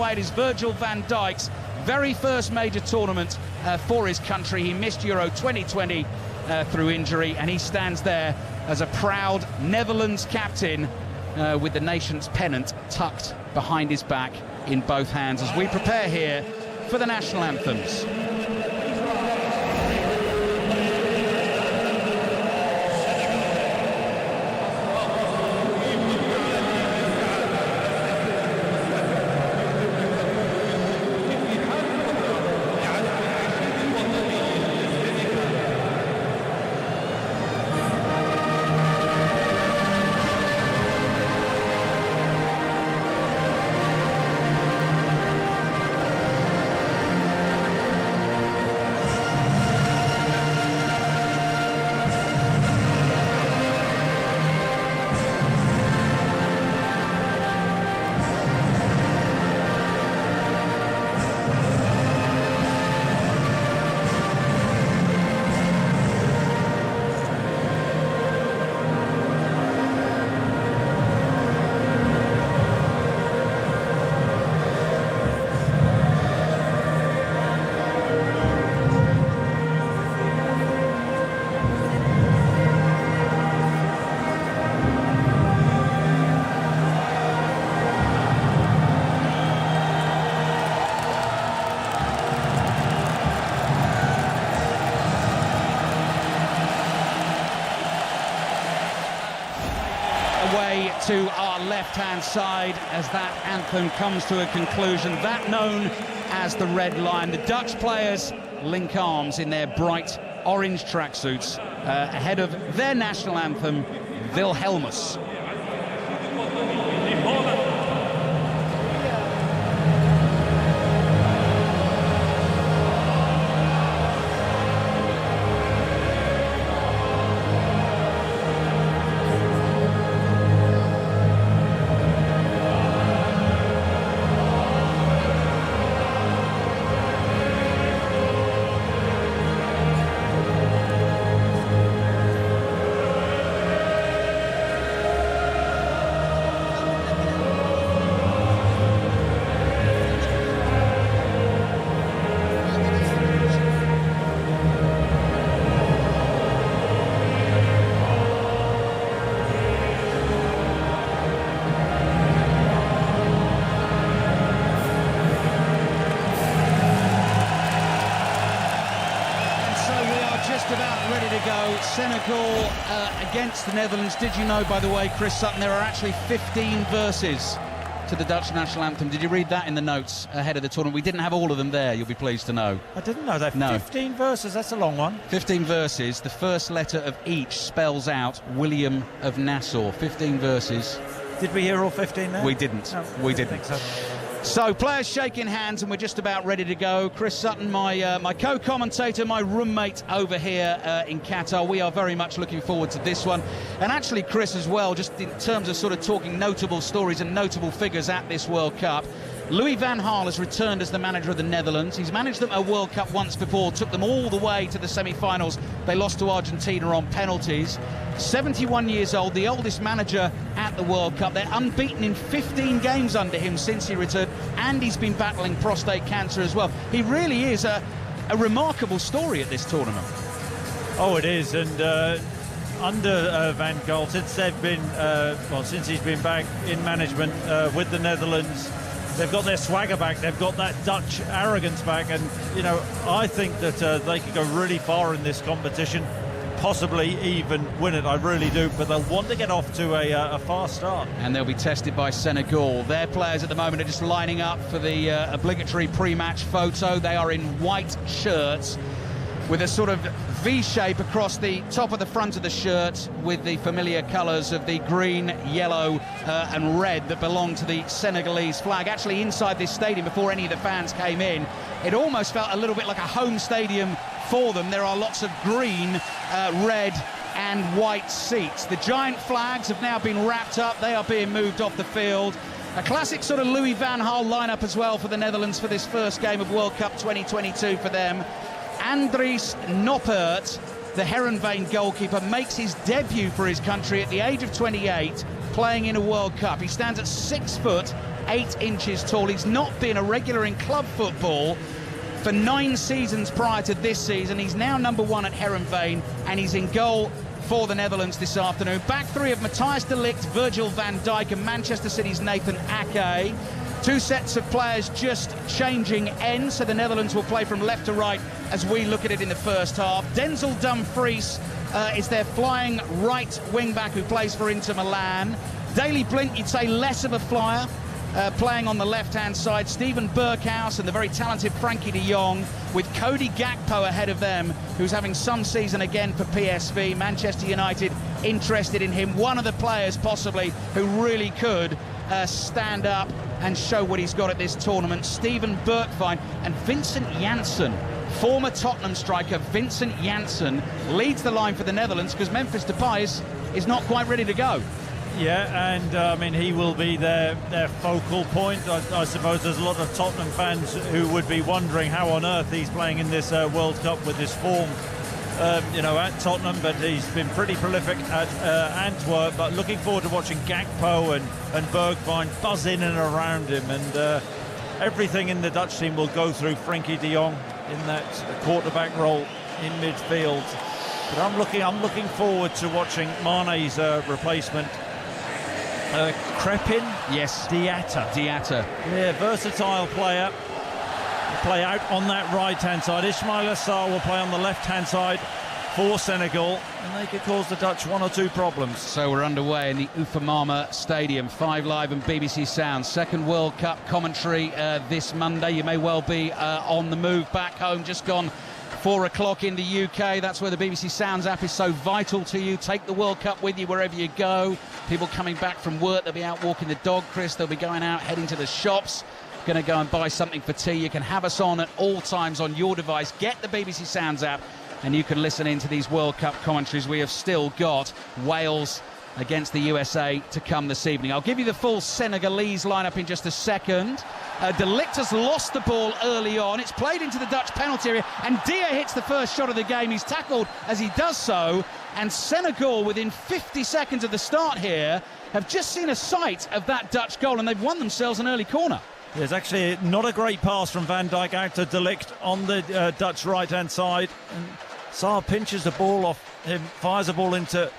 It is Virgil van Dijk's very first major tournament for his country. He missed Euro 2020 through injury, and he stands there as a proud Netherlands captain with the nation's pennant tucked behind his back in both hands as we prepare here for the national anthems. Away to our left-hand side as that anthem comes to a conclusion. That known as the Red Line. The Dutch players link arms in their bright orange tracksuits ahead of their national anthem, Wilhelmus. About ready to go. Senegal against the Netherlands. Did you know, by the way, Chris Sutton, there are actually 15 verses to the Dutch national anthem. Did you read that in the notes ahead of the tournament? We didn't have all of them there, you'll be pleased to know. I didn't know that. No. 15 verses, that's a long one. 15 verses. The first letter of each spells out William of Nassau. 15 verses. Did we hear all 15 there? We didn't. No, we didn't. Think so. So, players shaking hands, and we're just about ready to go. Chris Sutton, my co-commentator, my roommate over here in Qatar. We are very much looking forward to this one. And actually, Chris, as well, just in terms of sort of talking notable stories and notable figures at this World Cup, Louis van Gaal has returned as the manager of the Netherlands. He's managed them a World Cup once before, took them all the way to the semi-finals. They lost to Argentina on penalties. 71 years old, the oldest manager at the World Cup. They're unbeaten in 15 games under him since he returned, and he's been battling prostate cancer as well. He really is a remarkable story at this tournament. Oh, it is, and under Van Gaal, since they've been, since he's been back in management with the Netherlands, they've got their swagger back, they've got that Dutch arrogance back, and, you know, I think that they could go really far in this competition, possibly even win it, I really do, but they'll want to get off to a fast start. And they'll be tested by Senegal. Their players at the moment are just lining up for the obligatory pre-match photo. They are in white shirts with a sort of V-shape across the top of the front of the shirt with the familiar colours of the green, yellow and red that belong to the Senegalese flag. Actually, inside this stadium, before any of the fans came in, it almost felt a little bit like a home stadium for them. There are lots of green, red and white seats. The giant flags have now been wrapped up. They are being moved off the field. A classic sort of Louis van Gaal lineup as well for the Netherlands for this first game of World Cup 2022 for them. Andries Noppert, the Herenveen goalkeeper, makes his debut for his country at the age of 28, playing in a World Cup. He stands at 6 foot 8 inches tall. He's not been a regular in club football for 9 seasons prior to this season. He's now number 1 at Heerenveen, and he's in goal for the Netherlands this afternoon. Back three of Matthijs de Ligt, Virgil van Dijk and Manchester City's Nathan Ake. 2 sets of players just changing ends, so the Netherlands will play from left to right as we look at it in the first half. Denzel Dumfries is their flying right wing-back who plays for Inter Milan. Daley Blind, you'd say less of a flyer, playing on the left-hand side. Steven Berghuis and the very talented Frankie de Jong, with Cody Gakpo ahead of them, who's having some season again for PSV. Manchester United interested in him. One of the players possibly who really could stand up and show what he's got at this tournament. Steven Bergwijn and Vincent Janssen, former Tottenham striker Vincent Janssen, leads the line for the Netherlands because Memphis Depay is not quite ready to go. Yeah, and I mean, he will be their focal point. I suppose there's a lot of Tottenham fans who would be wondering how on earth he's playing in this World Cup with this form, at Tottenham, but he's been pretty prolific at Antwerp. But looking forward to watching Gakpo and Bergwijn buzz in and around him, and everything in the Dutch team will go through Frankie de Jong in that quarterback role in midfield. But I'm looking forward to watching Mane's replacement. Crepin? Yes. Diatta. Yeah, versatile player. Play out on that right-hand side. Ismaila Sarr will play on the left-hand side for Senegal, and they could cause the Dutch 1 or 2 problems. So we're underway in the Ufamama Stadium, 5 Live and BBC Sound. Second World Cup commentary this Monday. You may well be on the move back home, just gone 4 o'clock in the UK. That's where the BBC Sounds app is so vital to you. Take the World Cup with you wherever you go. People coming back from work, they'll be out walking the dog, Chris. They'll be going out, heading to the shops, going to go and buy something for tea. You can have us on at all times on your device. Get the BBC Sounds app and you can listen into these World Cup commentaries. We have still got Wales against the USA to come this evening. I'll give you the full Senegalese lineup in just a second. De Ligt has lost the ball early on. It's played into the Dutch penalty area, and Dia hits the first shot of the game. He's tackled as he does so, and Senegal, within 50 seconds of the start here, have just seen a sight of that Dutch goal, and they've won themselves an early corner. There's actually not a great pass from Van Dijk out to De Ligt on the Dutch right-hand side. And Sarr pinches the ball off him, fires the ball into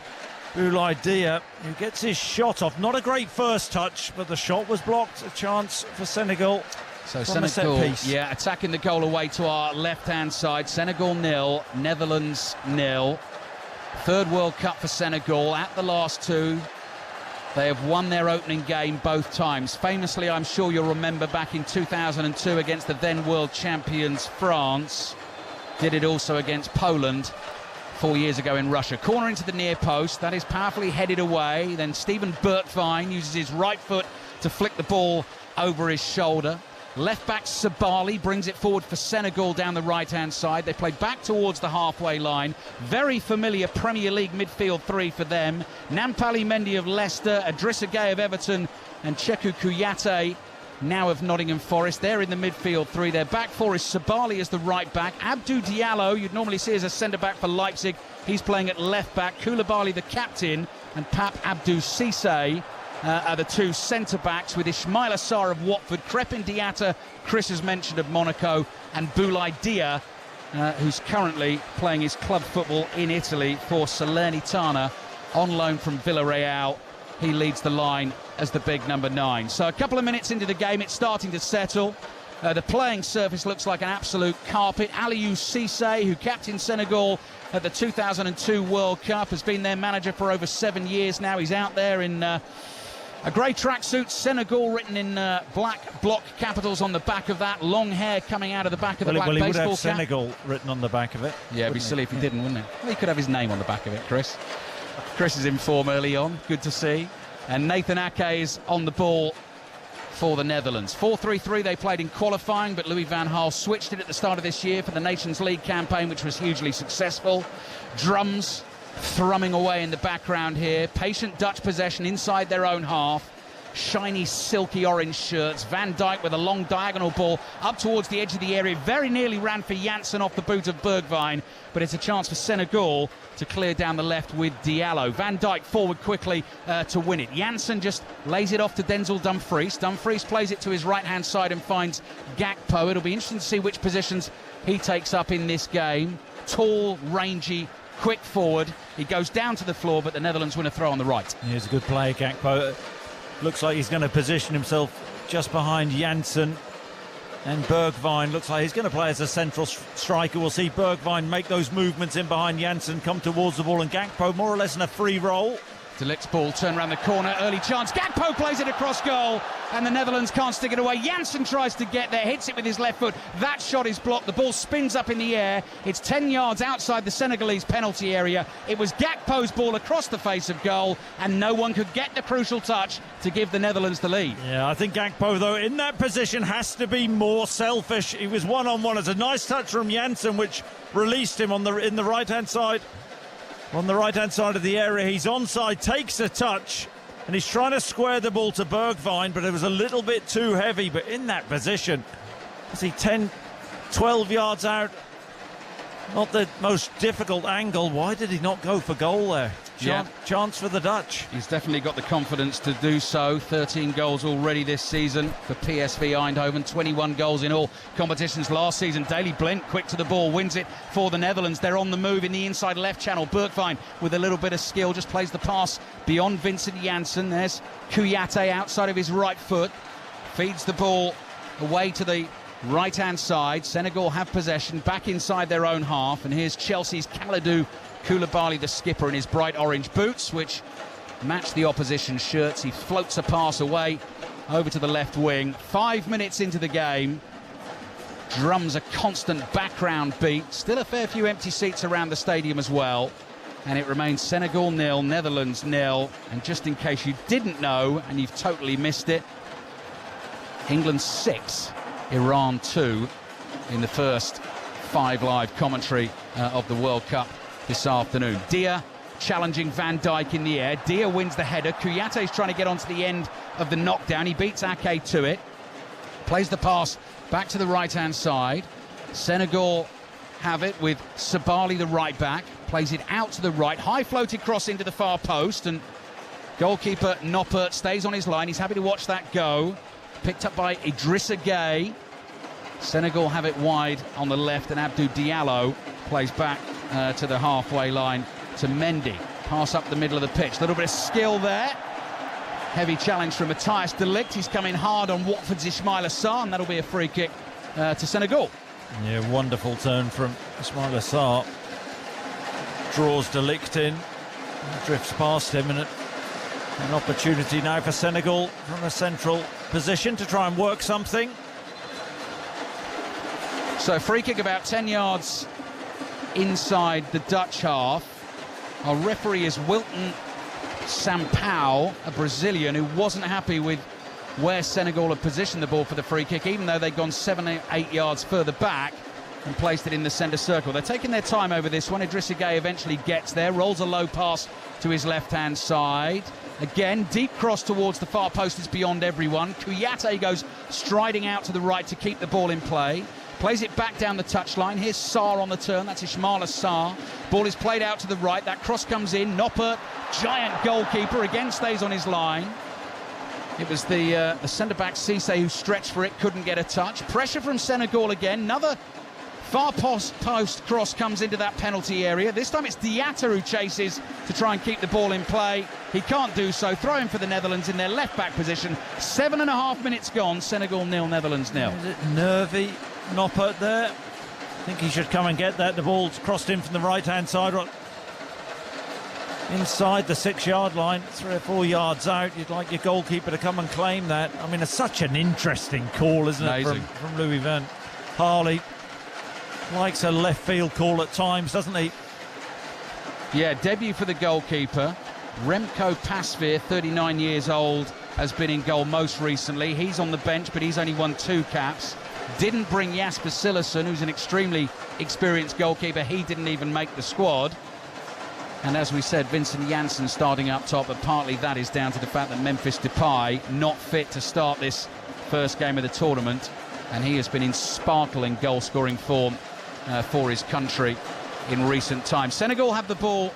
Boulaye Dia, who gets his shot off. Not a great first touch, but the shot was blocked. A chance for Senegal. So from Senegal, a set piece. yeah, attacking the goal away to our left-hand side. Senegal 0, Netherlands 0. Third World Cup for Senegal. At the last 2, they have won their opening game both times. Famously, I'm sure you'll remember back in 2002 against the then world champions France. Did it also against Poland 4 years ago in Russia. Corner into the near post. That is powerfully headed away. Then Steven Bergwijn uses his right foot to flick the ball over his shoulder. Left back Sabali brings it forward for Senegal down the right-hand side. They play back towards the halfway line. Very familiar Premier League midfield 3 for them. Nampali Mendy of Leicester, Idrissa Gueye of Everton, and Cheku Kouyaté now of Nottingham Forest. They're in the midfield 3. Their back 4 is Sabali as the right back. Abdou Diallo, you'd normally see as a centre-back for Leipzig. He's playing at left back. Koulibaly, the captain, and Pape Abdou Cissé are the 2 centre-backs, with Ismaila Sarr of Watford, Crepin Diatta, Chris has mentioned, of Monaco, and Boulaye Dia, who's currently playing his club football in Italy for Salernitana, on loan from Villarreal. He leads the line as the big number 9. So a couple of minutes into the game, it's starting to settle. The playing surface looks like an absolute carpet. Aliou Cissé, who captained Senegal at the 2002 World Cup, has been their manager for over 7 years now. He's out there in a grey tracksuit, Senegal written in black block capitals on the back of that. Long hair coming out of the back of the black baseball cap. Well, he would have Senegal written on the back of it. Yeah, it'd be silly if he didn't, wouldn't it? Well, he could have his name on the back of it, Chris. Chris is in form early on, good to see. And Nathan Ake is on the ball for the Netherlands. 4-3-3 they played in qualifying, but Louis van Gaal switched it at the start of this year for the Nations League campaign, which was hugely successful. Drums thrumming away in the background here. Patient Dutch possession inside their own half. shiny, silky orange shirts. Van Dijk with a long diagonal ball up towards the edge of the area. Very nearly ran for Janssen off the boot of Bergwijn, but it's a chance for Senegal to clear down the left with Diallo. Van Dijk forward quickly to win it. Janssen just lays it off to Denzel Dumfries. Dumfries plays it to his right-hand side and finds Gakpo. It'll be interesting to see which positions he takes up in this game. Tall, rangy, quick forward. He goes down to the floor, but the Netherlands win a throw on the right. He's a good play, Gakpo. Looks like he's going to position himself just behind Janssen. And Bergwijn looks like he's going to play as a central striker. We'll see Bergwijn make those movements in behind Janssen, come towards the ball, and Gakpo more or less in a free roll. De Ligt's ball, turn around the corner, early chance. Gakpo plays it across goal, and the Netherlands can't stick it away. Janssen tries to get there, hits it with his left foot. That shot is blocked. The ball spins up in the air. It's 10 yards outside the Senegalese penalty area. It was Gakpo's ball across the face of goal, and no one could get the crucial touch to give the Netherlands the lead. Yeah, I think Gakpo, though, in that position has to be more selfish. He was one-on-one. It's a nice touch from Janssen, which released him in the right-hand side. On the right-hand side of the area, he's onside, takes a touch, and he's trying to square the ball to Bergwijn, but it was a little bit too heavy. But in that position, is he 10, 12 yards out? Not the most difficult angle. Why did he not go for goal there? Chance for the Dutch. He's definitely got the confidence to do so. 13 goals already this season for PSV Eindhoven. 21 goals in all competitions last season. Daley Blind quick to the ball, wins it for the Netherlands. They're on the move in the inside left channel. Bergwijn with a little bit of skill just plays the pass beyond Vincent Janssen. There's Kouyaté outside of his right foot. Feeds the ball away to the right-hand side. Senegal have possession back inside their own half, and here's Chelsea's Kalidou Koulibaly, the skipper, in his bright orange boots, which match the opposition shirts. He floats a pass away over to the left wing. 5 minutes into the game. Drums a constant background beat. Still a fair few empty seats around the stadium as well. And it remains Senegal 0, Netherlands 0. And just in case you didn't know, and you've totally missed it, England 6, Iran 2 in the first 5 live commentary of the World Cup this afternoon. Dia challenging Van Dijk in the air. Dia wins the header. Kouyaté's trying to get onto the end of the knockdown. He beats Ake to it. Plays the pass back to the right-hand side. Senegal have it with Sabali, the right back. Plays it out to the right. High floated cross into the far post, and goalkeeper Noppert stays on his line. He's happy to watch that go. Picked up by Idrissa Gueye. Senegal have it wide on the left, and Abdou Diallo plays back to the halfway line to Mendy. Pass up the middle of the pitch. A little bit of skill there. Heavy challenge from Matthijs de Ligt. He's coming hard on Watford's Ismaila Sarr, and that'll be a free kick to Senegal. Yeah, wonderful turn from Ismaila Sarr. Draws de Ligt in, drifts past him, and an opportunity now for Senegal from a central position to try and work something. So free kick about 10 yards inside the Dutch half. Our referee is Wilton Sampaio, a Brazilian who wasn't happy with where Senegal had positioned the ball for the free kick, even though they'd gone 7 or 8 yards further back and placed it in the centre circle. They're taking their time over this one. Idrissa Gueye eventually gets there, rolls a low pass to his left-hand side. Again, deep cross towards the far post is beyond everyone. Kouyaté goes striding out to the right to keep the ball in play. Plays it back down the touchline. Here's Sarr on the turn. That's Ismaila Sarr. Ball is played out to the right. That cross comes in. Noppert, giant goalkeeper, again stays on his line. It was the centre-back Cisse who stretched for it, couldn't get a touch. Pressure from Senegal again. Another far post cross comes into that penalty area. This time it's Diatta who chases to try and keep the ball in play. He can't do so. Throw in for the Netherlands in their left-back position. 7.5 minutes gone. Senegal 0, Netherlands 0. Is it nervy? Noppert there. I think he should come and get that. The ball's crossed in from the right-hand side. Inside the 6-yard line, 3 or 4 yards out. You'd like your goalkeeper to come and claim that. I mean, it's such an interesting call, isn't it, from Louis van Gaal. Likes a left field call at times, doesn't he? Yeah, debut for the goalkeeper. Remco Pasveer, 39 years old, has been in goal most recently. He's on the bench, but he's only won 2 caps. Didn't bring Jasper Cillessen, who's an extremely experienced goalkeeper. He didn't even make the squad. And as we said, Vincent Janssen starting up top, but partly that is down to the fact that Memphis Depay not fit to start this first game of the tournament, and he has been in sparkling goal-scoring form for his country in recent times. Senegal have the ball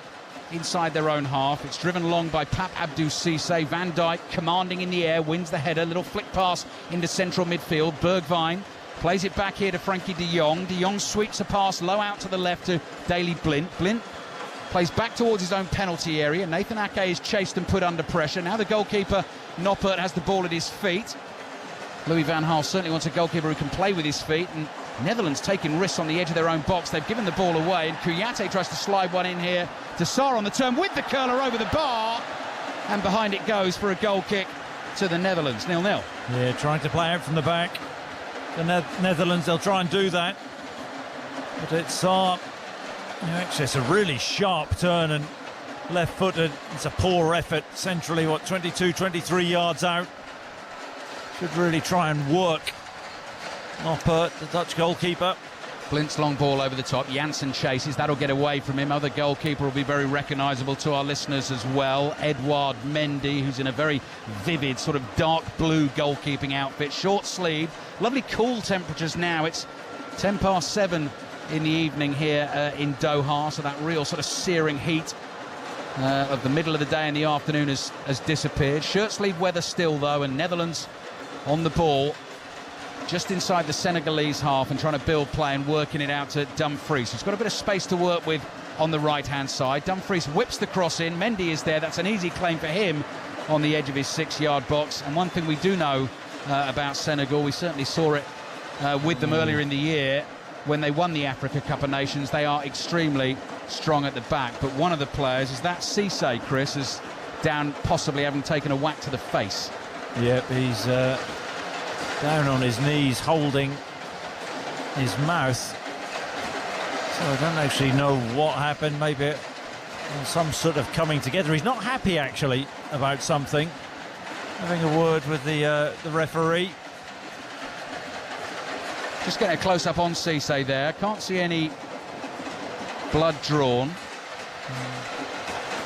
inside their own half. It's driven long by Pape Abdou Cissé. Van Dijk commanding in the air, wins the header, little flick pass into central midfield. Bergwijn plays it back here to Frankie de Jong. De Jong sweeps a pass low out to the left to Daley Blind. Blind plays back towards his own penalty area. Nathan Ake is chased and put under pressure. Now the goalkeeper, Noppert, has the ball at his feet. Louis van Gaal certainly wants a goalkeeper who can play with his feet, and Netherlands taking risks on the edge of their own box. They've given the ball away, and Kouyaté tries to slide one in here to Sarr on the turn with the curler over the bar, and behind it goes for a goal kick to the Netherlands. 0-0. Yeah, trying to play out from the back. The Netherlands, they'll try and do that, but it's actually it's a really sharp turn and left-footed. It's a poor effort centrally, 22, 23 yards out. Should really try and work Noppert, the Dutch goalkeeper. Blint's long ball over the top. Janssen chases. That'll get away from him. Other goalkeeper will be very recognisable to our listeners as well. Edouard Mendy, who's in a very vivid sort of dark blue goalkeeping outfit. Short sleeve. Lovely cool temperatures now. It's 7:10 in the evening here in Doha. So that real sort of searing heat of the middle of the day and the afternoon has disappeared. Shirt sleeve weather still though, and Netherlands on the ball just inside the Senegalese half and trying to build play and working it out to Dumfries, who's got a bit of space to work with on the right-hand side. Dumfries whips the cross in. Mendy is there. That's an easy claim for him on the edge of his 6-yard box. And one thing we do know about Senegal, we certainly saw it with them earlier in the year when they won the Africa Cup of Nations. They are extremely strong at the back. But one of the players is that Cissé, Chris, is down, possibly having taken a whack to the face. Yep, he's down on his knees holding his mouth. So I don't actually know what happened. Maybe some sort of coming together. He's not happy actually about something. Having a word with the referee. Just getting a close-up on Cissé there. Can't see any blood drawn.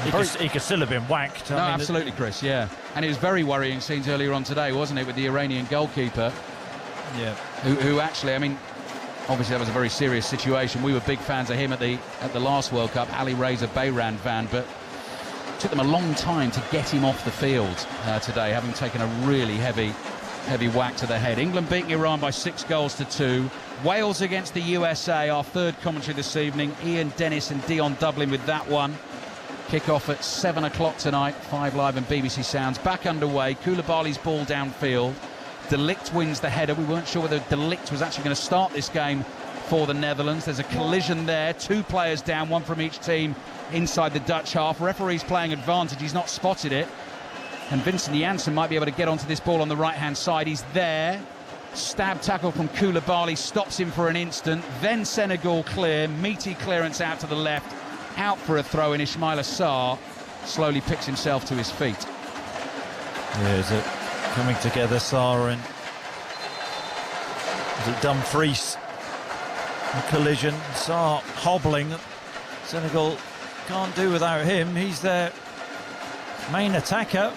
He could still have been whacked. No, absolutely, Chris, yeah. And it was very worrying scenes earlier on today, wasn't it, with the Iranian goalkeeper? Yeah. Who actually, I mean, obviously that was a very serious situation. We were big fans of him at the last World Cup, Ali Reza Bayram fan, but it took them a long time to get him off the field today, having taken a really heavy whack to the head. England beating Iran by 6-2. Wales against the USA, our third commentary this evening. Ian Dennis and Dion Dublin with that one. Kick-off at 7 o'clock tonight, 5 Live and BBC Sounds. Back underway, Koulibaly's ball downfield. De Ligt wins the header. We weren't sure whether De Ligt was actually going to start this game for the Netherlands. There's a collision there, 2 players down, 1 from each team inside the Dutch half. Referee's playing advantage, he's not spotted it. And Vincent Janssen might be able to get onto this ball on the right-hand side. He's there. Stab tackle from Koulibaly, stops him for an instant. Then Senegal clear, meaty clearance out to the left. Out for a throw in. Ismaila Sarr slowly picks himself to his feet. Yeah, is it coming together, Sarr and is it Dumfries? A collision. Sarr hobbling. Senegal can't do without him. He's their main attacker,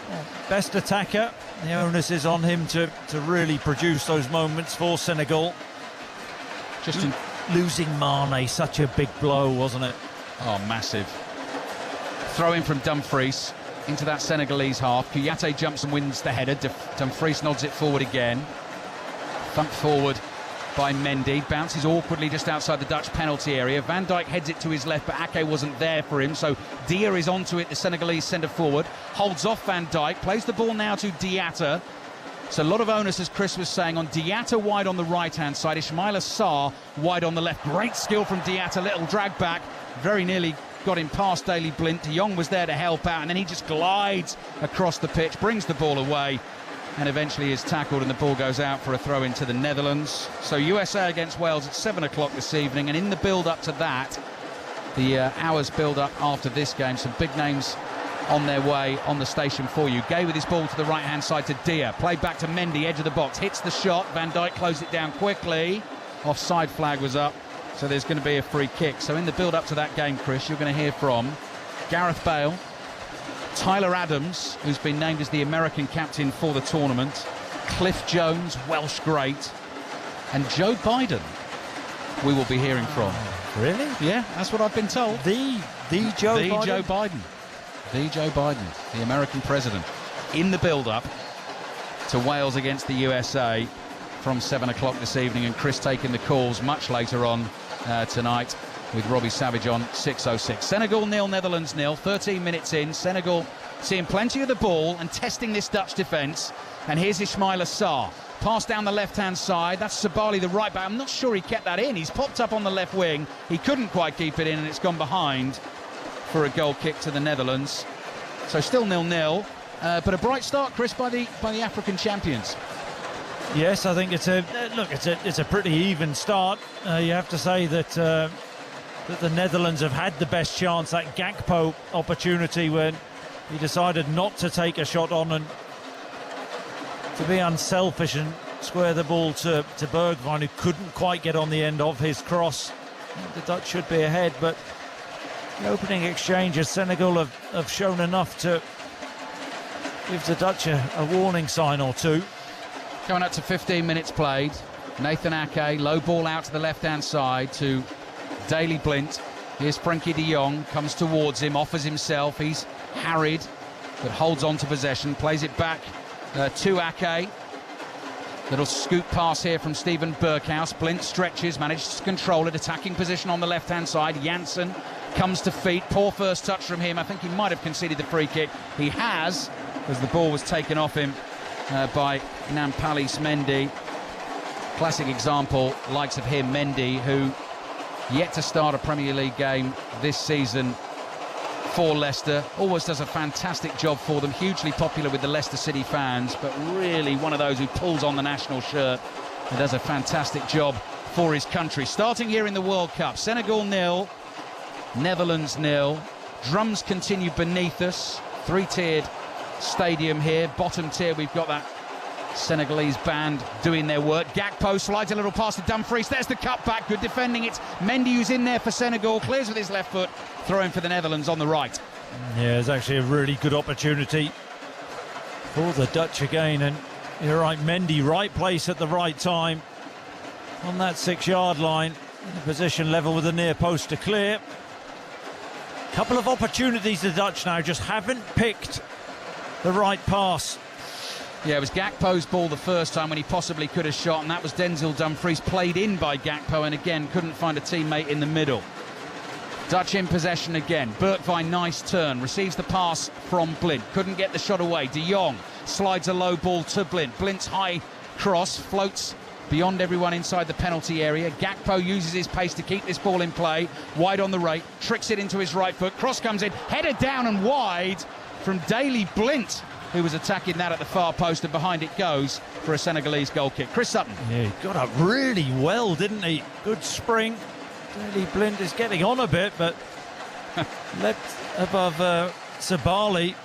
best attacker. The onus is on him to really produce those moments for Senegal. Just losing Mane, such a big blow, wasn't it? Oh, massive. Throw in from Dumfries into that Senegalese half. Kouyaté jumps and wins the header. Dumfries nods it forward again. Thumped forward by Mendy. Bounces awkwardly just outside the Dutch penalty area. Van Dijk heads it to his left, but Ake wasn't there for him. So Dia is onto it, the Senegalese centre forward. Holds off Van Dijk. Plays the ball now to Diatta. So a lot of onus, as Chris was saying, on Diatta wide on the right-hand side. Ismaila Sarr wide on the left. Great skill from Diatta. Little drag back. Very nearly got him past Daley Blind. De Jong was there to help out, and then he just glides across the pitch, brings the ball away, and eventually is tackled, and the ball goes out for a throw into the Netherlands. So USA against Wales at 7 o'clock this evening, and in the build-up to that, the hours build-up after this game, some big names on their way on the station for you. Gay with his ball to the right-hand side to Dia. Played back to Mendy, edge of the box. Hits the shot. Van Dijk closed it down quickly. Offside flag was up. So there's going to be a free kick. So in the build-up to that game, Chris, you're going to hear from Gareth Bale, Tyler Adams, who's been named as the American captain for the tournament, Cliff Jones, Welsh great, and Joe Biden we will be hearing from. Really? Yeah, that's what I've been told. The Joe Biden? Joe Biden. The Joe Biden, the American president, in the build-up to Wales against the USA from 7 o'clock this evening, and Chris taking the calls much later on tonight with Robbie Savage on 6:06. Senegal 0, Netherlands 0. 13 minutes in, Senegal seeing plenty of the ball and testing this Dutch defence. And here's Ismaila Sarr. Pass down the left-hand side. That's Sabali, the right back. I'm not sure he kept that in. He's popped up on the left wing. He couldn't quite keep it in, and it's gone behind for a goal kick to the Netherlands. So still 0-0, but a bright start, Chris, by the African champions. Yes, I think it's a pretty even start. You have to say that the Netherlands have had the best chance, that Gakpo opportunity when he decided not to take a shot on and to be unselfish and square the ball to Bergwijn, who couldn't quite get on the end of his cross. The Dutch should be ahead, but the opening exchanges, Senegal have shown enough to give the Dutch a warning sign or two. Coming up to 15 minutes played, Nathan Ake, low ball out to the left-hand side to Daley Blind. Here's Frenkie de Jong, comes towards him, offers himself. He's harried, but holds on to possession, plays it back to Ake. Little scoop pass here from Steven Berghuis. Blind stretches, manages to control it, attacking position on the left-hand side. Janssen comes to feet, poor first touch from him. I think he might have conceded the free kick. He has, as the ball was taken off him by Nampalys Mendy. Classic example, likes of him, Mendy, who yet to start a Premier League game this season for Leicester. Always does a fantastic job for them, hugely popular with the Leicester City fans, but really one of those who pulls on the national shirt and does a fantastic job for his country. Starting here in the World Cup, Senegal 0, Netherlands 0. Drums continue beneath us. Three-tiered stadium here. Bottom tier, we've got that Senegalese band doing their work. Gakpo slides a little past to Dumfries. There's the cutback. Good defending. It's Mendy who's in there for Senegal. Clears with his left foot. Throwing for the Netherlands on the right. Yeah, it's actually a really good opportunity for the Dutch again. And you're right, Mendy, right place at the right time on that 6-yard line. In a position level with the near post to clear. Couple of opportunities the Dutch now just haven't picked the right pass. Yeah, it was Gakpo's ball the first time when he possibly could have shot, and that was Denzel Dumfries, played in by Gakpo, and again couldn't find a teammate in the middle. Dutch in possession again. Bergwijn, nice turn, receives the pass from Blind, couldn't get the shot away. De Jong slides a low ball to Blind. Blind's high cross floats beyond everyone inside the penalty area. Gakpo uses his pace to keep this ball in play, wide on the right, tricks it into his right foot, cross comes in, headed down and wide from Daley Blind, who was attacking that at the far post, and behind it goes for a Senegalese goal kick. Chris Sutton. Yeah, he got up really well, didn't he? Good spring. Daley Blind is getting on a bit, but leapt above Sabali,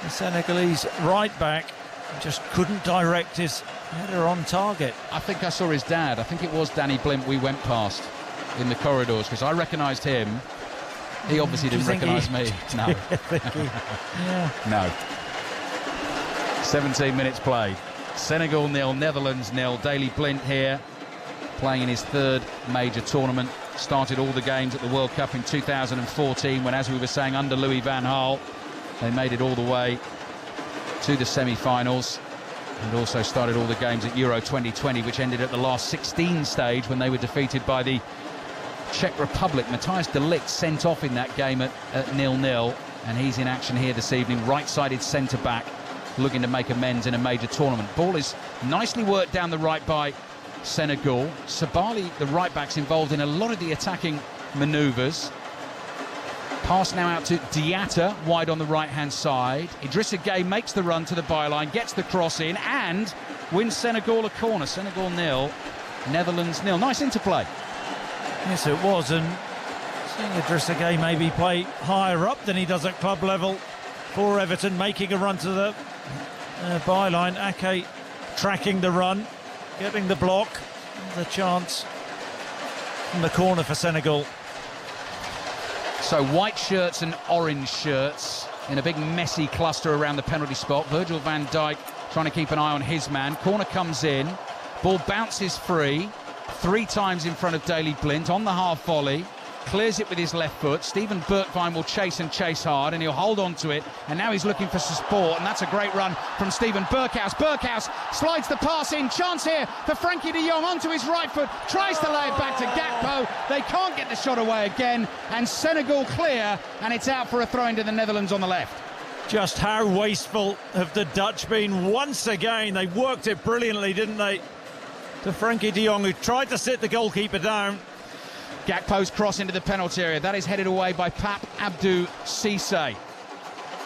the Senegalese right back, just couldn't direct his header on target. I think I saw his dad. I think it was Danny Blind we went past in the corridors, because I recognised him. He obviously didn't recognise me. No. Yeah. No. 17 minutes played. Senegal 0, Netherlands 0. Daley Blind here, playing in his third major tournament. Started all the games at the World Cup in 2014 when, as we were saying, under Louis van Gaal, they made it all the way to the semi-finals, and also started all the games at Euro 2020, which ended at the last 16 stage when they were defeated by the Czech Republic. Matthijs de Ligt sent off in that game at 0-0, and he's in action here this evening. Right-sided centre-back, looking to make amends in a major tournament. Ball is nicely worked down the right by Senegal. Sabali, the right-back's involved in a lot of the attacking manoeuvres. Pass now out to Diatta, wide on the right-hand side. Idrissa Gueye makes the run to the byline, gets the cross in, and wins Senegal a corner. Senegal 0, Netherlands 0. Nice interplay. Yes, it was, and seeing Idrissa Gueye maybe play higher up than he does at club level for Everton, making a run to the byline. Ake tracking the run, getting the block, the chance from the corner for Senegal. So white shirts and orange shirts in a big messy cluster around the penalty spot. Virgil van Dijk trying to keep an eye on his man. Corner comes in, ball bounces free, 3 times in front of Daley Blind on the half volley, clears it with his left foot. Steven Bergwijn will chase and chase hard, and he'll hold on to it, and now he's looking for support, and that's a great run from Steven Berghuis. Berghuis slides the pass in, chance here for Frankie de Jong onto his right foot, tries to lay it back to Gakpo. They can't get the shot away again, and Senegal clear, and it's out for a throw into the Netherlands on the left. Just how wasteful have the Dutch been once again? They worked it brilliantly, didn't they? To Frankie de Jong, who tried to sit the goalkeeper down. Gakpo's cross into the penalty area. That is headed away by Pape Abdou Cissé.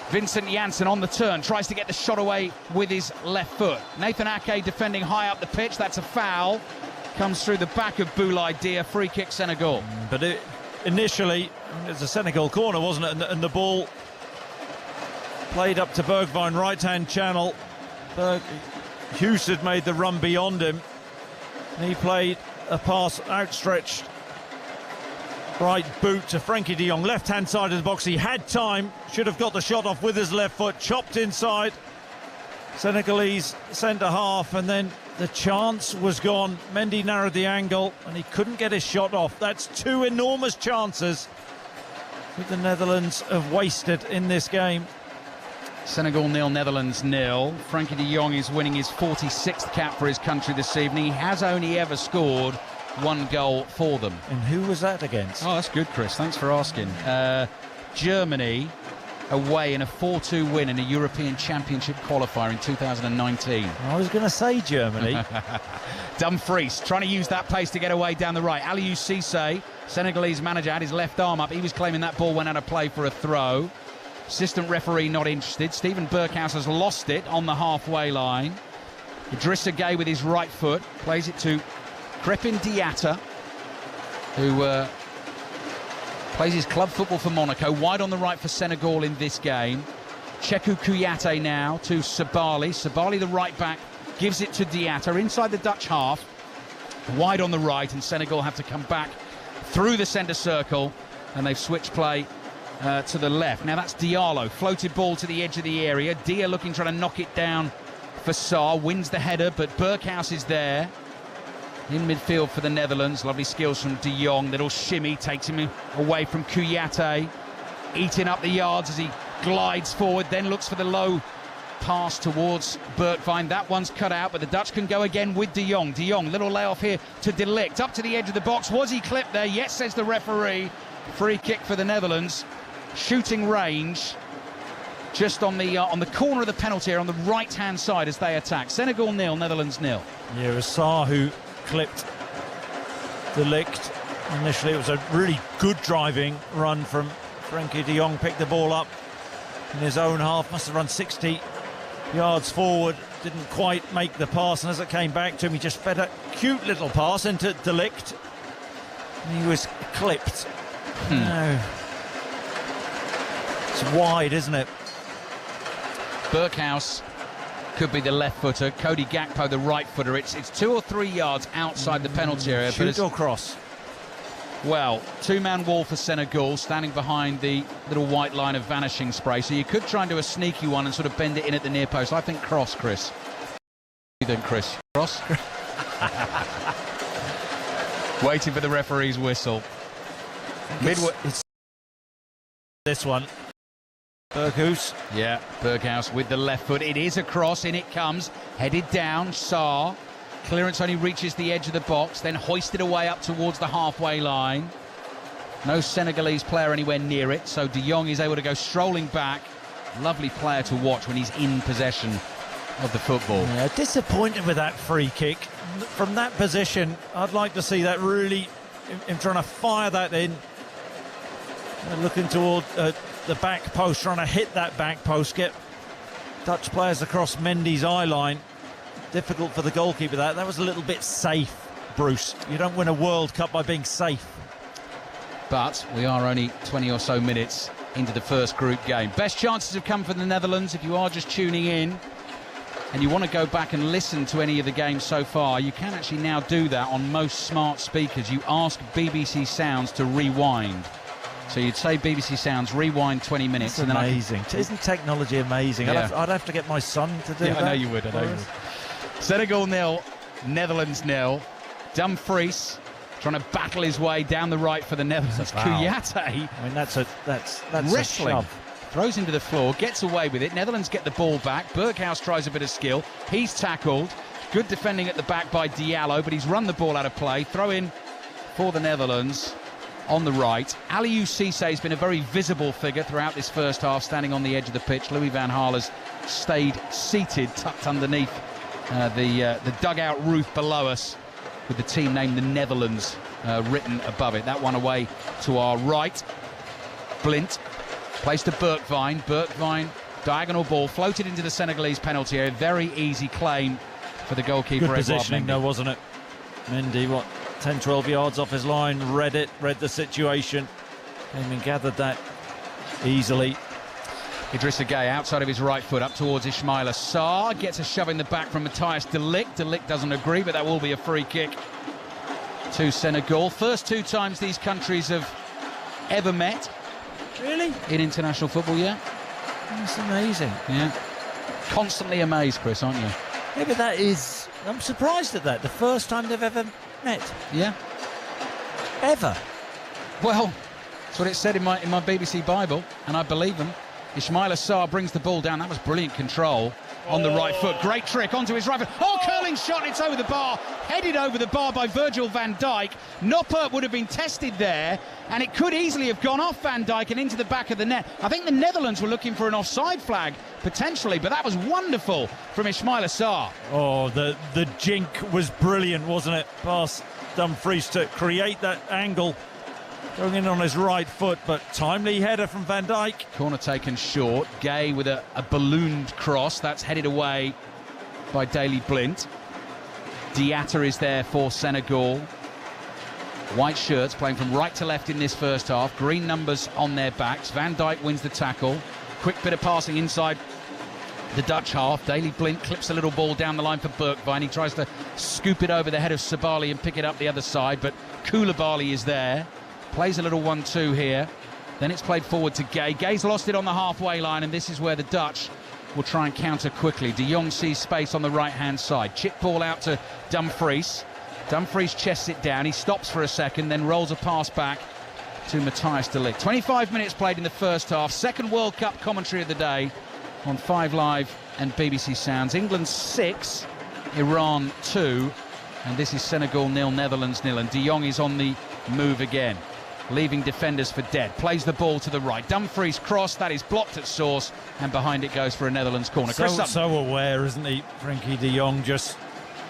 Vincent Janssen on the turn, tries to get the shot away with his left foot. Nathan Ake defending high up the pitch. That's a foul. Comes through the back of Boulaye Dia. Free kick Senegal. But initially, it was a Senegal corner, wasn't it? And the ball played up to Bergwijn, right-hand channel. Hughes had made the run beyond him. And he played a pass outstretched. Right boot to Frankie de Jong, left-hand side of the box. He had time, should have got the shot off with his left foot, chopped inside. Senegalese centre-half, and then the chance was gone. Mendy narrowed the angle, and he couldn't get his shot off. That's 2 enormous chances that the Netherlands have wasted in this game. Senegal 0, Netherlands 0. Frankie de Jong is winning his 46th cap for his country this evening. He has only ever scored 1 goal for them. And who was that against? Oh, that's good, Chris. Thanks for asking. Germany away in a 4-2 win in a European Championship qualifier in 2019. I was going to say Germany. Dumfries trying to use that pace to get away down the right. Aliou Cissé, Senegalese manager, had his left arm up. He was claiming that ball went out of play for a throw. Assistant referee not interested. Steven Berghuis has lost it on the halfway line. Idrissa Gueye with his right foot plays it to Crépin Diatta, who plays his club football for Monaco. Wide on the right for Senegal in this game. Cheikhou Kouyaté now to Sabali. Sabali, the right back, gives it to Diatta inside the Dutch half. Wide on the right, and Senegal have to come back through the centre circle, and they've switched play to the left. Now that's Diallo, floated ball to the edge of the area. Dia looking, trying to knock it down for Sarr, wins the header, but Berghuis is there. In midfield for the Netherlands, lovely skills from de Jong. Little shimmy takes him away from Kouyaté, eating up the yards as he glides forward, then looks for the low pass towards Bergwijn. That one's cut out, but the Dutch can go again with de Jong. De Jong, little layoff here to De Ligt, up to the edge of the box. Was he clipped there? Yes, says the referee. Free kick for the Netherlands. Shooting range just on the corner of the penalty area on the right-hand side as they attack. Senegal 0, Netherlands 0. Yeah, it was Sarr who clipped De Ligt. Initially, it was a really good driving run from Frankie de Jong. Picked the ball up in his own half, must have run 60 yards forward, didn't quite make the pass, and as it came back to him, he just fed a cute little pass into De Ligt. He was clipped. No. It's wide, isn't it? Berghuis could be the left footer, Cody Gakpo the right footer. It's 2 or 3 yards outside the penalty area. Shoot or cross? Well, 2-man wall for Senegal, standing behind the little white line of vanishing spray. So you could try and do a sneaky one and sort of bend it in at the near post. I think cross, Chris. Then Chris, cross. Waiting for the referee's whistle. It's this one. Berghuis. Yeah, Berghuis with the left foot. It is a cross, in it comes. Headed down, Sarr. Clearance only reaches the edge of the box, then hoisted away up towards the halfway line. No Senegalese player anywhere near it, so de Jong is able to go strolling back. Lovely player to watch when he's in possession of the football. Yeah, disappointed with that free kick. From that position, I'd like to see that really, him trying to fire that in. Looking toward the back post, trying to hit that back post, get Dutch players across Mendy's eye line. Difficult for the goalkeeper. That was a little bit safe, Bruce. You don't win a World Cup by being safe. But we are only 20 or so minutes into the first group game. Best chances have come for the Netherlands. If you are just tuning in and you want to go back and listen to any of the games so far, you can actually now do that on most smart speakers. You ask BBC Sounds to rewind. So you'd say BBC Sounds, rewind 20 minutes. It's amazing. Isn't technology amazing? Yeah. I'd have to get my son to do that. I know you would. Senegal 0, Netherlands 0. Dumfries trying to battle his way down the right for the Netherlands. Kouyaté. I mean, that's wrestling. a shove. Throws him to the floor, gets away with it. Netherlands get the ball back. Berghuis tries a bit of skill. He's tackled. Good defending at the back by Diallo, but he's run the ball out of play. Throw in for the Netherlands on the right. Aliou Cisse has been a very visible figure throughout this first half, standing on the edge of the pitch. Louis van Gaal has stayed seated, tucked underneath the dugout roof below us, with the team name the Netherlands written above it. That one away to our right. Blint plays to Bergwijn. Bergwijn, diagonal ball, floated into the Senegalese penalty area. Very easy claim for the goalkeeper. Good positioning though, wasn't it? Mendy, 10-12 yards off his line, read the situation, came and gathered that easily. Idrissa Gueye outside of his right foot up towards Ismaila Sarr, gets a shove in the back from Matthijs de Ligt. De Ligt doesn't agree, but that will be a free kick to Senegal. First 2 times these countries have ever met. Really? In international football, yeah. That's amazing. Yeah. Constantly amazed, Chris, aren't you? Yeah, but I'm surprised at that. The first time they've ever met. Yeah. Ever. Well, that's what it said in my BBC Bible, and I believe them. Ismaila Sarr brings the ball down. That was brilliant control on the right foot. Great trick onto his right foot. Oh, curling shot. It's over the bar. Headed over the bar by Virgil van Dijk. Noppert would have been tested there, and it could easily have gone off Van Dijk and into the back of the net. I think the Netherlands were looking for an offside flag, potentially, but that was wonderful from Ismaila Sarr. Oh, the jink was brilliant, wasn't it? Past Dumfries to create that angle. Going in on his right foot, but timely header from Van Dijk. Corner taken short. Gueye with a ballooned cross. That's headed away by Daley Blint. Diatta is there for Senegal. White shirts playing from right to left in this first half. Green numbers on their backs. Van Dijk wins the tackle. Quick bit of passing inside the Dutch half. Daley Blint clips a little ball down the line for Bergwijn. He tries to scoop it over the head of Sabali and pick it up the other side, but Koulibaly is there. Plays a little 1-2 here. Then it's played forward to Gueye. Gueye's lost it on the halfway line, and this is where the Dutch will try and counter quickly. De Jong sees space on the right-hand side. Chip ball out to Dumfries. Dumfries chests it down. He stops for a second, then rolls a pass back to Matthijs de Ligt. 25 minutes played in the first half. Second World Cup commentary of the day on 5 Live and BBC Sounds. England 6, Iran 2, and this is Senegal 0, Netherlands 0. And De Jong is on the move again, leaving defenders for dead. Plays the ball to the right. Dumfries cross, that is blocked at source, and behind it goes for a Netherlands corner. So aware, isn't he? Frenkie de Jong just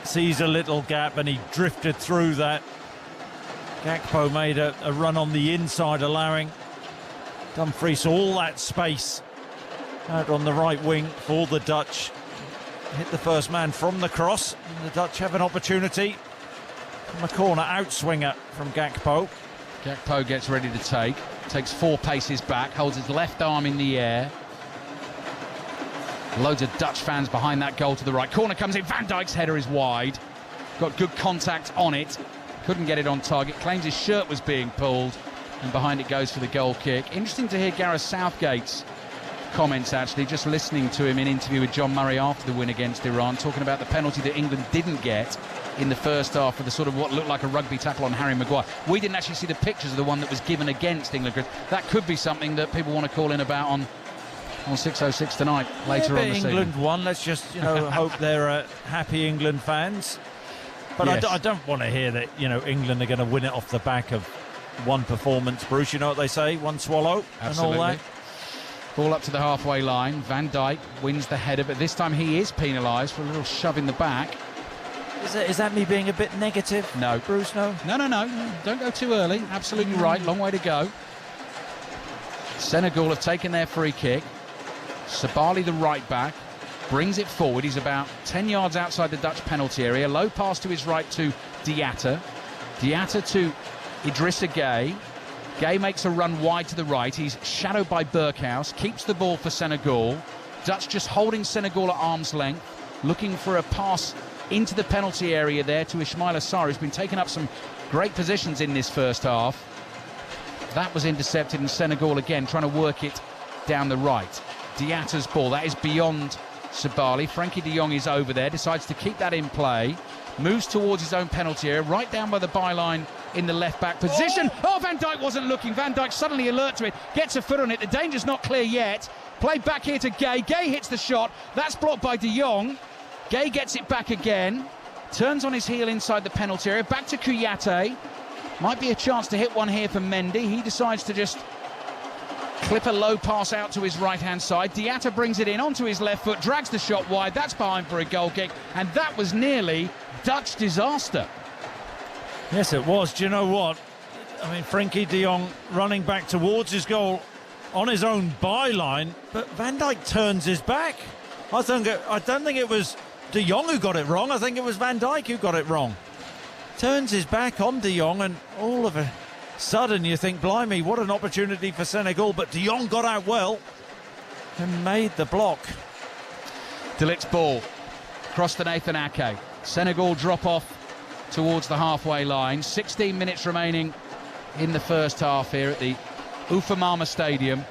sees a little gap and he drifted through that. Gakpo made a run on the inside, allowing Dumfries all that space out on the right wing for the Dutch. Hit the first man from the cross, and the Dutch have an opportunity from the corner outswinger from Gakpo. Gakpo gets ready to takes 4 paces back, holds his left arm in the air. Loads of Dutch fans behind that goal to the right. Corner comes in, Van Dijk's header is wide. Got good contact on it, couldn't get it on target. Claims his shirt was being pulled, and behind it goes for the goal kick. Interesting to hear Gareth Southgate's comments, actually, just listening to him in interview with John Murray after the win against Iran, talking about the penalty that England didn't get in the first half for the sort of what looked like a rugby tackle on Harry Maguire. We didn't actually see the pictures of the one that was given against England. That could be something that people want to call in about on 6:06 tonight, later on this England evening. won. Let's just hope they're happy England fans. But yes. I don't want to hear that England are going to win it off the back of one performance, Bruce. You know what they say, one swallow. Absolutely. And all that. Ball up to the halfway line. Van Dijk wins the header, but this time he is penalised for a little shove in the back. Is that me being a bit negative? No. Bruce, no? No. Don't go too early. Absolutely right. Long way to go. Senegal have taken their free kick. Sabali, the right back, brings it forward. He's about 10 yards outside the Dutch penalty area. Low pass to his right to Diatta. Diatta to Idrissa Gueye. Gueye makes a run wide to the right. He's shadowed by Berghuis. Keeps the ball for Senegal. Dutch just holding Senegal at arm's length, looking for a pass into the penalty area there to Ismaila Sarr, who's been taking up some great positions in this first half. That was intercepted, and Senegal again trying to work it down the right. Diatta's ball, that is beyond Sabali. Frankie de Jong is over there, decides to keep that in play, moves towards his own penalty area, right down by the byline in the left-back position. Oh, Van Dijk wasn't looking. Van Dijk suddenly alert to it, gets a foot on it. The danger's not clear yet. Play back here to Gay. Gay hits the shot. That's blocked by de Jong. Gay gets it back again, turns on his heel inside the penalty area, back to Kouyaté. Might be a chance to hit one here for Mendy. He decides to just clip a low pass out to his right-hand side. Diatta brings it in onto his left foot, drags the shot wide. That's behind for a goal kick, and that was nearly Dutch disaster. Yes, it was. Do you know what? I mean, Frankie de Jong running back towards his goal on his own byline, but Van Dijk turns his back. I don't think it was de Jong who got it wrong. I think it was Van Dijk who got it wrong. Turns his back on de Jong, and all of a sudden you think, blimey, what an opportunity for Senegal, but de Jong got out well and made the block. De Ligt's ball across to Nathan Ake. Senegal drop off towards the halfway line. 16 minutes remaining in the first half here at the Ufamama Stadium,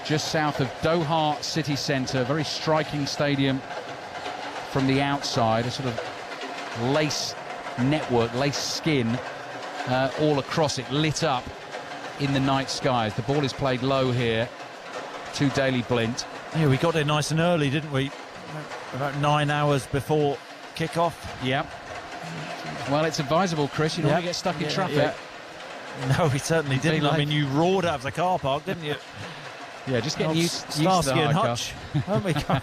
just south of Doha city centre. Very striking stadium from the outside, a sort of lace network, lace skin all across it, lit up in the night skies. The ball is played low here to Daley Blind. Yeah, we got there nice and early, didn't we? About 9 hours before kickoff. Yep. Well, it's advisable, Chris. You don't want to get stuck in traffic. Yeah. No, we certainly didn't. I mean, you roared out of the car park, didn't you? Yeah, just getting used to the Hutch, weren't we, coming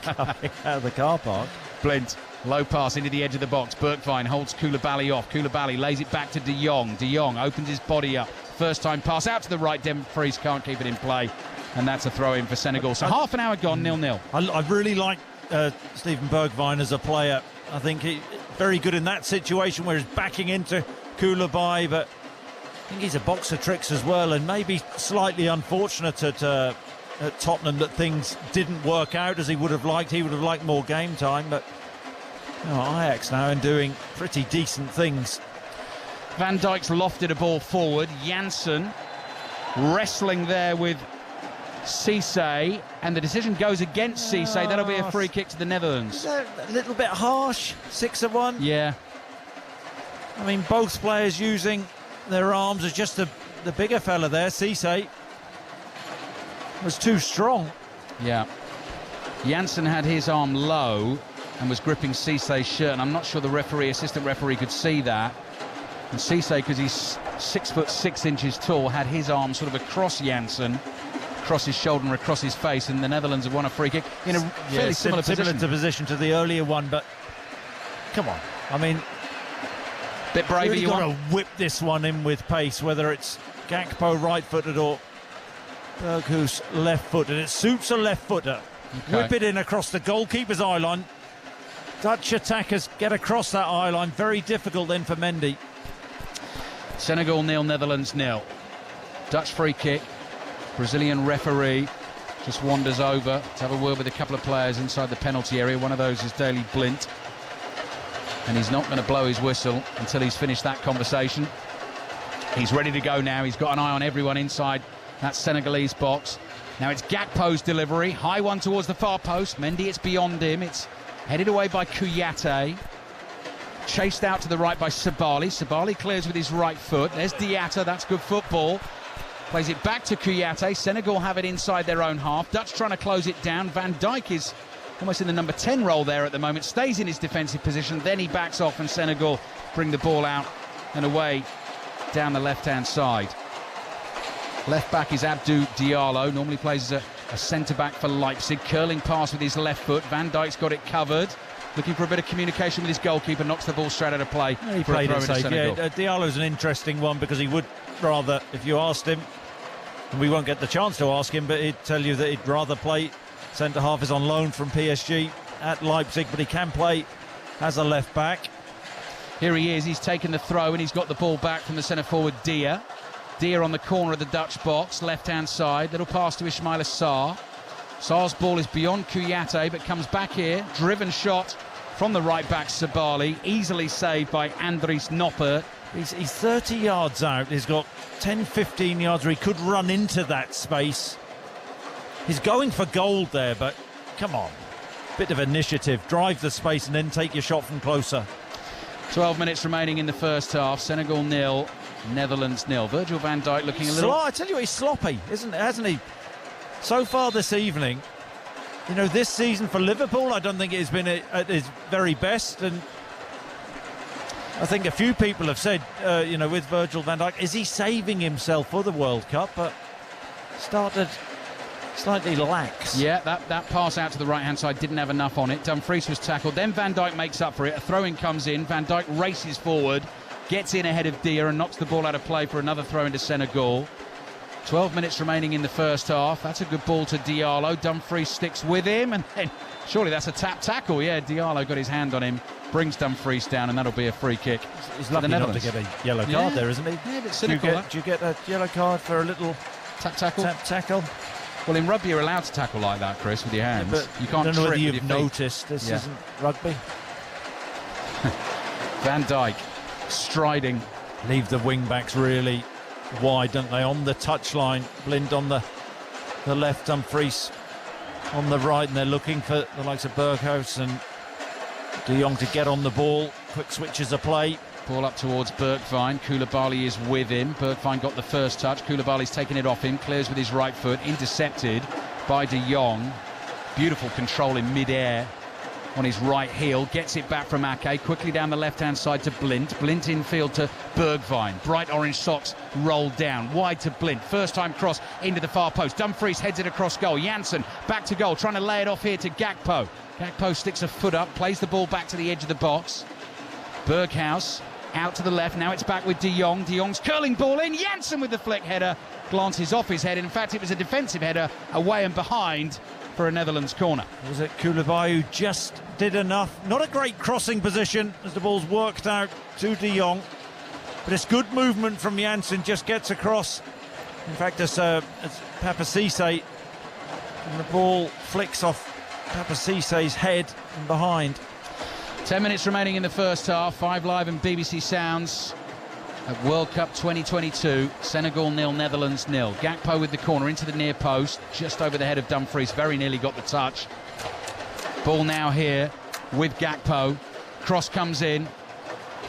out of the car park? Blint, low pass into the edge of the box. Bergwijn holds Koulibaly off. Koulibaly lays it back to de Jong. De Jong opens his body up. First time pass out to the right. Dumfries can't keep it in play. And that's a throw in for Senegal. So half an hour gone, 0-0. I really like Steven Bergwijn as a player. I think he's very good in that situation where he's backing into Koulibaly, but I think he's a box of tricks as well, and maybe slightly unfortunate at Tottenham that things didn't work out as he would have liked. He would have liked more game time, but Ajax now and doing pretty decent things. Van Dijk's lofted a ball forward. Janssen wrestling there with Cisse, and the decision goes against Cisse. That'll be a free kick to the Netherlands. A little bit harsh, 6-1. Yeah. I mean, both players using their arms as just the bigger fella there. Cisse was too strong. Yeah. Janssen had his arm low and was gripping Cisse's shirt, and I'm not sure the assistant referee could see that. And Cisse, because he's 6'6" tall, had his arm sort of across Janssen, across his shoulder and across his face, and the Netherlands have won a free kick in a fairly similar position to the earlier one. But come on, I mean, bit braver. You've got to whip this one in with pace, whether it's Gakpo right-footed or Berghuis left-footed. It suits a left-footer. Okay. Whip it in across the goalkeeper's eye line. Dutch attackers get across that eye line. Very difficult then for Mendy. Senegal 0, Netherlands 0. Dutch free kick. Brazilian referee just wanders over to have a word with a couple of players inside the penalty area. One of those is Daley Blind, and he's not going to blow his whistle until he's finished that conversation. He's ready to go now. He's got an eye on everyone inside that Senegalese box. Now it's Gakpo's delivery, high one towards the far post. Mendy, it's beyond him. It's headed away by Kouyaté. Chased out to the right by Sabali. Sabali clears with his right foot. There's Diatta, that's good football. Plays it back to Kouyaté. Senegal have it inside their own half. Dutch trying to close it down. Van Dijk is almost in the number 10 role there at the moment. Stays in his defensive position. Then he backs off and Senegal bring the ball out and away down the left-hand side. Left back is Abdou Diallo. Normally plays as a centre-back for Leipzig. Curling pass with his left foot. Van Dijk's got it covered. Looking for a bit of communication with his goalkeeper. Knocks the ball straight out of play. He played it safe. Yeah, Diallo's an interesting one because he would rather, if you asked him, and we won't get the chance to ask him, but he'd tell you that he'd rather play centre-half is on loan from PSG at Leipzig, but he can play as a left-back. Here he is. He's taken the throw and he's got the ball back from the centre-forward Dia. Dia on the corner of the Dutch box, left-hand side. Little pass to Ismaila Sarr. Sarr's ball is beyond Kouyaté, but comes back here. Driven shot from the right-back Sabali. Easily saved by Andries Noppert. He's 30 yards out. He's got 10, 15 yards where he could run into that space. He's going for gold there, but come on. Bit of initiative. Drive the space and then take your shot from closer. 12 minutes remaining in the first half. Senegal 0, Netherlands 0. Virgil van Dijk looking a little... I tell you, he's sloppy, hasn't he? So far this evening, you know, this season for Liverpool, I don't think it's been at his very best. And I think a few people have said, you know, with Virgil van Dijk, is he saving himself for the World Cup? But started slightly lax. Yeah, that pass out to the right-hand side didn't have enough on it. Dumfries was tackled. Then Van Dijk makes up for it. A throw-in comes in. Van Dijk races forward, gets in ahead of Dia and knocks the ball out of play for another throw into Senegal. 12 minutes remaining in the first half. That's a good ball to Diallo. Dumfries sticks with him, and then surely that's a tap tackle. Yeah, Diallo got his hand on him, brings Dumfries down, and that'll be a free kick. He's lucky not to get a yellow card there, isn't he? Yeah, a bit cynical. Do you get a yellow card for a little tap tackle? Tap tackle. Well, in rugby you're allowed to tackle like that, Chris, with your hands. Yeah, but you can't. I don't know whether trip you've with your feet. noticed this isn't rugby. Van Dijk striding. Leave the wing backs really wide, don't they? On the touchline, Blind on the left, Dumfries on the right, and they're looking for the likes of Berghuis and De Jong to get on the ball. Quick switches of play. Ball up towards Bergwijn. Koulibaly is with him. Bergwijn got the first touch. Koulibaly's taken it off him. Clears with his right foot. Intercepted by De Jong. Beautiful control in mid-air on his right heel. Gets it back from Ake. Quickly down the left-hand side to Blint. Blint infield to Bergwijn. Bright orange socks rolled down. Wide to Blint. First time cross into the far post. Dumfries heads it across goal. Janssen back to goal. Trying to lay it off here to Gakpo. Gakpo sticks a foot up. Plays the ball back to the edge of the box. Berghuis out to the left. Now it's back with De Jong. De Jong's curling ball in. Janssen with the flick header. Glances off his head. In fact, it was a defensive header away and behind for a Netherlands corner. Was it Koulibaly who just did enough? Not a great crossing position as the ball's worked out to De Jong. But it's good movement from Janssen. Just gets across. In fact, as Papa Cisse, and the ball flicks off Papa Cisse's head and behind. 10 minutes remaining in the first half. 5 Live and BBC Sounds at World Cup 2022. Senegal 0, Netherlands 0. Gakpo with the corner into the near post, just over the head of Dumfries. Very nearly got the touch. Ball now here with Gakpo. Cross comes in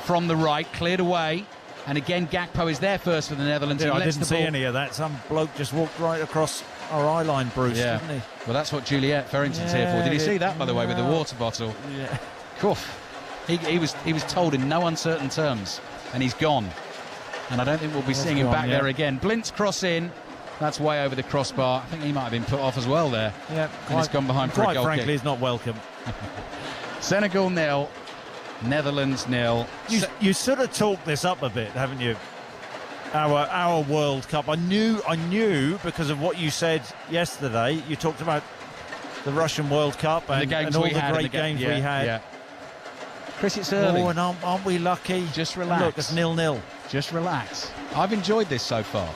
from the right, cleared away. And again, Gakpo is there first for the Netherlands. Yeah, I didn't see any of that. Some bloke just walked right across our eye line, Bruce, didn't he? Well, that's what Juliet Farrington's here for. Did you see that, by the way, with the water bottle? Yeah. He was told in no uncertain terms, and he's gone. And I don't think we'll be seeing him back there again. Blint's cross in. That's way over the crossbar. I think he might have been put off as well there. Yeah, and he's gone behind for a goal kick. Quite frankly, he's not welcome. Senegal 0, Netherlands 0. You sort of talked this up a bit, haven't you? Our World Cup. I knew because of what you said yesterday. You talked about the Russian World Cup and all the great games we had. Yeah. Chris, it's early. Oh, and aren't we lucky? Just relax. Look, it's 0-0. Just relax. I've enjoyed this so far.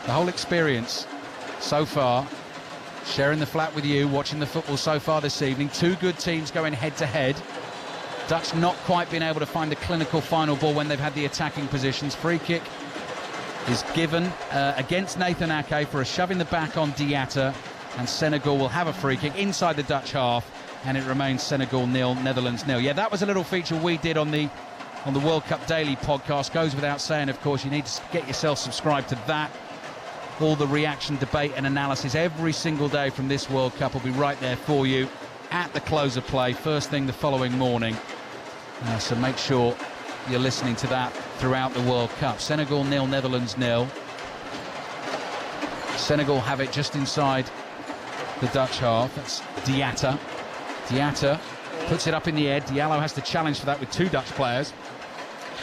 The whole experience so far. Sharing the flat with you, watching the football so far this evening. Two good teams going head-to-head. Dutch not quite been able to find a clinical final ball when they've had the attacking positions. Free kick is given against Nathan Ake for a shove in the back on Diatta, and Senegal will have a free kick inside the Dutch half, and it remains Senegal 0, Netherlands 0. Yeah, that was a little feature we did on the World Cup Daily podcast. Goes without saying, of course, you need to get yourself subscribed to that. All the reaction, debate and analysis every single day from this World Cup will be right there for you at the close of play, first thing the following morning. So make sure you're listening to that throughout the World Cup. Senegal 0, Netherlands 0. Senegal have it just inside the Dutch half. That's Diatta. Diatta puts it up in the air. Diallo has to challenge for that with two Dutch players.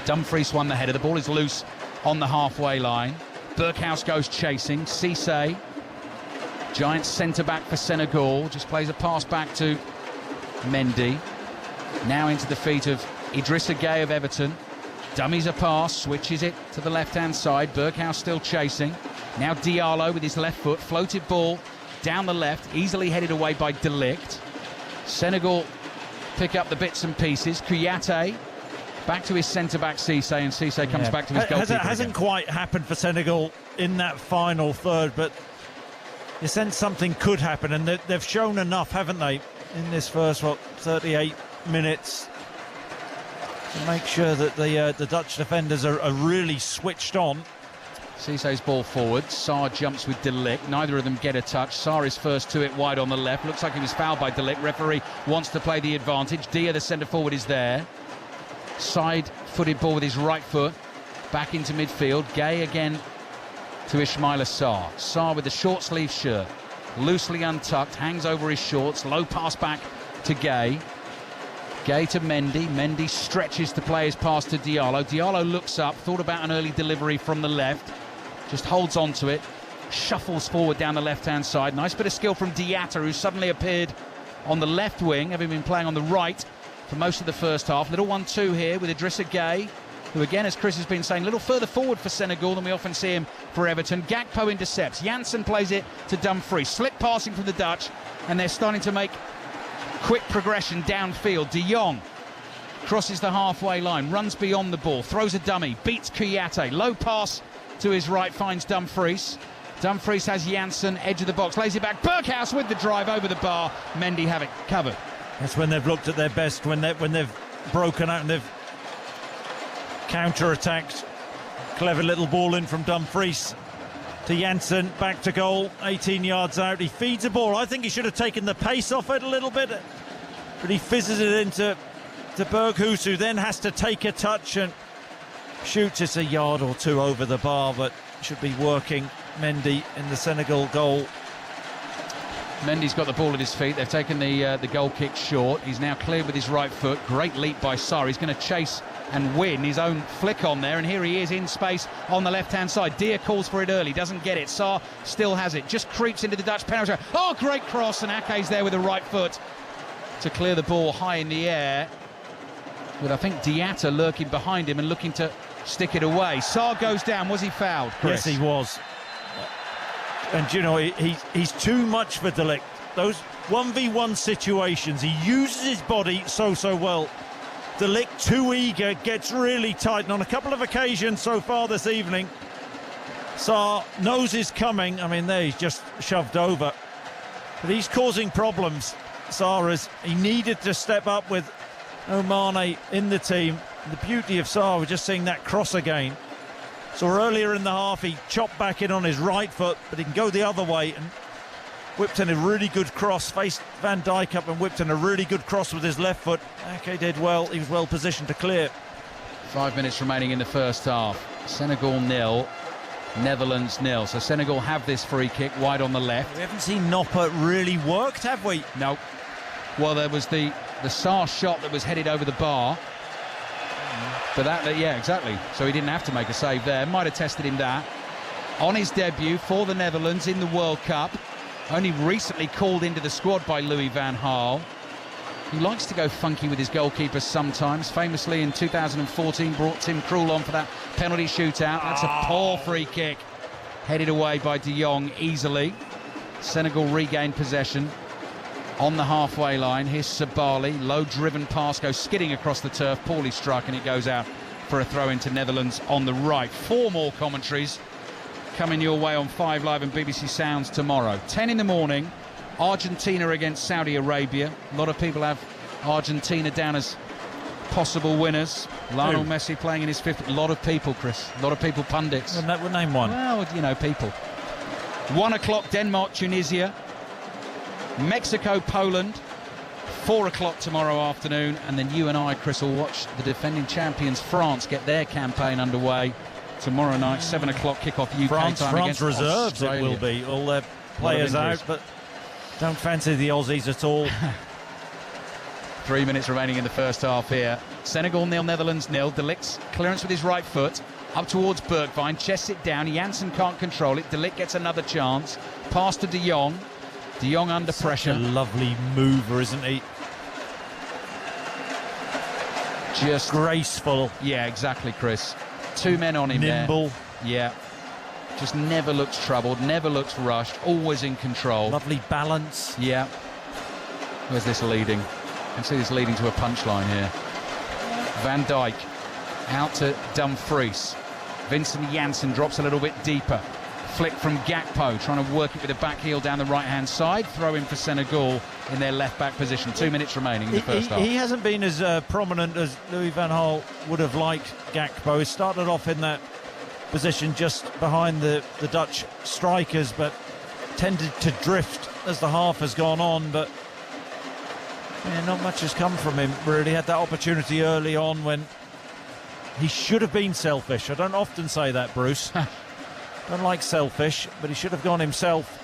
Dumfries won the header. The ball is loose on the halfway line. Berghuis goes chasing. Cisse, giant centre-back for Senegal, just plays a pass back to Mendy. Now into the feet of Idrissa Gueye of Everton. Dummies a pass, switches it to the left-hand side. Berghuis still chasing. Now Diallo with his left foot. Floated ball down the left, easily headed away by De Ligt. Senegal pick up the bits and pieces. Kouyaté Back to his centre-back Cisse, and Cisse comes back to his goalkeeper. It hasn't quite happened for Senegal in that final third, but you sense something could happen, and they've shown enough, haven't they, in this first, 38 minutes to make sure that the Dutch defenders are really switched on. Cisse's ball forward. Sarr jumps with De Ligt. Neither of them get a touch. Sarr is first to it, wide on the left. Looks like he was fouled by De Ligt. Referee wants to play the advantage. Dia, the centre forward, is there. Side-footed ball with his right foot. Back into midfield. Gay again to Ismaila Sarr. Sarr with the short sleeve shirt. Loosely untucked. Hangs over his shorts. Low pass back to Gay. Gay to Mendy. Mendy stretches to play his pass to Diallo. Diallo looks up. Thought about an early delivery from the left. Just holds on to it, shuffles forward down the left-hand side. Nice bit of skill from Diatta, who suddenly appeared on the left wing, having been playing on the right for most of the first half. Little 1-2 here with Idrissa Gueye, who again, as Chris has been saying, a little further forward for Senegal than we often see him for Everton. Gakpo intercepts. Janssen plays it to Dumfries. Slip passing from the Dutch, and they're starting to make quick progression downfield. De Jong crosses the halfway line, runs beyond the ball, throws a dummy, beats Kouyaté. Low pass to his right, finds Dumfries. Dumfries has Janssen, edge of the box, lays it back. Berghuis with the drive over the bar. Mendy have it covered. That's when they've looked at their best, when they've broken out and they've counter-attacked. Clever little ball in from Dumfries to Janssen, back to goal, 18 yards out. He feeds the ball. I think he should have taken the pace off it a little bit, but he fizzes it into Berghuis, who then has to take a touch and shoots it a yard or two over the bar, but should be working Mendy in the Senegal goal. Mendy's got the ball at his feet. They've taken the goal kick short. He's now cleared with his right foot. Great leap by Sarr. He's going to chase and win his own flick on there, and here he is in space on the left-hand side. Dia calls for it early, doesn't get it. Sarr still has it, just creeps into the Dutch penalty. Oh, great cross, and Ake's there with the right foot to clear the ball high in the air, with I think Diatta lurking behind him and looking to stick it away. Sarr goes down. Was he fouled, Chris? Yes, he was. And you know, he's too much for De Ligt. Those 1v1 situations, he uses his body so well. De Ligt too eager, gets really tight, and on a couple of occasions so far this evening, Sarr knows he's coming. I mean, there he's just shoved over, but he's causing problems. Sarr he needed to step up with Omane in the team. The beauty of Sarr, we're just seeing that cross again. So earlier in the half, he chopped back in on his right foot, but he can go the other way and whipped in a really good cross, faced Van Dijk up and whipped in a really good cross with his left foot. Ake did well, he was well positioned to clear. 5 minutes remaining in the first half. Senegal 0, Netherlands 0. So Senegal have this free kick wide on the left. We haven't seen Nopper really worked, have we? No. Well, there was the Sarr shot that was headed over the bar. But yeah, exactly. So he didn't have to make a save there. Might have tested him that. On his debut for the Netherlands in the World Cup. Only recently called into the squad by Louis van Gaal. He likes to go funky with his goalkeepers sometimes. Famously in 2014 brought Tim Krul on for that penalty shootout. That's a poor free kick. Headed away by De Jong easily. Senegal regained possession on the halfway line. Here's Sabali, low driven pass goes skidding across the turf, poorly struck, and it goes out for a throw into Netherlands on the right. 4 more commentaries coming your way on 5 Live and BBC Sounds tomorrow. 10 in the morning, Argentina against Saudi Arabia. A lot of people have Argentina down as possible winners. Lionel Messi playing in his 5th. A lot of people, Chris. A lot of people, pundits. Wouldn't that name one? Well, you know, people. 1 o'clock, Denmark, Tunisia. Mexico, Poland, 4 o'clock tomorrow afternoon, and then you and I, Chris, will watch the defending champions France get their campaign underway tomorrow night. 7 o'clock kickoff UK time against reserves. Australia. It will be all their players out, but don't fancy the Aussies at all. 3 minutes remaining in the first half here. Senegal 0, Netherlands 0. De Ligt's clearance with his right foot up towards Bergwijn, chests it down. Janssen can't control it. De Ligt gets another chance. Pass to De Jong. De Jong under pressure. A lovely mover, isn't he? Just graceful. Yeah, exactly, Chris. 2 men on him. Nimble. There. Yeah. Just never looks troubled, never looks rushed, always in control. Lovely balance. Yeah. Where's this leading? I can see this leading to a punchline here. Van Dijk Out to Dumfries. Vincent Janssen drops a little bit deeper. Flick from Gakpo, trying to work it with a back heel down the right-hand side. Throw in for Senegal in their left-back position. 2 minutes remaining in the first half. He hasn't been as prominent as Louis van Gaal would have liked, Gakpo. He started off in that position just behind the Dutch strikers, but tended to drift as the half has gone on. But yeah, not much has come from him, really. Had that opportunity early on when he should have been selfish. I don't often say that, Bruce. Don't like selfish, but he should have gone himself.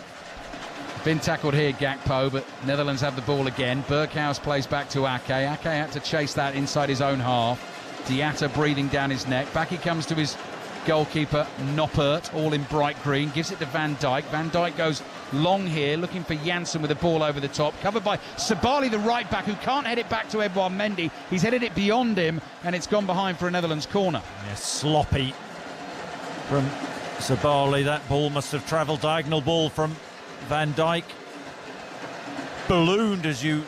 Been tackled here, Gakpo, but Netherlands have the ball again. Berghuis plays back to Ake. Ake had to chase that inside his own half. Diatta breathing down his neck. Back he comes to his goalkeeper, Noppert, all in bright green. Gives it to Van Dijk. Van Dijk goes long here, looking for Janssen with the ball over the top. Covered by Sabali, the right back, who can't head it back to Edouard Mendy. He's headed it beyond him, and it's gone behind for a Netherlands corner. Yeah, sloppy from Sabali. That ball must have travelled, diagonal ball from Van Dijk. Ballooned, as you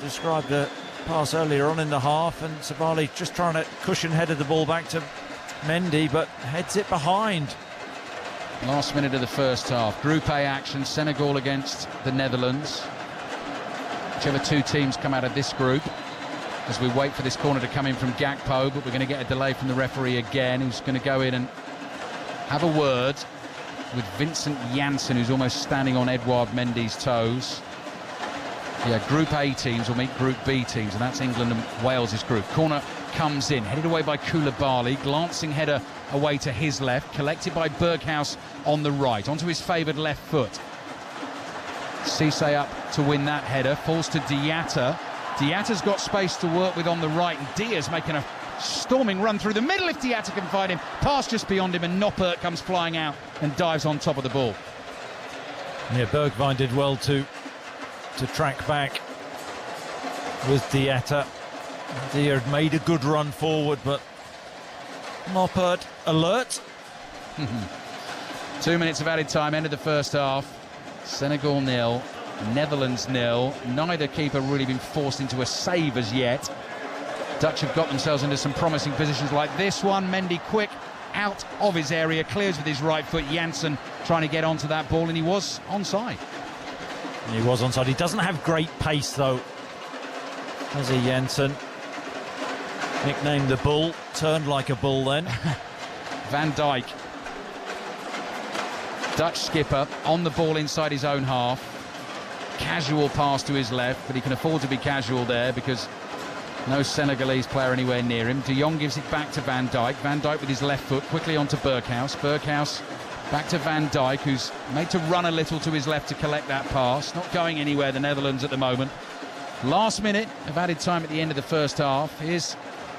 described the pass earlier on in the half, and Sabali just trying to cushion headed the ball back to Mendy, but heads it behind. Last minute of the first half. Group A action, Senegal against the Netherlands. Whichever two teams come out of this group, as we wait for this corner to come in from Gakpo, but we're going to get a delay from the referee again, who's going to go in and have a word with Vincent Janssen, who's almost standing on Edouard Mendy's toes. Yeah, Group A teams will meet Group B teams, and that's England and Wales's group. Corner comes in, headed away by Koulibaly, glancing header away to his left, collected by Berghuis on the right, onto his favoured left foot. Cisse up to win that header, falls to Diatta. Diatta's got space to work with on the right, and Diaz making a storming run through the middle if Diatta can find him. Pass just beyond him, and Noppert comes flying out and dives on top of the ball. Yeah, Bergwijn did well to track back with Diatta. Dia had made a good run forward, but Noppert alert. 2 minutes of added time, end of the first half. Senegal 0, Netherlands 0. Neither keeper really been forced into a save as yet. Dutch have got themselves into some promising positions like this one. Mendy quick out of his area, clears with his right foot. Janssen trying to get onto that ball, and he was onside. He was onside. He doesn't have great pace, though, has he, Janssen? Nicknamed the Bull, turned like a bull then. Van Dijk. Dutch skipper on the ball inside his own half. Casual pass to his left, but he can afford to be casual there because no Senegalese player anywhere near him. De Jong gives it back to Van Dijk. Van Dijk with his left foot quickly onto Berghuis. Berghuis back to Van Dijk, who's made to run a little to his left to collect that pass. Not going anywhere, the Netherlands at the moment. Last minute of added time at the end of the first half. Here's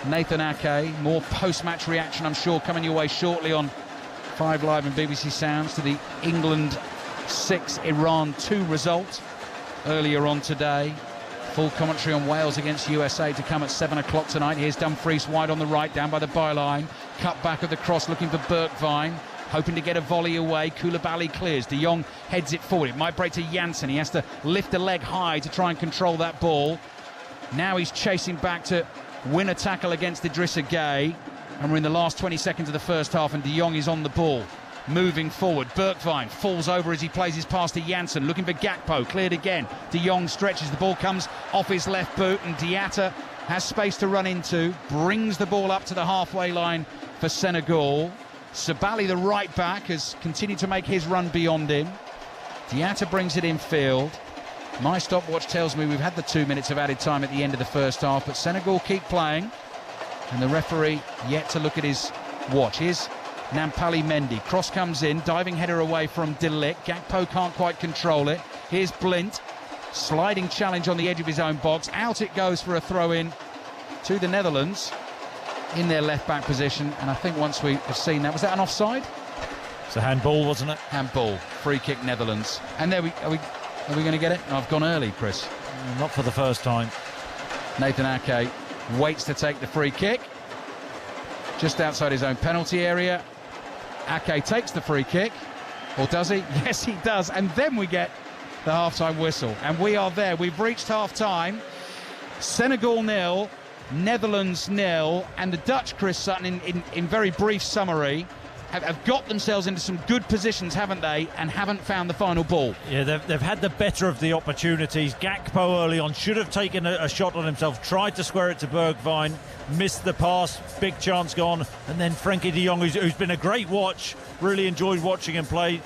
Nathan Ake. More post-match reaction, I'm sure, coming your way shortly on 5 Live and BBC Sounds to the England 6, Iran 2 result earlier on today. Full commentary on Wales against USA to come at 7 o'clock tonight. Here's Dumfries wide on the right, down by the byline. Cut back of the cross, looking for Bergwijn. Hoping to get a volley away. Koulibaly clears. De Jong heads it forward. It might break to Janssen. He has to lift a leg high to try and control that ball. Now he's chasing back to win a tackle against Idrissa Gueye. And we're in the last 20 seconds of the first half, and De Jong is on the ball. Moving forward. Bergwijn falls over as he plays his pass to Janssen. Looking for Gakpo. Cleared again. De Jong stretches. The ball comes off his left boot, and Diatta has space to run into. Brings the ball up to the halfway line for Senegal. Sabali, the right back, has continued to make his run beyond him. Diatta brings it in field. My stopwatch tells me we've had the 2 minutes of added time at the end of the first half, but Senegal keep playing, and the referee yet to look at his watch. Here's Nampali Mendy. Cross comes in, diving header away from De Ligt. Gakpo can't quite control it. Here's Blint. Sliding challenge on the edge of his own box. Out it goes for a throw-in to the Netherlands in their left-back position, and I think once we have seen that, was that an offside? It's a handball, wasn't it? Handball, free kick Netherlands. And there are we going to get it? No, I've gone early, Chris. Not for the first time. Nathan Ake waits to take the free kick. Just outside his own penalty area. Ake takes the free kick. Or does he? Yes, he does. And then we get the half-time whistle. And we are there. We've reached half-time. Senegal 0, Netherlands 0, and the Dutch, Chris Sutton, in very brief summary, have got themselves into some good positions, haven't they, and haven't found the final ball. Yeah, they've had the better of the opportunities. Gakpo early on should have taken a shot on himself, tried to square it to Bergwijn, missed the pass, big chance gone, and then Frenkie de Jong, who's been a great watch, really enjoyed watching him play.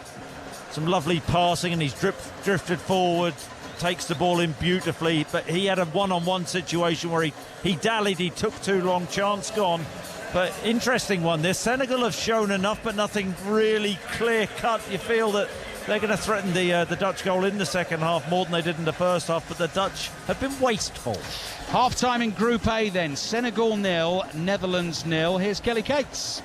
Some lovely passing, and he's drifted forward, takes the ball in beautifully, but he had a one-on-one situation where he dallied, he took too long, chance gone. But interesting one this. Senegal have shown enough, but nothing really clear-cut. You feel that they're going to threaten the Dutch goal in the second half more than they did in the first half, but the Dutch have been wasteful. Half-time in Group A then. Senegal 0, Netherlands 0. Here's Kelly Cates.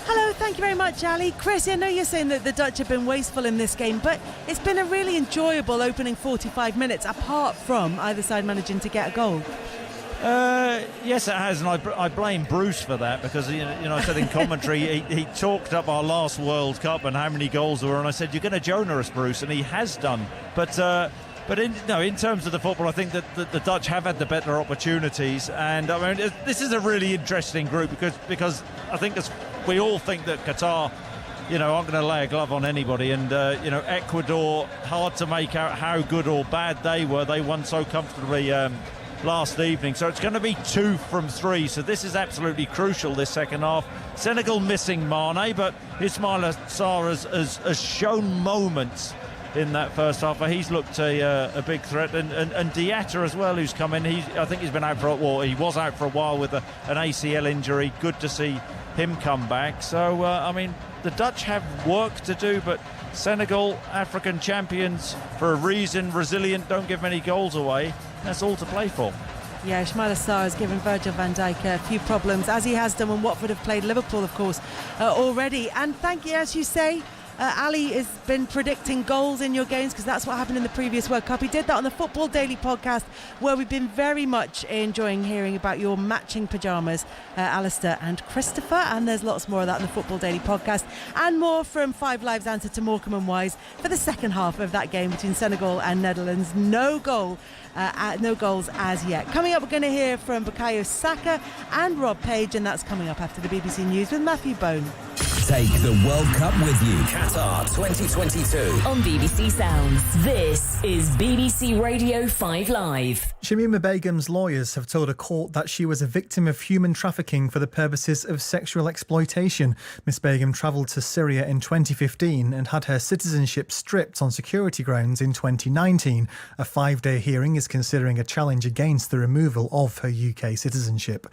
Hello, thank you very much, Ali. Chris, I know you're saying that the Dutch have been wasteful in this game, but it's been a really enjoyable opening 45 minutes, apart from either side managing to get a goal. Yes, it has, and I blame Bruce for that, because I said in commentary he talked up our last World Cup and how many goals there were, and I said, you're going to Jonah us, Bruce, and he has done. But in terms of the football, I think that the Dutch have had the better opportunities, and I mean this is a really interesting group because I think we all think that Qatar, aren't going to lay a glove on anybody, and Ecuador, hard to make out how good or bad they were. They won so comfortably last evening, so it's going to be 2 from 3, so this is absolutely crucial, this second half. Senegal missing Mane, but Ismaila Sarr has shown moments in that first half, but he's looked a big threat, and Diatta as well, who's come in. I think he's been out he was out for a while with an ACL injury. Good to see him come back. So the Dutch have work to do, but Senegal, African champions for a reason, resilient, don't give many goals away. That's all to play for. Yeah, Ismaila Sarr has given Virgil van Dijk a few problems, as he has done when Watford have played Liverpool, of course, already. And thank you, as you say, Ali has been predicting goals in your games, because that's what happened in the previous World Cup. He did that on the Football Daily podcast, where we've been very much enjoying hearing about your matching pyjamas, Alistair and Christopher, and there's lots more of that in the Football Daily podcast, and more from Five Live's answer to Morecambe and Wise for the second half of that game between Senegal and Netherlands. No goals as yet. Coming up, we're going to hear from Bukayo Saka and Rob Page, and that's coming up after the BBC News with Matthew Bone. Take the World Cup with you. Qatar 2022. On BBC Sounds, this is BBC Radio 5 Live. Shamima Begum's lawyers have told a court that she was a victim of human trafficking for the purposes of sexual exploitation. Miss Begum travelled to Syria in 2015 and had her citizenship stripped on security grounds in 2019. A 5-day hearing is considering a challenge against the removal of her UK citizenship.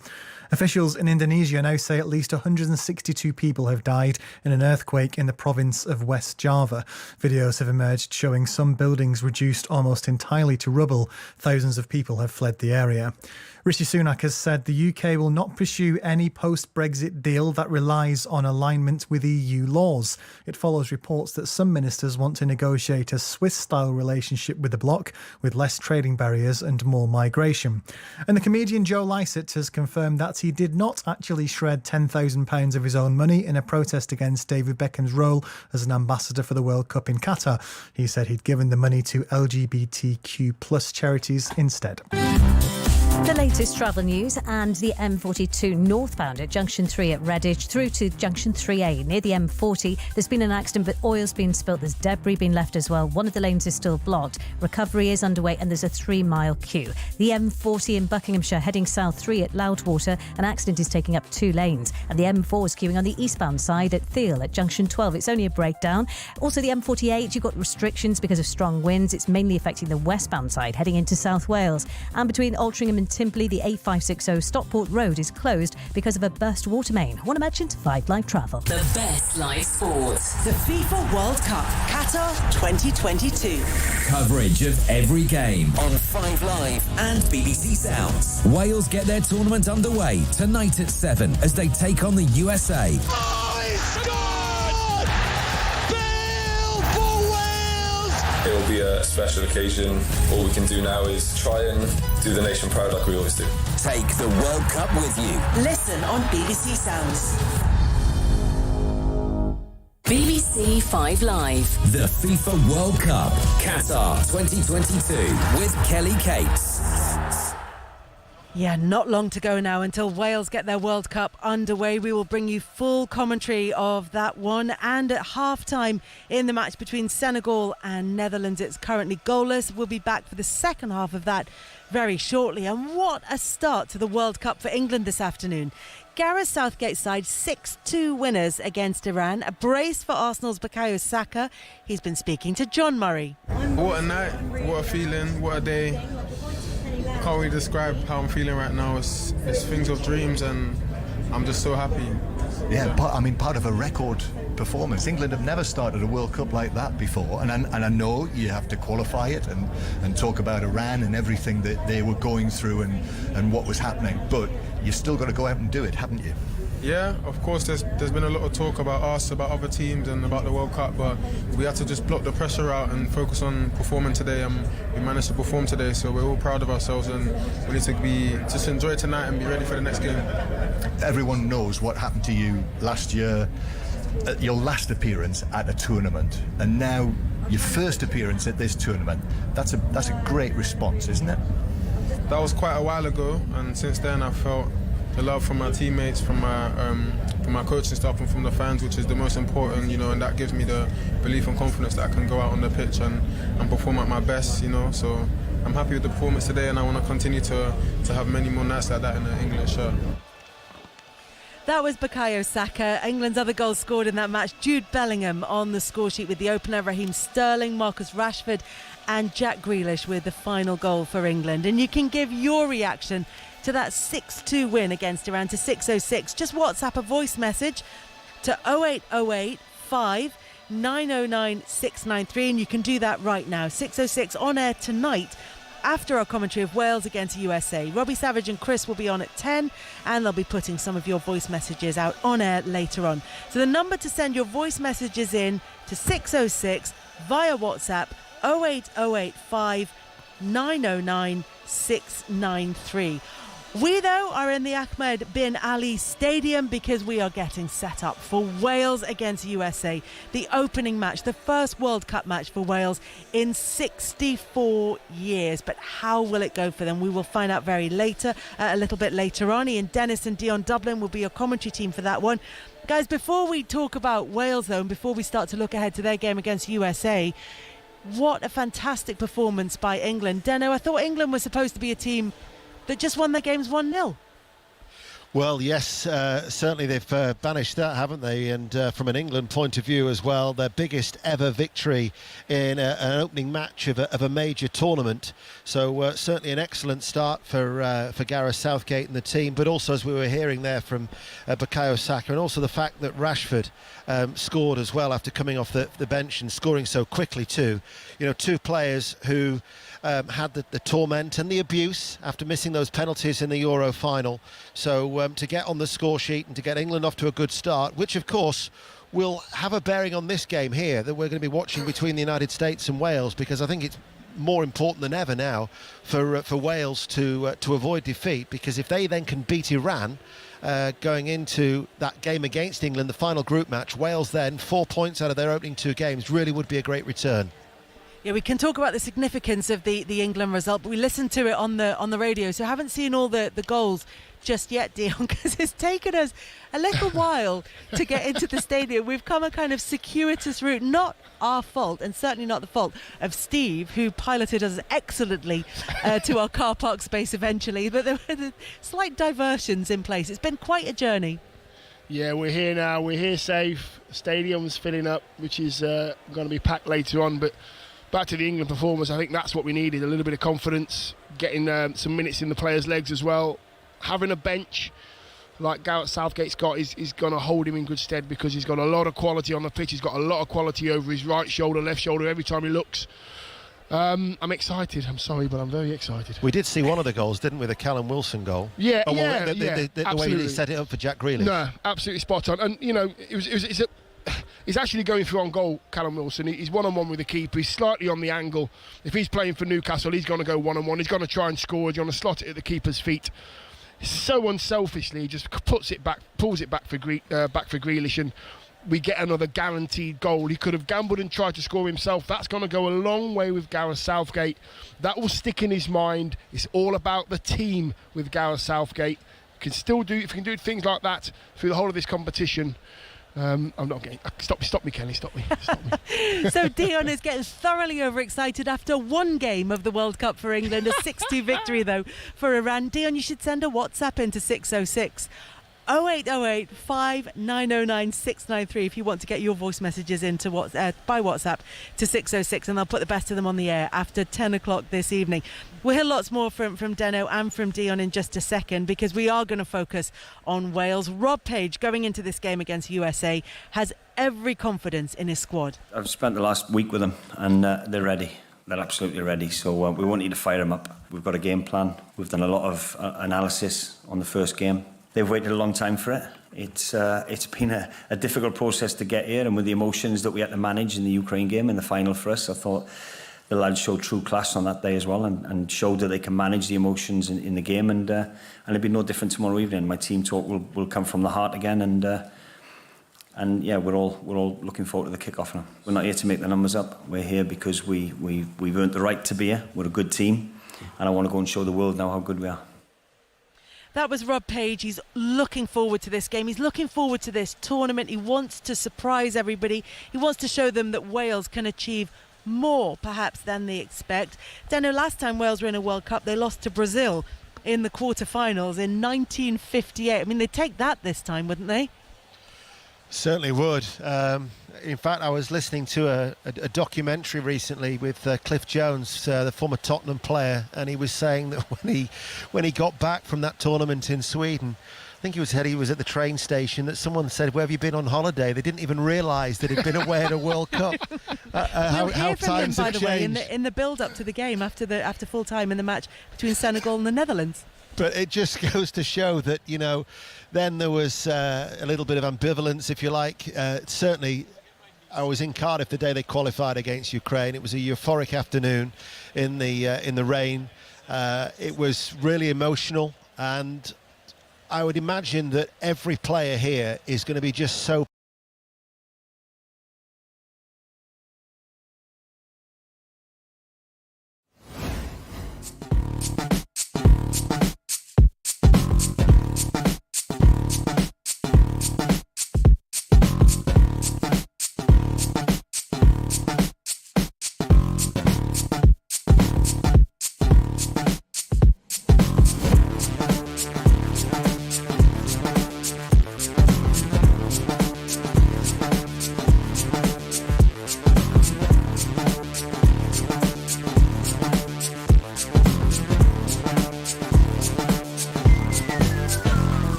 Officials in Indonesia now say at least 162 people have died in an earthquake in the province of West Java. Videos have emerged showing some buildings reduced almost entirely to rubble. Thousands of people have fled the area. Rishi Sunak has said the UK will not pursue any post-Brexit deal that relies on alignment with EU laws. It follows reports that some ministers want to negotiate a Swiss-style relationship with the bloc, with less trading barriers and more migration. And the comedian Joe Lycett has confirmed that he did not actually shred £10,000 of his own money in a protest against David Beckham's role as an ambassador for the World Cup in Qatar. He said he'd given the money to LGBTQ+ charities instead. The latest travel news, and the M42 northbound at Junction 3 at Redditch through to Junction 3A near the M40. There's been an accident, but oil's been spilt. There's debris been left as well. One of the lanes is still blocked. Recovery is underway, and there's a 3-mile queue. The M40 in Buckinghamshire heading south 3 at Loudwater. An accident is taking up 2 lanes. And the M4 is queuing on the eastbound side at Theale at Junction 12. It's only a breakdown. Also, the M48, you've got restrictions because of strong winds. It's mainly affecting the westbound side heading into South Wales. And between Altrincham and Timperley, the A560 Stockport Road is closed because of a burst water main. Want to mention to 5 Live Travel. The best live sports. The FIFA World Cup, Qatar 2022. Coverage of every game on 5 Live and BBC Sounds. Wales get their tournament underway tonight at 7 as they take on the USA. It will be a special occasion. All we can do now is try and do the nation proud like we always do. Take the World Cup with you. Listen on BBC Sounds. BBC 5 Live. The FIFA World Cup, Qatar 2022 with Kelly Cates. Yeah, not long to go now until Wales get their World Cup underway. We will bring you full commentary of that one, and at half-time in the match between Senegal and Netherlands, it's currently goalless. We'll be back for the second half of that very shortly. And what a start to the World Cup for England this afternoon. Gareth Southgate's side 6-2 winners against Iran. A brace for Arsenal's Bukayo Saka. He's been speaking to John Murray. What a night, what a feeling, what a day. Can't really describe how I'm feeling right now. It's things of dreams, and I'm just so happy. Yeah, part of a record performance. England have never started a World Cup like that before, and I know you have to qualify it and talk about Iran and everything that they were going through and what was happening, but you've still got to go out and do it, haven't you? Yeah, of course, there's been a lot of talk about us, about other teams and about the World Cup, but we had to just block the pressure out and focus on performing today, and we managed to perform today, so we're all proud of ourselves, and we need to just enjoy tonight and be ready for the next game. Everyone knows what happened to you last year, your last appearance at a tournament, and now your first appearance at this tournament. That's a great response, isn't it? That was quite a while ago, and since then I felt the love from my teammates, from my coaching staff, and from the fans, which is the most important, and that gives me the belief and confidence that I can go out on the pitch and perform at my best, so I'm happy with the performance today, and I want to continue to have many more nights like that in an England shirt. That was Bukayo Saka. England's other goals scored in that match. Jude Bellingham on the score sheet with the opener, Raheem Sterling, Marcus Rashford and Jack Grealish with the final goal for England. And you can give your reaction to that 6-2 win against Iran to 606. Just WhatsApp a voice message to 0808 5 909 693, and you can do that right now. 606 on air tonight after our commentary of Wales against USA. Robbie Savage and Chris will be on at 10, and they'll be putting some of your voice messages out on air later on. So the number to send your voice messages in to 606 via WhatsApp 0808 5 909 693. We, though, are in the Ahmed bin Ali Stadium because we are getting set up for Wales against USA, the opening match, the first World Cup match for Wales in 64 years. But how will it go for them? We will find out a little bit later on. Ian Dennis and Dion Dublin will be your commentary team for that one. Guys, before we talk about Wales, though, and before we start to look ahead to their game against USA, what a fantastic performance by England. Deno, I thought England was supposed to be a team that just won their games 1-0. Well, yes, certainly they've banished that, haven't they? And from an England point of view as well, their biggest ever victory in an opening match of a major tournament. So certainly an excellent start for Gareth Southgate and the team, but also, as we were hearing there from Bukayo Saka, and also the fact that Rashford scored as well after coming off the bench and scoring so quickly too. Two players who had the torment and the abuse after missing those penalties in the Euro final. So to get on the score sheet and to get England off to a good start, which of course will have a bearing on this game here that we're going to be watching between the United States and Wales, because I think it's more important than ever now for Wales to avoid defeat, because if they then can beat Iran going into that game against England, the final group match, Wales then 4 points out of their opening two games really would be a great return. Yeah, we can talk about the significance of the England result, but we listened to it on the radio, so I haven't seen all the goals just yet, Dion, because it's taken us a little while to get into the stadium. We've come a kind of circuitous route, not our fault, and certainly not the fault of Steve, who piloted us excellently to our car park space eventually, but there were slight diversions in place. It's been quite a journey. Yeah, we're here now. We're here safe. Stadium's filling up, which is going to be packed later on, but back to the England performance, I think that's what we needed, a little bit of confidence, getting some minutes in the players' legs as well. Having a bench like Gareth Southgate's got is going to hold him in good stead, because he's got a lot of quality on the pitch. He's got a lot of quality over his right shoulder, left shoulder, every time he looks. I'm excited. I'm sorry, but I'm very excited. We did see one of the goals, didn't we? The Callum Wilson goal. Yeah, the way he set it up for Jack Grealish. No, absolutely spot on. And, he's actually going through on goal, Callum Wilson. He's one-on-one with the keeper. He's slightly on the angle. If he's playing for Newcastle, he's going to go one-on-one. He's going to try and score. He's going to slot it at the keeper's feet. So unselfishly, he just puts it back, pulls it back for Grealish, and we get another guaranteed goal. He could have gambled and tried to score himself. That's going to go a long way with Gareth Southgate. That will stick in his mind. It's all about the team with Gareth Southgate. If you can do things like that through the whole of this competition. I'm not getting. Stop me, Kelly. Stop me. So Dion is getting thoroughly overexcited after one game of the World Cup for England, a 6-2 victory though for Iran. Dion, you should send a WhatsApp into 606 0808 5909 693 if you want to get your voice messages into by WhatsApp to 606, and I'll put the best of them on the air after 10 o'clock this evening. We'll hear lots more from Deno and from Dion in just a second, because we are going to focus on Wales. Rob Page, going into this game against USA, has every confidence in his squad. I've spent the last week with them, and they're ready. They're absolutely ready. So we want you to fire them up. We've got a game plan. We've done a lot of analysis on the first game. They've waited a long time for it. It's been a difficult process to get here, and with the emotions that we had to manage in the Ukraine game in the final for us, I thought the lads showed true class on that day as well, and showed that they can manage the emotions in the game, and it'll be no different tomorrow evening. My team talk will come from the heart again, and yeah, we're all looking forward to the kickoff now. We're not here to make the numbers up. We're here because we've earned the right to be here. We're a good team, and I want to go and show the world now how good we are. That was Rob Page. He's looking forward to this game. He's looking forward to this tournament. He wants to surprise everybody. He wants to show them that Wales can achieve more, perhaps, than they expect. Deno, last time Wales were in a World Cup, they lost to Brazil in the quarterfinals in 1958. I mean, they'd take that this time, wouldn't they? Certainly would. In fact, I was listening to a documentary recently with Cliff Jones, the former Tottenham player, and he was saying that when he got back from that tournament in Sweden, I think he was at the train station, that someone said, "Where have you been on holiday?" They didn't even realise that he'd been away at a World Cup. How times have changed. By the way, in the build-up to the game after full time in the match between Senegal and the Netherlands. But it just goes to show that, then there was a little bit of ambivalence, if you like. Certainly, I was in Cardiff the day they qualified against Ukraine. It was a euphoric afternoon in the rain. It was really emotional, and I would imagine that every player here is going to be just so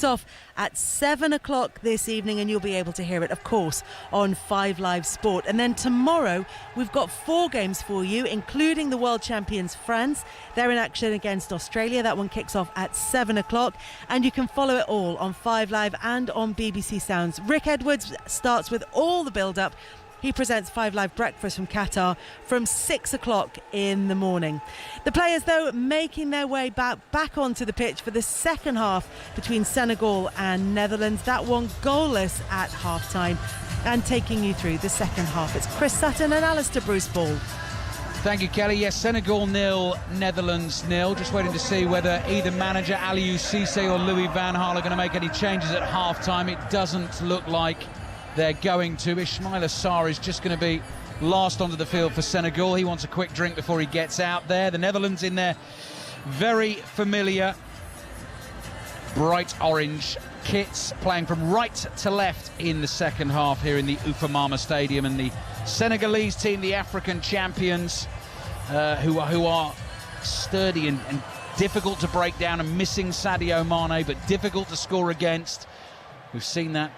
off at 7 o'clock this evening, and you'll be able to hear it, of course, on 5 Live Sport. And then tomorrow we've got 4 games for you, including the world champions France. They're in action against Australia. That one kicks off at 7 o'clock, and you can follow it all on 5 Live and on BBC Sounds. Rick Edwards starts with all the build-up. He presents 5 Live Breakfast from Qatar from 6 o'clock in the morning. The players, though, making their way back onto the pitch for the second half between Senegal and Netherlands. That one goalless at half-time, and taking you through the second half. It's Chris Sutton and Alistair Bruce Ball. Thank you, Kelly. Yes, Senegal 0, Netherlands 0. Just waiting to see whether either manager Aliou Cisse or Louis van Gaal are going to make any changes at half-time. It doesn't look like they're going to. Ismaila Sarr is just going to be last onto the field for Senegal. He wants a quick drink before he gets out there. The Netherlands in their very familiar bright orange kits, playing from right to left in the second half here in the Ufamama Stadium. And the Senegalese team, the African champions, who are sturdy and difficult to break down, and missing Sadio Mane, but difficult to score against. We've seen that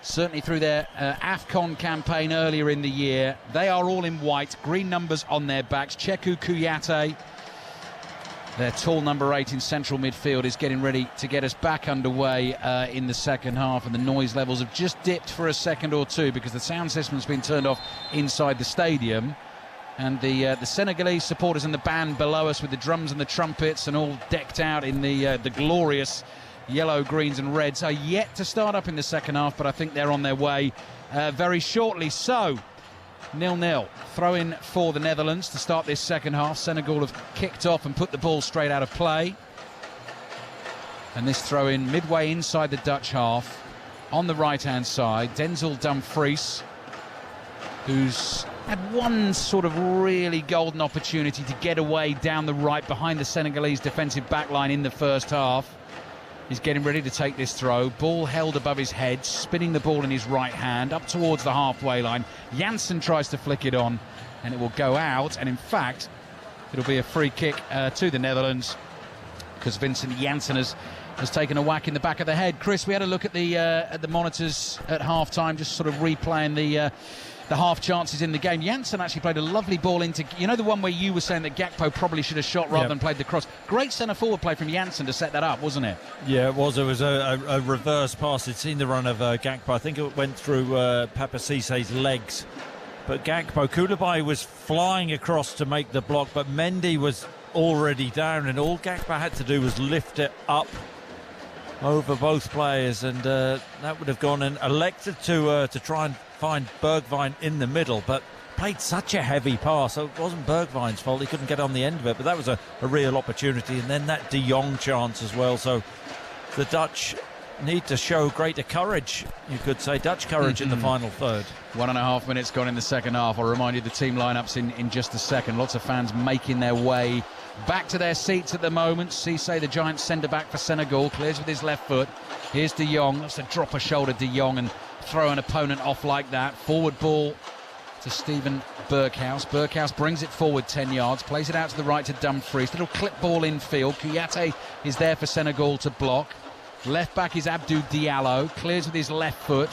certainly through their AFCON campaign earlier in the year. They are all in white, green numbers on their backs. Cheku Kouyaté, their tall number 8 in central midfield, is getting ready to get us back underway in the second half, and the noise levels have just dipped for a second or two because the sound system's been turned off inside the stadium. And the Senegalese supporters and the band below us with the drums and the trumpets and all decked out in the glorious yellow, greens and reds are yet to start up in the second half, but I think they're on their way very shortly. So 0-0 throw in for the Netherlands to start this second half. Senegal have kicked off and put the ball straight out of play, and this throw in midway inside the Dutch half on the right hand side. Denzel Dumfries, who's had one sort of really golden opportunity to get away down the right behind the Senegalese defensive backline in the first half. He's getting ready to take this throw. Ball held above his head, spinning the ball in his right hand up towards the halfway line. Janssen tries to flick it on, and it will go out. And in fact, it'll be a free kick to the Netherlands, because Vincent Janssen has taken a whack in the back of the head. Chris, we had a look at the monitors at half-time, just sort of replaying the half chances in the game. Janssen actually played a lovely ball into, you know, the one where you were saying that Gakpo probably should have shot rather than played the cross. Great centre-forward play from Janssen to set that up, wasn't it? Yeah, it was. It was a reverse pass. It's seen the run of Gakpo. I think it went through Papa Cissé's legs. But Koulibaly was flying across to make the block, but Mendy was already down, and all Gakpo had to do was lift it up over both players, and that would have gone in. Elected to try and find Bergwijn in the middle, but played such a heavy pass, so it wasn't Bergwijn's fault. He couldn't get on the end of it, but that was a real opportunity. And then that De Jong chance as well. So the Dutch need to show greater courage, you could say, Dutch courage in the final third. 1.5 minutes gone in the second half. I'll remind you the team lineups in just a second. Lots of fans making their way back to their seats at the moment. Cissé, the giant centre-back for Senegal, clears with his left foot. Here's De Jong. That's a drop of shoulder, De Jong, and throw an opponent off like that. Forward ball to Steven Berghuis. Berghuis brings it forward 10 yards, plays it out to the right to Dumfries. Little clip ball in field. Kouyaté is there for Senegal to block. Left back is Abdou Diallo, clears with his left foot.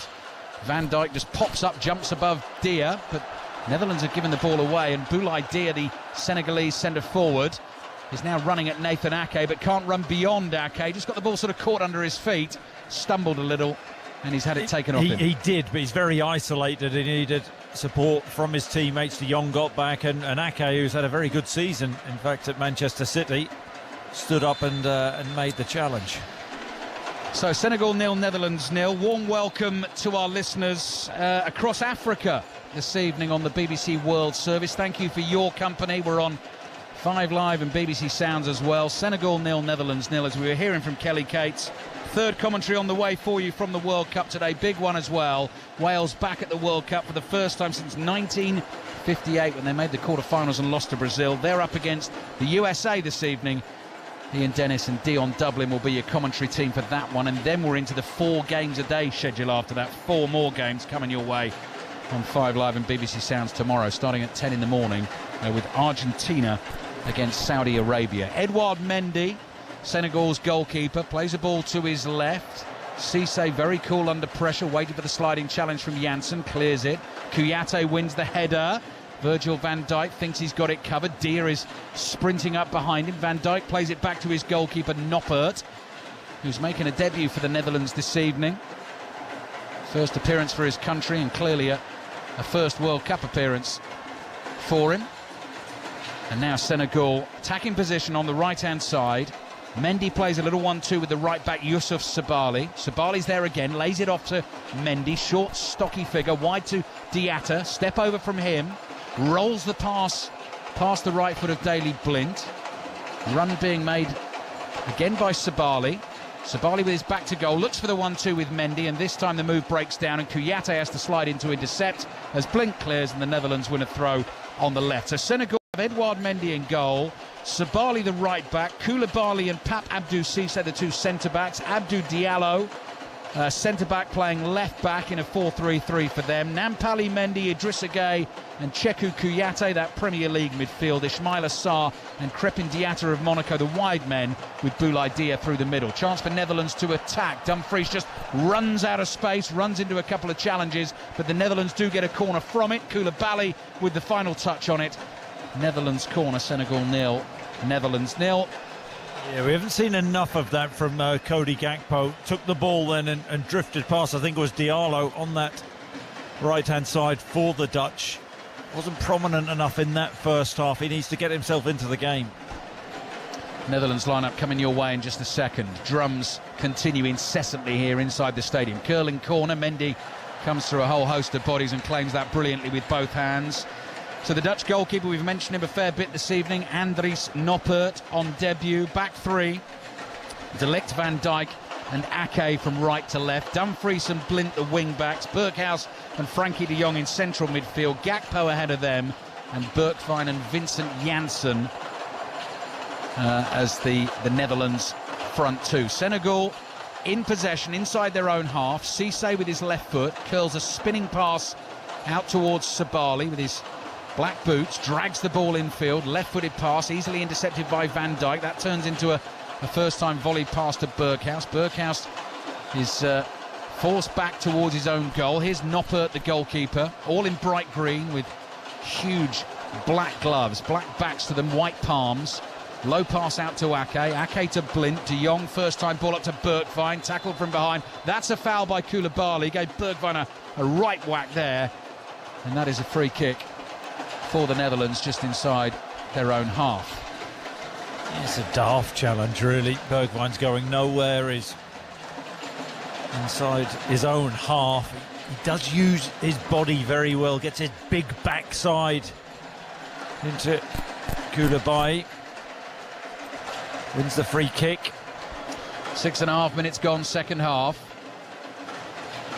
Van Dijk just pops up, jumps above Dia, but Netherlands have given the ball away, and Boulaye Dia, the Senegalese centre forward, is now running at Nathan Ake, but can't run beyond Ake. Just got the ball sort of caught under his feet, stumbled a little, and he's had it taken off him. He did, but he's very isolated. He needed support from his teammates. De Jong got back, and Ake, who's had a very good season, in fact, at Manchester City, stood up and made the challenge. So Senegal 0, Netherlands 0. Warm welcome to our listeners across Africa this evening on the BBC World Service. Thank you for your company. We're on 5 Live and BBC Sounds as well. Senegal 0, Netherlands 0, as we were hearing from Kelly Cates. Third commentary on the way for you from the World Cup today. Big one as well. Wales back at the World Cup for the first time since 1958, when they made the quarterfinals and lost to Brazil. They're up against the USA this evening. Ian Dennis and Dion Dublin will be your commentary team for that one, and then we're into the 4 games a day schedule after that. 4 more games coming your way on 5 Live and BBC Sounds tomorrow, starting at 10 in the morning with Argentina against Saudi Arabia. Edouard Mendy, Senegal's goalkeeper, plays a ball to his left. Cissé very cool under pressure, waiting for the sliding challenge from Janssen, clears it. Kouyaté wins the header. Virgil van Dijk thinks he's got it covered. Deer is sprinting up behind him. Van Dijk plays it back to his goalkeeper, Noppert, who's making a debut for the Netherlands this evening. First appearance for his country, and clearly a first World Cup appearance for him. And now Senegal attacking position on the right-hand side. Mendy plays a little 1-2 with the right-back Youssouf Sabaly. Sabali's there again, lays it off to Mendy. Short, stocky figure, wide to Diatta. Step over from him. Rolls the pass past the right foot of Daley Blind. Run being made again by Sabaly. Sabali with his back to goal, looks for the 1-2 with Mendy, and this time the move breaks down and Kouyaté has to slide in to intercept as Blink clears and the Netherlands win a throw on the left. So Senegal have Edouard Mendy in goal, Sabali the right back, Koulibaly and Pape Abdou Cissé the two centre-backs, Abdou Diallo centre-back playing left-back in a 4-3-3 for them, Nampali Mendy, Idrissa Gueye and Chekou Kouyaté, that Premier League midfield, Ismaïla Sarr and Crépin Diatta of Monaco, the wide men, with Boulaye Dia through the middle. Chance for Netherlands to attack. Dumfries just runs out of space, runs into a couple of challenges, but the Netherlands do get a corner from it. Koulibaly with the final touch on it. Netherlands corner, Senegal 0, Netherlands 0. Yeah, we haven't seen enough of that from Cody Gakpo. Took the ball then and drifted past, I think it was Diallo on that right-hand side for the Dutch. Wasn't prominent enough in that first half. He needs to get himself into the game. Netherlands lineup coming your way in just a second. Drums continue incessantly here inside the stadium. Curling corner, Mendy comes through a whole host of bodies and claims that brilliantly with both hands. So the Dutch goalkeeper, we've mentioned him a fair bit this evening, Andries Noppert on debut. Back three, De Ligt, Van Dijk and Ake from right to left. Dumfries and Blint the wing-backs. Berghuis and Frankie de Jong in central midfield. Gakpo ahead of them. And Bergwijn and Vincent Janssen as the Netherlands front two. Senegal in possession inside their own half. Cissé with his left foot curls a spinning pass out towards Sabali with his black boots, drags the ball infield, left-footed pass, easily intercepted by Van Dijk. That turns into a first-time volley pass to Berghuis. Berghuis is forced back towards his own goal. Here's Noppert, the goalkeeper, all in bright green with huge black gloves, black backs to them, white palms. Low pass out to Ake, Ake to Blint, de Jong, first-time ball up to Bergwijn, tackled from behind. That's a foul by Koulibaly, gave Bergwijn a right whack there, and that is a free kick for the Netherlands just inside their own half. It's a daft challenge, really. Bergwijn's going nowhere. He's inside his own half. He does use his body very well, gets his big backside into Koulibaly. Wins the free kick. 6.5 minutes gone, second half.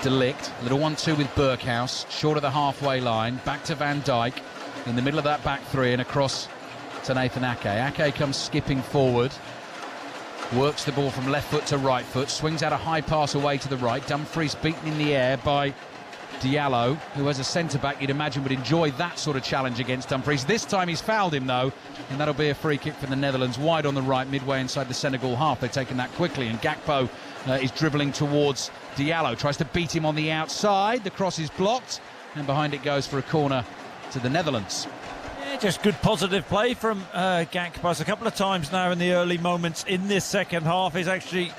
De Ligt, little 1-2 with Berghuis, short of the halfway line, back to Van Dijk. In the middle of that back three and across to Nathan Ake. Ake comes skipping forward, works the ball from left foot to right foot, swings out a high pass away to the right. Dumfries beaten in the air by Diallo, who as a centre-back you'd imagine would enjoy that sort of challenge against Dumfries. This time he's fouled him though, and that'll be a free kick for the Netherlands, wide on the right, midway inside the Senegal half. They've taken that quickly, and Gakpo is dribbling towards Diallo, tries to beat him on the outside. The cross is blocked, and behind it goes for a corner to the Netherlands. Yeah, just good positive play from Gakpo. A couple of times now in the early moments in this second half, he's actually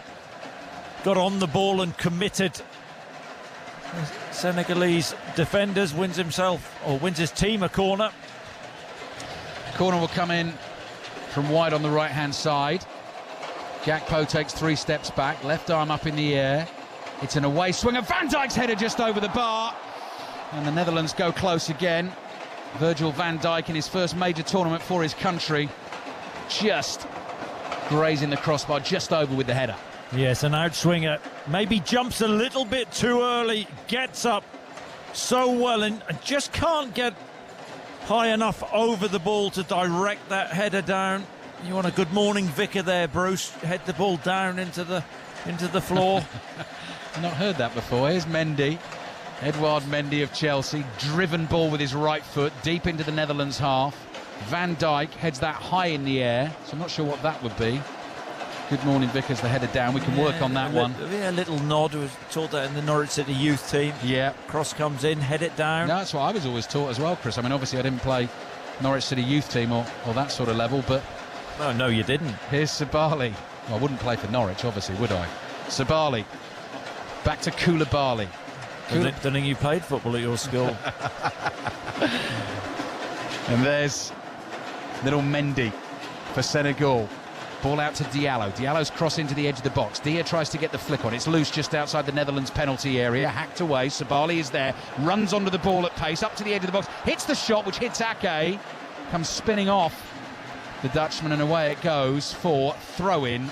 got on the ball and committed. Senegalese defenders, wins his team a corner. Corner will come in from wide on the right-hand side. Gakpo takes 3 steps back, left arm up in the air. It's an away swing, and Van Dijk's header just over the bar. And the Netherlands go close again. Virgil van Dijk in his first major tournament for his country, just grazing the crossbar just over with the header. Yes, an outswinger, maybe jumps a little bit too early, gets up so well and just can't get high enough over the ball to direct that header down. You want a good morning Vicar there, Bruce. Head the ball down into the floor. I've not heard that before. Here's Mendy. Edouard Mendy of Chelsea, driven ball with his right foot deep into the Netherlands half. Van Dijk heads that high in the air, so I'm not sure what that would be. Good morning Vickers, the header down. We can work on that one. Yeah, a little nod. Was taught that in the Norwich City youth team. Yeah. Cross comes in, head it down. No, that's what I was always taught as well, Chris. I mean, obviously I didn't play Norwich City youth team or that sort of level, but... Oh, no, you didn't. Here's Sabali. Well, I wouldn't play for Norwich, obviously, would I? Sabali. Back to Koulibaly. Don't think you played football at your school. And there's little Mendy for Senegal. Ball out to Diallo. Diallo's cross into the edge of the box. Dia tries to get the flick on. It's loose just outside the Netherlands penalty area. Hacked away. Sabali is there. Runs onto the ball at pace. Up to the edge of the box. Hits the shot, which hits Ake. Comes spinning off the Dutchman, and away it goes for throw-in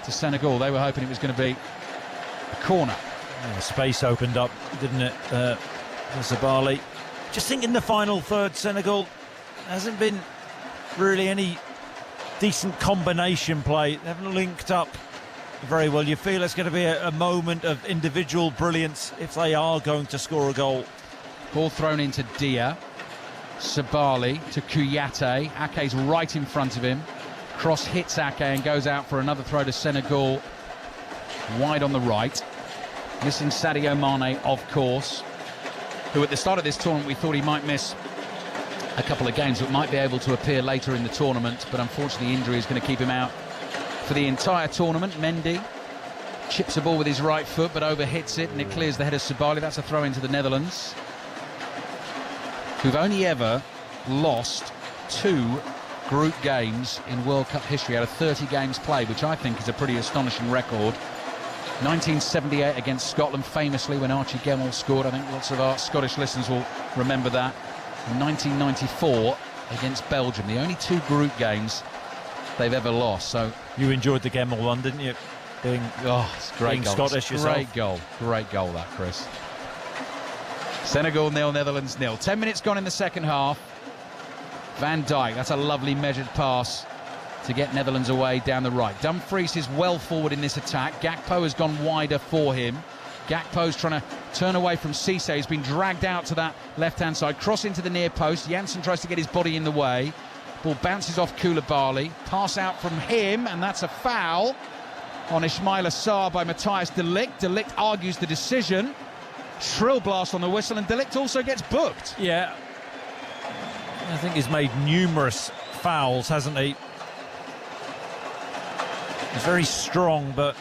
to Senegal. They were hoping it was going to be a corner. Yeah, space opened up, didn't it, for Sabali? Just think in the final third, Senegal hasn't been really any decent combination play. They haven't linked up very well. You feel it's going to be a moment of individual brilliance if they are going to score a goal. Ball thrown into Dia. Sabali to Kouyaté. Ake's right in front of him. Cross hits Ake and goes out for another throw to Senegal. Wide on the right. Missing Sadio Mane, of course, who at the start of this tournament we thought he might miss a couple of games, but might be able to appear later in the tournament. But unfortunately, injury is going to keep him out for the entire tournament. Mendy chips a ball with his right foot, but overhits it, and it clears the head of Sabali. That's a throw into the Netherlands, who've only ever lost 2 group games in World Cup history out of 30 games played, which I think is a pretty astonishing record. 1978 against Scotland, famously, when Archie Gemmell scored. I think lots of our Scottish listeners will remember that. In 1994 against Belgium, the only 2 group games they've ever lost. So you enjoyed the Gemmell one, didn't you? It's great being goal. Scottish yourself. Great goal that, Chris. Senegal 0, Netherlands 0. 10 minutes gone in the second half. Van Dijk, that's a lovely measured pass to get Netherlands away down the right. Dumfries is well forward in this attack. Gakpo has gone wider for him. Gakpo's trying to turn away from Cisse. He's been dragged out to that left-hand side. Cross into the near post. Janssen tries to get his body in the way. Ball bounces off Koulibaly. Pass out from him, and that's a foul on Ismail Assar by Matthijs de Ligt. De Ligt argues the decision. Shrill blast on the whistle, and de Ligt also gets booked. Yeah. I think he's made numerous fouls, hasn't he? He's very strong, but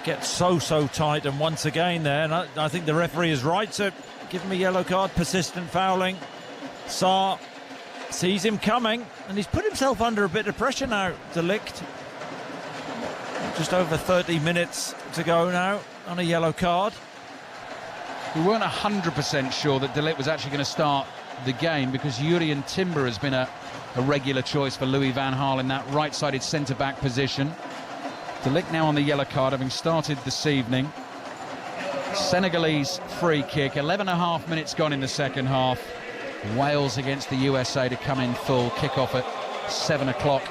gets so tight, and once again there, and I think the referee is right to give him a yellow card. Persistent fouling. Sarr sees him coming, and he's put himself under a bit of pressure now, de Ligt. Just over 30 minutes to go now on a yellow card. We weren't 100% sure that de Ligt was actually going to start the game, because Jurrien Timber has been a regular choice for Louis van Gaal in that right-sided centre-back position. De Ligt now on the yellow card, having started this evening. Senegalese free kick, 11.5 minutes gone in the second half. Wales against the USA to come in full. Kickoff at 7 o'clock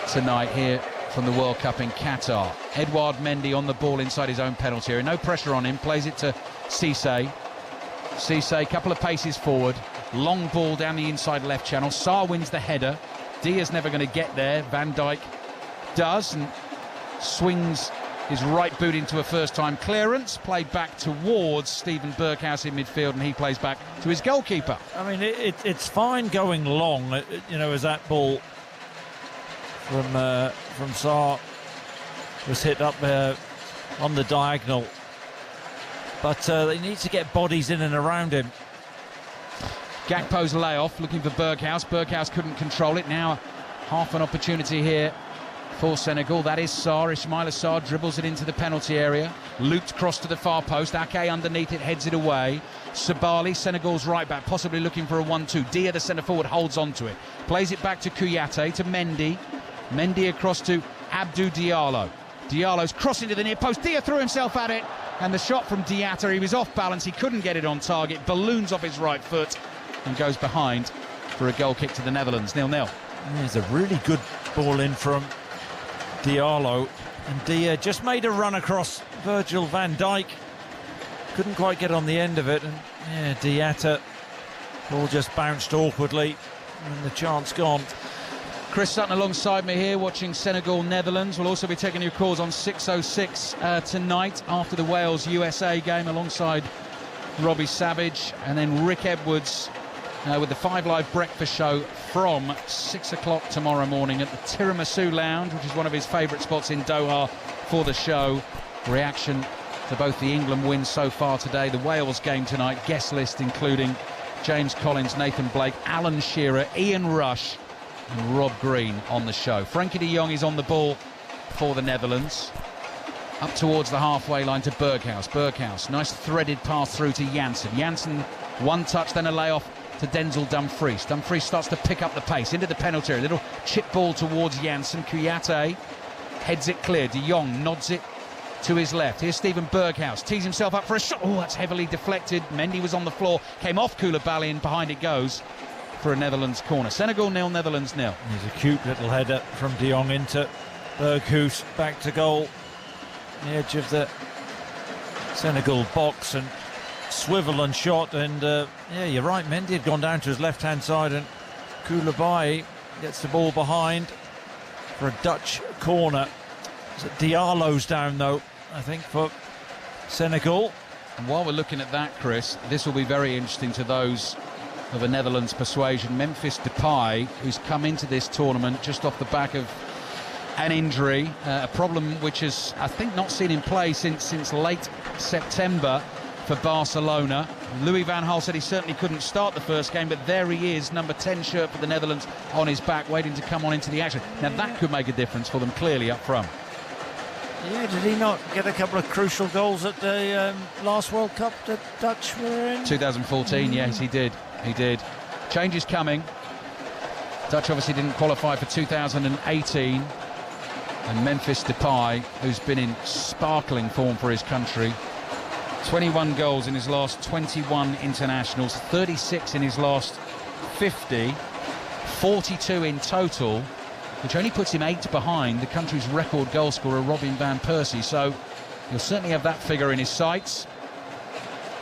tonight here from the World Cup in Qatar. Edouard Mendy on the ball inside his own penalty area. No pressure on him, plays it to Cisse. Cisse, a couple of paces forward. Long ball down the inside left channel. Sarr wins the header. Dia's never going to get there. Van Dijk does, and swings his right boot into a first-time clearance. Played back towards Steven Berghuis in midfield, and he plays back to his goalkeeper. I mean, it's fine going long, you know, as that ball from Sarr was hit up on the diagonal. But they need to get bodies in and around him. Gakpo's layoff, looking for Berghuis. Berghuis couldn't control it. Now half an opportunity here for Senegal. That is Sarr. Ismail Assar dribbles it into the penalty area. Looped cross to the far post. Ake underneath it, heads it away. Sabali, Senegal's right back, possibly looking for a 1-2. Dia, the centre forward, holds on to it. Plays it back to Kouyaté, to Mendy. Mendy across to Abdou Diallo. Diallo's crossing to the near post. Dia threw himself at it, and the shot from Diatta, he was off balance, he couldn't get it on target, balloons off his right foot and goes behind for a goal kick to the Netherlands. 0-0. There's a really good ball in from Diallo, and Dia just made a run across Virgil van Dijk, couldn't quite get on the end of it, and yeah, Diatta, ball just bounced awkwardly and the chance gone. Chris Sutton alongside me here watching Senegal-Netherlands. We'll also be taking your calls on 6:06 tonight after the Wales-USA game alongside Robbie Savage, and then Rick Edwards with the 5 Live breakfast show from 6 o'clock tomorrow morning at the Tiramisu Lounge, which is one of his favourite spots in Doha for the show. Reaction to both the England wins so far today, the Wales game tonight, guest list including James Collins, Nathan Blake, Alan Shearer, Ian Rush and Rob Green on the show. Frankie de Jong is on the ball for the Netherlands. Up towards the halfway line to Berghuis. Berghuis, nice threaded pass through to Janssen. Janssen, one touch, then a layoff to Denzel Dumfries. Dumfries starts to pick up the pace into the penalty area. Little chip ball towards Janssen. Kouyaté heads it clear. De Jong nods it to his left. Here's Steven Berghuis, tees himself up for a shot. Oh, that's heavily deflected. Mendy was on the floor, came off Koulibaly, and behind it goes for a Netherlands corner. Senegal 0, Netherlands 0. There's a cute little header from De Jong into Berghuis, back to goal. The edge of the Senegal box, and swivel and shot, and yeah, you're right, Mendy had gone down to his left-hand side, and Koulibaly gets the ball behind for a Dutch corner. So Diallo's down, though, I think, for Senegal. And while we're looking at that, Chris, this will be very interesting to those of a Netherlands persuasion. Memphis Depay, who's come into this tournament just off the back of an injury, a problem which is, I think, not seen in play since late September for Barcelona. Louis van Gaal said he certainly couldn't start the first game, but there he is, number 10 shirt for the Netherlands on his back, waiting to come on into the action. Now that could make a difference for them, clearly, up front. Yeah, did he not get a couple of crucial goals at the last World Cup that Dutch were in? 2014, yes, he did. He did. Change is coming. Dutch obviously didn't qualify for 2018. And Memphis Depay, who's been in sparkling form for his country, 21 goals in his last 21 internationals, 36 in his last 50, 42 in total, which only puts him 8 behind the country's record goal scorer, Robin van Persie. So he'll certainly have that figure in his sights.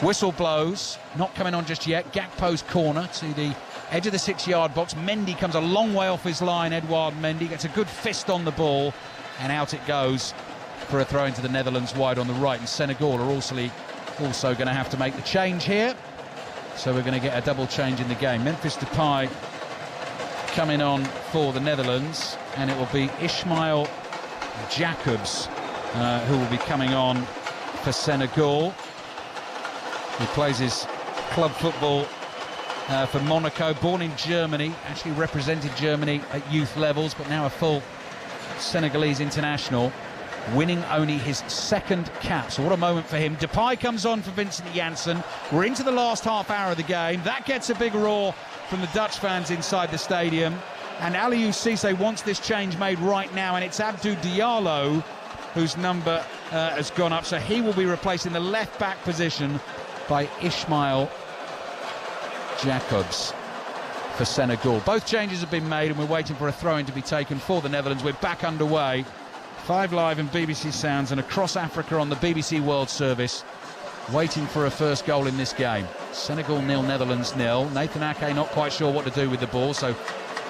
Whistle blows, not coming on just yet. Gakpo's corner to the edge of the 6-yard box. Mendy comes a long way off his line. Edouard Mendy gets a good fist on the ball, and out it goes for a throw into the Netherlands wide on the right. And Senegal are also going to have to make the change here. So we're going to get a double change in the game. Memphis Depay coming on for the Netherlands, and it will be Ismail Jacobs who will be coming on for Senegal. He plays his club football for Monaco, born in Germany, actually represented Germany at youth levels, but now a full Senegalese international, winning only his 2nd cap. So what a moment for him. Depay comes on for Vincent Janssen. We're into the last half hour of the game. That gets a big roar from the Dutch fans inside the stadium. And Aliou Cisse wants this change made right now, and it's Abdou Diallo whose number has gone up. So he will be replacing the left-back position by Ismail Jacobs for Senegal. Both changes have been made, and we're waiting for a throw-in to be taken for the Netherlands. We're back underway. 5 Live and BBC Sounds and across Africa on the BBC World Service, waiting for a first goal in this game. Senegal 0, Netherlands 0. Nathan Ake not quite sure what to do with the ball, so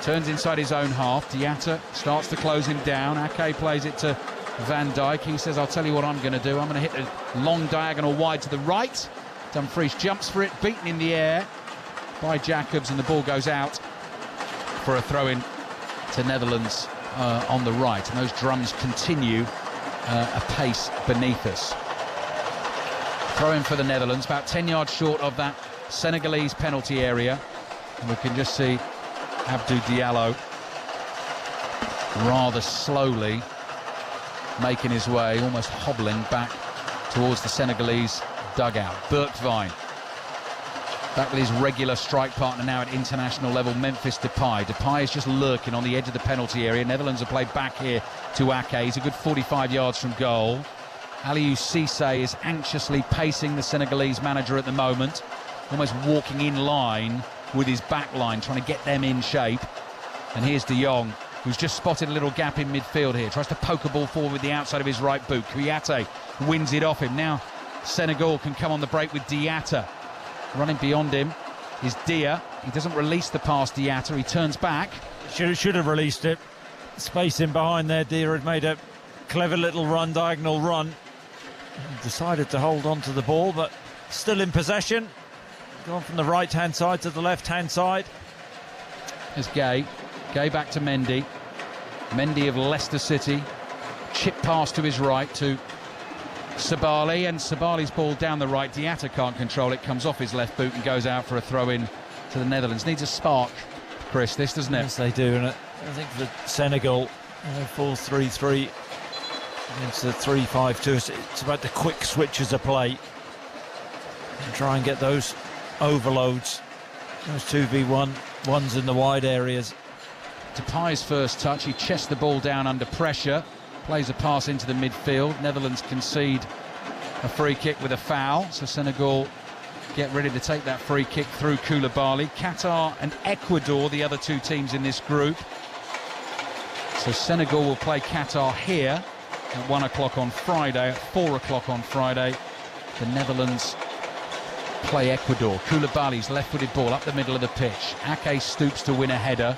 turns inside his own half. Diatta starts to close him down. Ake plays it to Van Dijk. He says, I'll tell you what I'm going to do. I'm going to hit a long diagonal wide to the right. Dumfries jumps for it, beaten in the air by Jacobs, and the ball goes out for a throw-in to Netherlands on the right. And those drums continue apace beneath us. Throw-in for the Netherlands, about 10 yards short of that Senegalese penalty area. And we can just see Abdou Diallo rather slowly making his way, almost hobbling back towards the Senegalese dugout. Bergwijn back with his regular strike partner now at international level, Memphis Depay. Depay is just lurking on the edge of the penalty area. Netherlands have played back here to Ake. He's a good 45 yards from goal. Aliou Cisse is anxiously pacing the Senegalese manager at the moment, almost walking in line with his back line, trying to get them in shape. And here's De Jong, who's just spotted a little gap in midfield here. Tries to poke a ball forward with the outside of his right boot. Kouyaté wins it off him. Now Senegal can come on the break with Diatta. Running beyond him is Dia. He doesn't release the pass, Diatta. He turns back. Should have released it. Space in behind there. Dia had made a clever little run, diagonal run. Decided to hold on to the ball, but still in possession. Gone from the right-hand side to the left-hand side. There's Gay. Gay back to Mendy. Mendy of Leicester City. Chip pass to his right to Sabali, and Sabali's ball down the right. Diatta can't control it, comes off his left boot and goes out for a throw-in to the Netherlands. Needs a spark, Chris, this, doesn't it? Yes, they do, and I think for Senegal, 4-3-3 against the 3-5-2, it's about the quick switches of play and try and get those overloads, those 2v1s in the wide areas. Depay's first touch, he chests the ball down under pressure. plays a pass into the midfield. Netherlands concede a free kick with a foul, so Senegal get ready to take that free kick through Koulibaly. Qatar and Ecuador, the other two teams in this group. So Senegal will play Qatar here at 1 o'clock on Friday. At 4 o'clock on Friday, the Netherlands play Ecuador. Koulibaly's left-footed ball up the middle of the pitch. Ake stoops to win a header,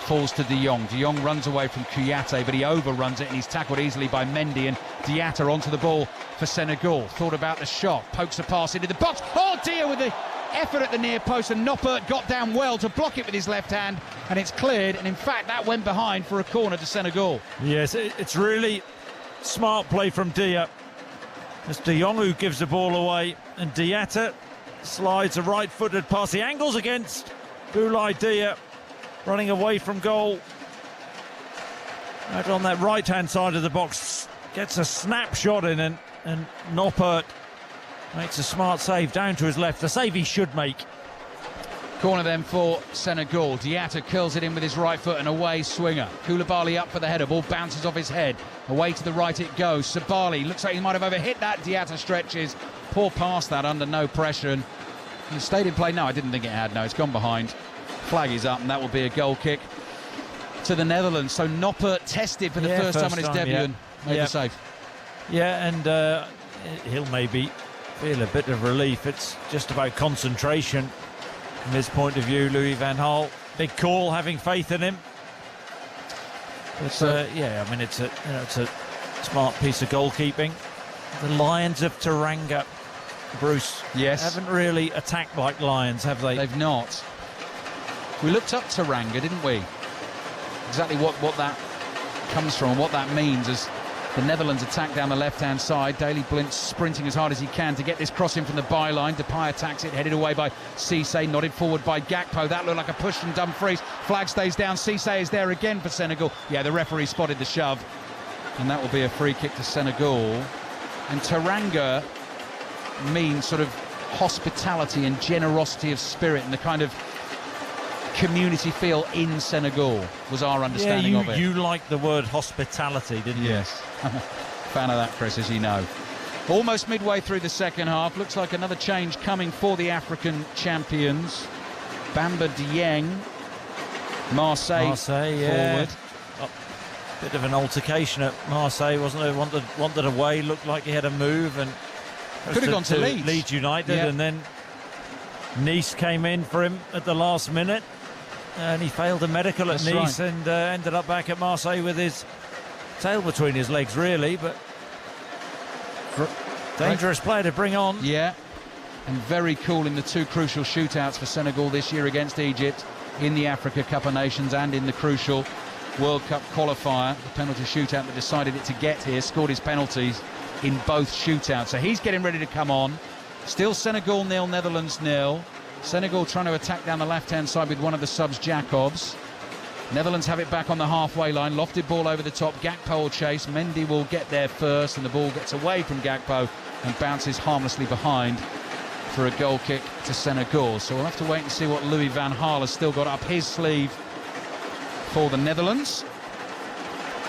falls to De Jong. De Jong runs away from Kouyaté, but he overruns it and he's tackled easily by Mendy, and Diatta onto the ball for Senegal. Thought about the shot, pokes a pass into the box. Oh dear, with the effort at the near post, and Noppert got down well to block it with his left hand, and it's cleared, and in fact that went behind for a corner to Senegal. Yes, it's really smart play from Dia. It's De Jong who gives the ball away, and Diatta slides a right-footed pass. He angles against Boulaye Dia, running away from goal. Right on that right-hand side of the box, gets a snapshot in, and Noppert makes a smart save down to his left, the save he should make. Corner then for Senegal. Diatta curls it in with his right foot, and away swinger. Koulibaly up for the header, ball bounces off his head. Away to the right it goes. Sabali looks like he might have overhit that. Diatta stretches, poor past that under no pressure, and it stayed in play. No, I didn't think it had. No, it's gone behind. Flag is up, and that will be a goal kick to the Netherlands. So Noppert tested for the first time on his debut and made the save. Yeah, and he'll maybe feel a bit of relief. It's just about concentration from his point of view. Louis van Gaal, big call, having faith in him. But yeah, I mean, it's a smart piece of goalkeeping. The Lions of Teranga, Bruce, haven't really attacked like Lions, have they? They've not. We looked up Teranga, didn't we? Exactly what that comes from, what that means as the Netherlands attack down the left-hand side. Daley Blind sprinting as hard as he can to get this cross in from the byline. Depay attacks it, headed away by Cisse, nodded forward by Gakpo. That looked like a push from Dumfries. Flag stays down. Cisse is there again for Senegal. Yeah, the referee spotted the shove, and that will be a free kick to Senegal. And Teranga means sort of hospitality and generosity of spirit, and the kind of community feel in Senegal was our understanding of it. You liked the word hospitality, didn't you? Yes. Fan of that, Chris, as you know. Almost midway through the second half. Looks like another change coming for the African champions. Bamba Dieng, Marseille forward. Bit of an altercation at Marseille, wasn't there? Wanted away, looked like he had a move, and could have gone to Leeds United, and then Nice came in for him at the last minute, and he failed a medical at Nice, and ended up back at Marseille with his tail between his legs, really. But dangerous player to bring on. Yeah, and very cool in the two crucial shootouts for Senegal this year against Egypt, in the Africa Cup of Nations and in the crucial World Cup qualifier. The penalty shootout that decided it to get here, scored his penalties in both shootouts. So he's getting ready to come on. Still Senegal 0, Netherlands 0. Senegal trying to attack down the left-hand side with one of the subs, Jacobs. Netherlands have it back on the halfway line. Lofted ball over the top. Gakpo will chase. Mendy will get there first, and the ball gets away from Gakpo and bounces harmlessly behind for a goal kick to Senegal. So we'll have to wait and see what Louis van Gaal has still got up his sleeve for the Netherlands.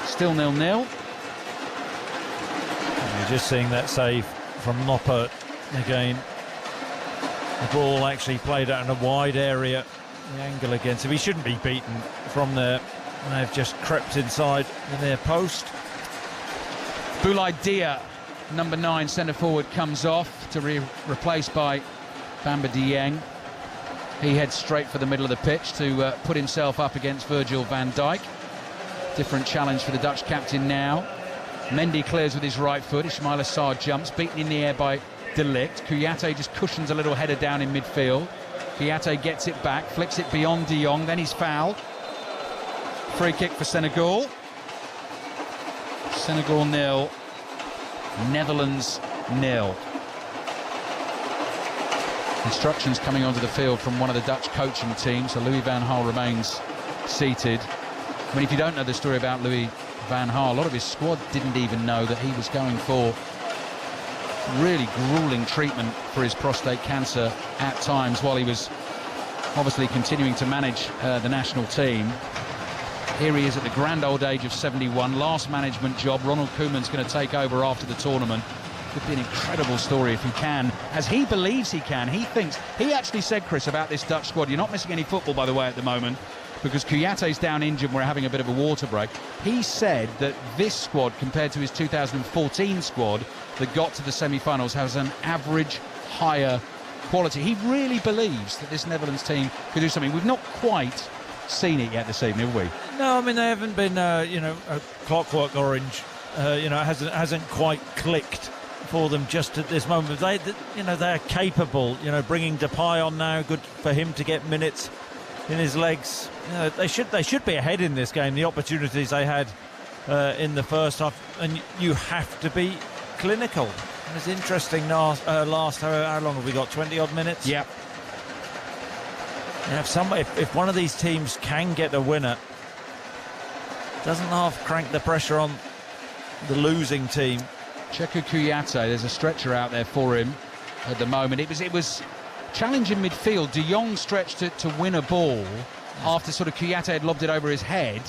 Still 0-0. You're just seeing that save from Noppert again. The ball actually played out in a wide area. The angle against him. He shouldn't be beaten from there. And they've just crept inside the near post. Boulaye Dia, number 9, centre forward, comes off to be replaced by Bamba Dieng. He heads straight for the middle of the pitch to put himself up against Virgil van Dijk. Different challenge for the Dutch captain now. Mendy clears with his right foot. Ismail Assar jumps, beaten in the air by De Ligt. Kouyaté just cushions a little header down in midfield. Kouyaté gets it back, flicks it beyond De Jong, then he's fouled. Free kick for Senegal. Senegal 0, Netherlands 0. Instructions coming onto the field from one of the Dutch coaching teams, so Louis van Gaal remains seated. I mean, if you don't know the story about Louis van Gaal, a lot of his squad didn't even know that he was going for really grueling treatment for his prostate cancer at times while he was obviously continuing to manage the national team. Here he is at the grand old age of 71. Last management job. Ronald Koeman's going to take over after the tournament. Could be an incredible story if he can, as he believes he can. He thinks, he actually said, Chris, about this Dutch squad, you're not missing any football, by the way, at the moment, because Kouyate's down injured and we're having a bit of a water break. He said that this squad, compared to his 2014 squad that got to the semi-finals, has an average higher quality. He really believes that this Netherlands team could do something. We've not quite seen it yet this evening, have we? No, I mean, they haven't been, a clockwork orange. It hasn't quite clicked for them just at this moment. They're capable. Bringing Depay on now, good for him to get minutes in his legs. They should be ahead in this game. The opportunities they had in the first half, and you have to be clinical. It's interesting. How long have we got? 20 odd minutes. Yep. If one of these teams can get a winner, doesn't half crank the pressure on the losing team. Cheku Kouyate, there's a stretcher out there for him at the moment. It was challenging midfield. De Jong stretched to win a ball after sort of Kouyate had lobbed it over his head,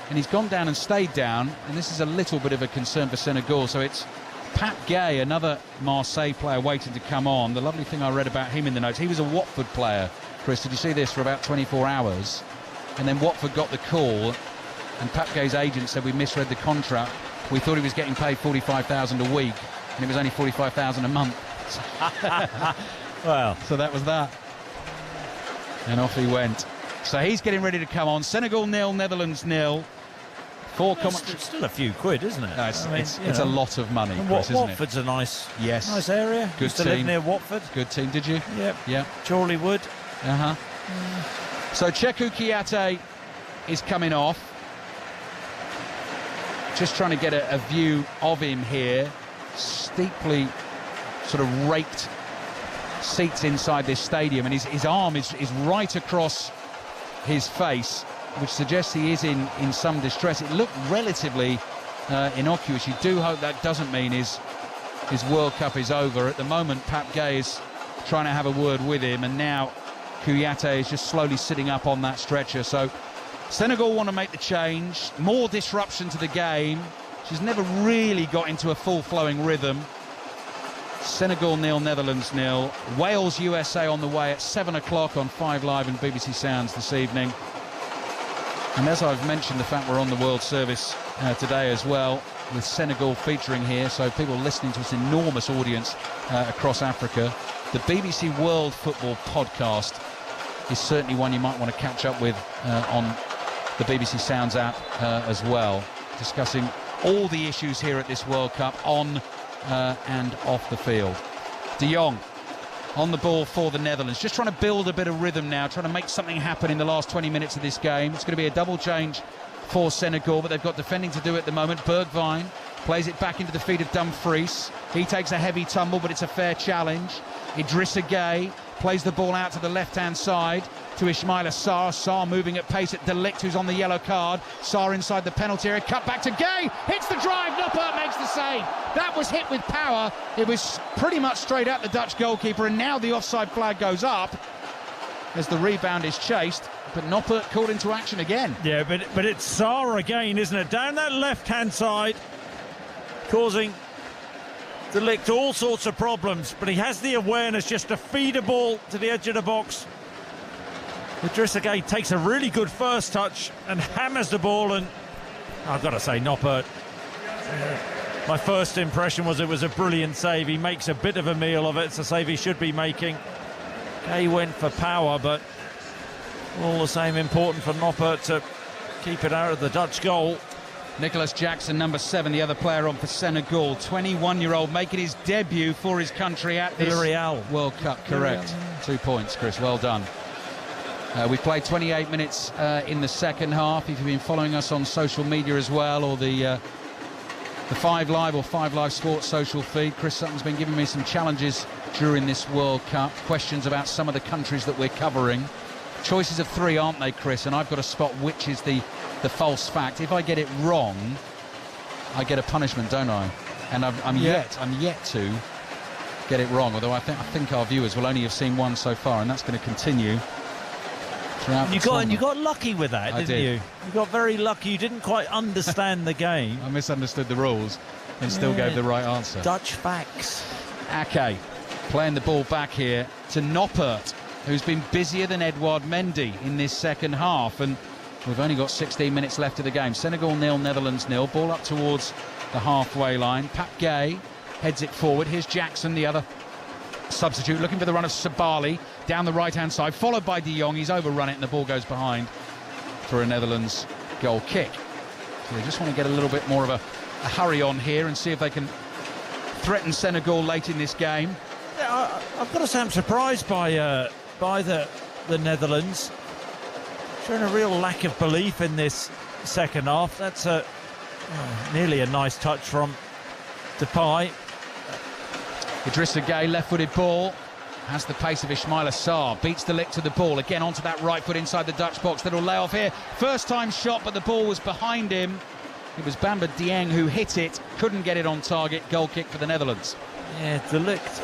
and he's gone down and stayed down, and this is a little bit of a concern for Senegal. So it's Pat Gay, another Marseille player waiting to come on. The lovely thing I read about him in the notes, he was a Watford player, Chris. Did you see this? For about 24 hours, and then Watford got the call, and Pat Gay's agent said, we misread the contract. We thought he was getting paid $45,000 a week, and it was only $45,000 a month. Well, so that was that, and off he went. So he's getting ready to come on. Senegal 0, Netherlands 0. It's still a few quid, isn't it? No, it's a lot of money, Chris, isn't Watford's a nice area. Good Used to team. live near Watford. Good team, did you? Yep. Chorley Wood. So Cheku Kouyate is coming off. Just trying to get a view of him here. Steeply sort of raked seats inside this stadium, and his arm is right across his face, which suggests he is in some distress. It looked relatively innocuous. You do hope that doesn't mean his World Cup is over. At the moment, Pat Gay is trying to have a word with him, and now Kouyate is just slowly sitting up on that stretcher. So Senegal want to make the change. More disruption to the game. She's never really got into a full-flowing rhythm. Senegal 0, Netherlands 0. Wales, USA on the way at 7 o'clock on 5 Live and BBC Sounds this evening. And as I've mentioned, the fact we're on the World Service today as well, with Senegal featuring here, so people listening to this enormous audience across Africa. The BBC World Football podcast is certainly one you might want to catch up with on the BBC Sounds app as well, discussing all the issues here at this World Cup on and off the field. De Jong on the ball for the Netherlands, just trying to build a bit of rhythm now, trying to make something happen in the last 20 minutes of this game. It's going to be a double change for Senegal, but they've got defending to do at the moment. Bergwijn plays it back into the feet of Dumfries. He takes a heavy tumble, but it's a fair challenge. Idrissa Gueye plays the ball out to the left-hand side to Ismaila Sarr. Sarr moving at pace at De Ligt, who's on the yellow card. Sarr inside the penalty area, cut back to Gueye, hits the drive, Noppert makes the save. That was hit with power. It was pretty much straight at the Dutch goalkeeper, and now the offside flag goes up as the rebound is chased, but Noppert called into action again. Yeah, but it's Sarr again, isn't it? Down that left-hand side, causing De Ligt all sorts of problems, but he has the awareness just to feed a ball to the edge of the box. Idrissa Gueye takes a really good first touch and hammers the ball, and I've got to say, Noppert, my first impression was it was a brilliant save. He makes a bit of a meal of it. It's a save he should be making. Gueye went for power, but all the same important for Noppert to keep it out of the Dutch goal. Nicholas Jackson, number 7, the other player on for Senegal, 21-year-old, making his debut for his country at this Villarreal World Cup. Correct. 2 points, Chris. Well done. We've played 28 minutes in the second half. If you've been following us on social media as well, or the 5 Live or 5 Live Sports social feed, Chris Sutton's been giving me some challenges during this World Cup, questions about some of the countries that we're covering. Choices of 3, aren't they, Chris? And I've got to spot which is the false fact. If I get it wrong, I get a punishment, don't I? And I'm yet to get it wrong, although I think our viewers will only have seen one so far, and that's going to continue throughout the tournament. You got lucky with that, didn't you? You got very lucky. You didn't quite understand the game. I misunderstood the rules and still gave the right answer. Dutch facts. Ake playing the ball back here to Noppert, who's been busier than Edouard Mendy in this second half, and we've only got 16 minutes left of the game. Senegal 0, Netherlands 0. Ball up towards the halfway line. Pap Gay heads it forward. Here's Jackson, the other substitute, looking for the run of Sabali down the right-hand side, followed by De Jong. He's overrun it and the ball goes behind for a Netherlands goal kick. So they just want to get a little bit more of a hurry on here and see if they can threaten Senegal late in this game. Yeah, I've got to say I'm surprised by the Netherlands. Showing a real lack of belief in this second half. That's nearly a nice touch from Depay. Idrissa Gueye, left-footed ball, has the pace of Ismail Assar, beats the lick to the ball, again onto that right foot inside the Dutch box. Little lay off here, first time shot, but the ball was behind him. It was Bamba Dieng who hit it, couldn't get it on target. Goal kick for the Netherlands. Yeah, de Ligt,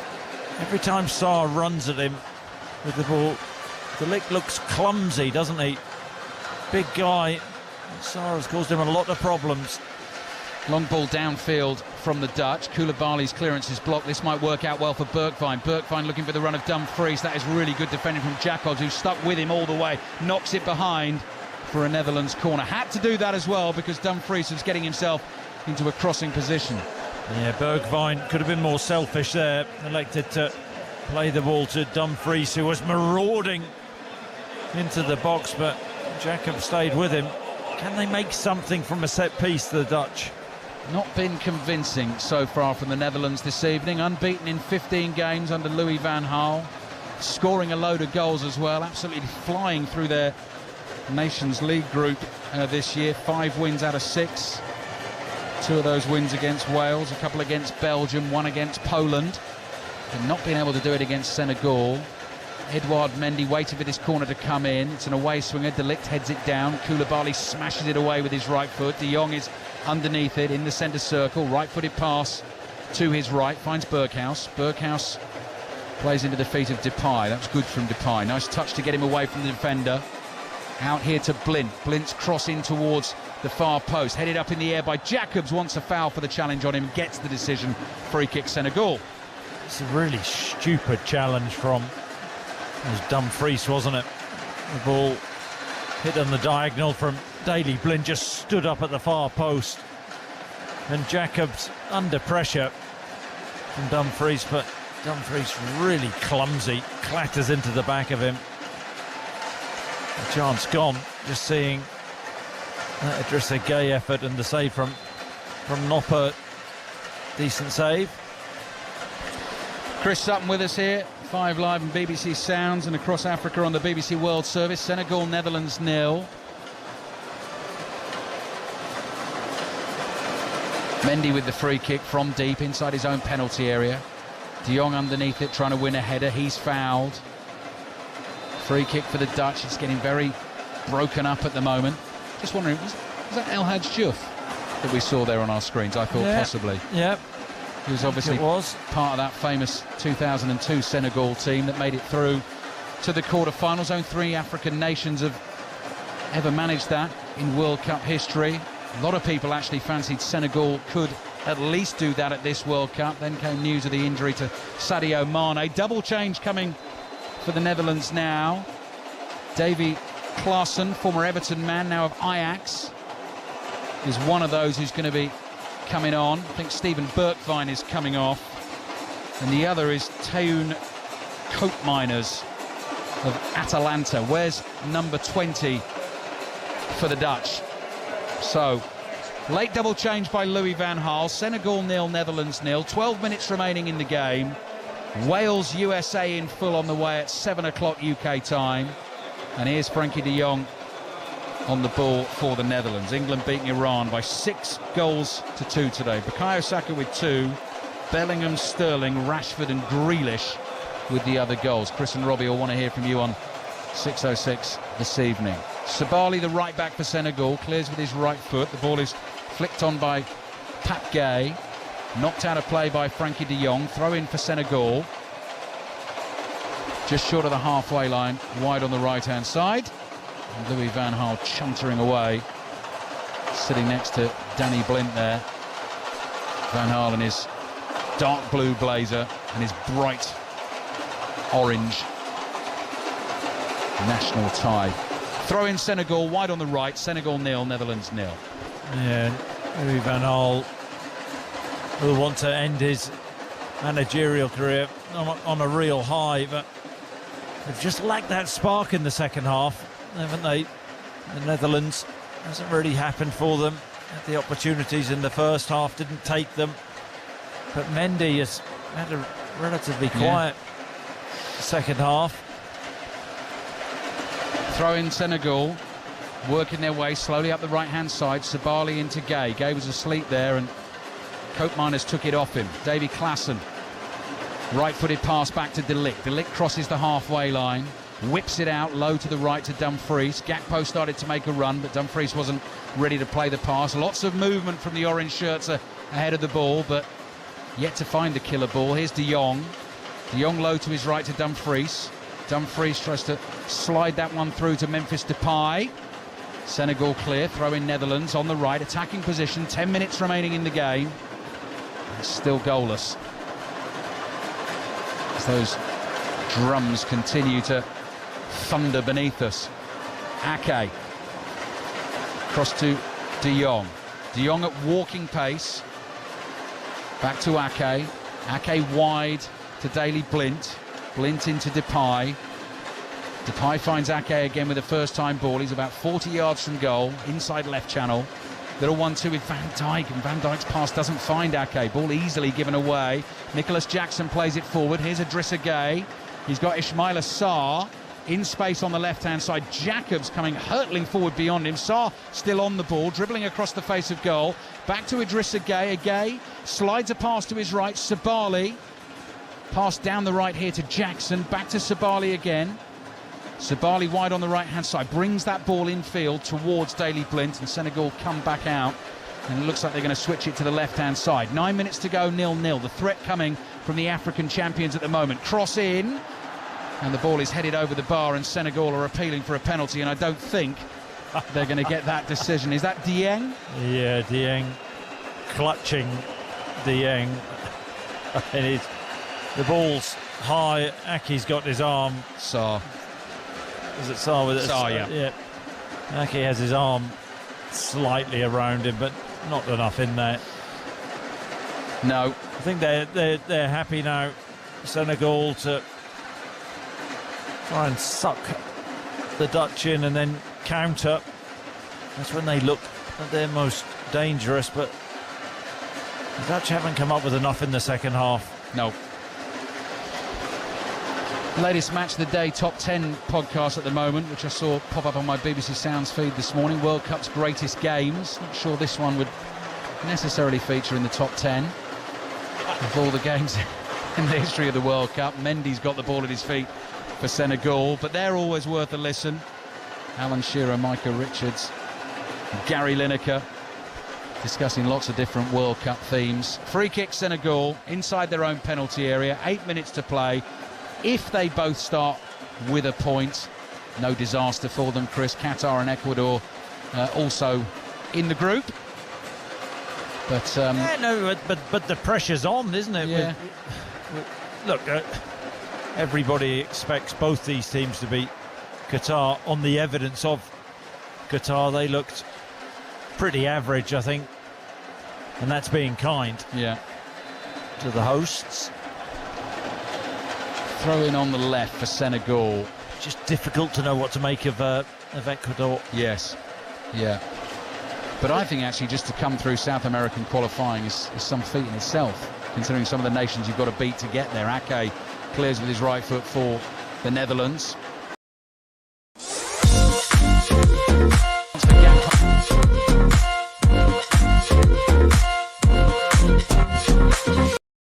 every time Sarr runs at him with the ball, de Ligt looks clumsy, doesn't he? Big guy. Sarr has caused him a lot of problems. Long ball downfield from the Dutch. Koulibaly's clearance is blocked. This might work out well for Bergwijn. Bergwijn looking for the run of Dumfries. That is really good defending from Jacobs, who stuck with him all the way. Knocks it behind for a Netherlands corner. Had to do that as well because Dumfries was getting himself into a crossing position. Yeah, Bergwijn could have been more selfish there. Elected to play the ball to Dumfries, who was marauding into the box, but Jacobs stayed with him. Can they make something from a set piece, the Dutch? Not been convincing so far from the Netherlands this evening. Unbeaten in 15 games under Louis van Gaal. Scoring a load of goals as well. Absolutely flying through their Nations League group this year. 5 wins out of 6. 2 of those wins against Wales, a couple against Belgium, 1 against Poland. And not being able to do it against Senegal. Edouard Mendy waited for this corner to come in. It's an away swinger. De Ligt heads it down. Koulibaly smashes it away with his right foot. De Jong is underneath it in the centre circle. Right-footed pass to his right. Finds Berghuis. Berghuis plays into the feet of Depay. That's good from Depay. Nice touch to get him away from the defender. Out here to Blint. Blint's cross in towards the far post. Headed up in the air by Jacobs. Wants a foul for the challenge on him. Gets the decision. Free kick Senegal. It's a really stupid challenge from... It was Dumfries, wasn't it? The ball hit on the diagonal from Daley Blind, just stood up at the far post. And Jacobs under pressure from Dumfries, but Dumfries really clumsy, clatters into the back of him. A chance gone, just seeing that Idrissa Gueye effort and the save from Noppert. Decent save. Chris Sutton with us here. 5 Live and BBC Sounds and across Africa on the BBC World Service. Senegal, Netherlands 0. Mendy with the free kick from deep inside his own penalty area. De Jong underneath it trying to win a header. He's fouled. Free kick for the Dutch. It's getting very broken up at the moment. Just wondering, was that El Hadj Diouf that we saw there on our screens? I thought possibly. Yeah. He was obviously part of that famous 2002 Senegal team that made it through to the quarter-finals. Only 3 African nations have ever managed that in World Cup history. A lot of people actually fancied Senegal could at least do that at this World Cup. Then came news of the injury to Sadio Mane. Double change coming for the Netherlands now. Davy Klaassen, former Everton man, now of Ajax, is one of those who's going to be coming on. I think Steven Bergwijn is coming off, and the other is Teun Koopmeiners of Atalanta. Where's number 20 for the Dutch? So, late double change by Louis van Gaal. Senegal 0, Netherlands 0. 12 minutes remaining in the game. Wales, USA in full on the way at 7 o'clock UK time. And here's Frankie de Jong on the ball for the Netherlands. England beating Iran by 6 goals to 2 today. Bukayo Saka with 2. Bellingham, Sterling, Rashford and Grealish with the other goals. Chris and Robbie will want to hear from you on 6:06 this evening. Sabali, the right back for Senegal, clears with his right foot. The ball is flicked on by Pap Gay. Knocked out of play by Frankie de Jong. Throw in for Senegal. Just short of the halfway line, wide on the right-hand side. Louis van Gaal chuntering away, sitting next to Danny Blint there. Van Gaal in his dark blue blazer and his bright orange national tie. Throw in Senegal, wide on the right. Senegal 0, Netherlands 0. Yeah, Louis van Gaal will want to end his managerial career on a real high, but they've just lacked that spark in the second half, haven't they? The Netherlands, hasn't really happened for them. Had the opportunities in the first half, didn't take them. But Mendy has had a relatively quiet second half. Throw in Senegal, working their way slowly up the right-hand side. Sabali into Gay. Gay was asleep there, and Koopmeiners took it off him. Davy Klaassen, right-footed pass back to De Ligt. De Ligt crosses the halfway line, whips it out low to the right to Dumfries. Gakpo started to make a run, but Dumfries wasn't ready to play the pass. Lots of movement from the orange shirts ahead of the ball, but yet to find the killer ball. Here's De Jong. De Jong low to his right to Dumfries. Dumfries tries to slide that one through to Memphis Depay. Senegal clear, throw in Netherlands on the right, attacking position, 10 minutes remaining in the game. It's still goalless. As those drums continue to thunder beneath us. Ake. Cross to De Jong. De Jong at walking pace. Back to Ake. Ake wide to Daley Blint. Blint into Depay. Depay finds Ake again with a first-time ball. He's about 40 yards from goal, inside left channel. Little 1-2 with Van Dijk, and Van Dijk's pass doesn't find Ake. Ball easily given away. Nicholas Jackson plays it forward. Here's Idrissa Gueye. He's got Ismaila Sarr in space on the left-hand side. Jacobs coming hurtling forward beyond him. Sarr still on the ball, dribbling across the face of goal. Back to Idrissa Gueye. Gueye slides a pass to his right. Sabali. Pass down the right here to Jackson. Back to Sabali again. Sabali wide on the right-hand side. Brings that ball in field towards Daley Blint, and Senegal come back out. And it looks like they're going to switch it to the left-hand side. 9 minutes to go, 0-0. The threat coming from the African champions at the moment. Cross in. And the ball is headed over the bar, and Senegal are appealing for a penalty, and I don't think they're going to get that decision. Is that Dieng? Yeah, Dieng clutching Dieng. And the ball's high. Ake's got his arm. Sarr. Is it Sarr with it? Sarr, yeah. Ake has his arm slightly around him, but not enough in there. No. I think they're happy now, Senegal, to try and suck the Dutch in and then counter. That's when they look at their most dangerous, but the Dutch haven't come up with enough in the second half. No. Latest Match of the Day Top 10 podcast at the moment, which I saw pop up on my BBC Sounds feed this morning. World Cup's greatest games. Not sure this one would necessarily feature in the top 10 of all the games in the history of the World Cup. Mendy's got the ball at his feet for Senegal, but they're always worth a listen. Alan Shearer, Micah Richards, Gary Lineker discussing lots of different World Cup themes. Free kick Senegal inside their own penalty area. 8 minutes to play. If they both start with a point, no disaster for them, Chris. Qatar and Ecuador also in the group. But but the pressure's on, isn't it? Yeah. Look, everybody expects both these teams to beat Qatar. On the evidence of Qatar, they looked pretty average, I think, and that's being kind. Yeah. To the hosts. Throw in on the left for Senegal. Just difficult to know what to make of Ecuador. Yes, yeah. But I think actually just to come through South American qualifying is some feat in itself, considering some of the nations you've got to beat to get there. Ake clears with his right foot for the Netherlands.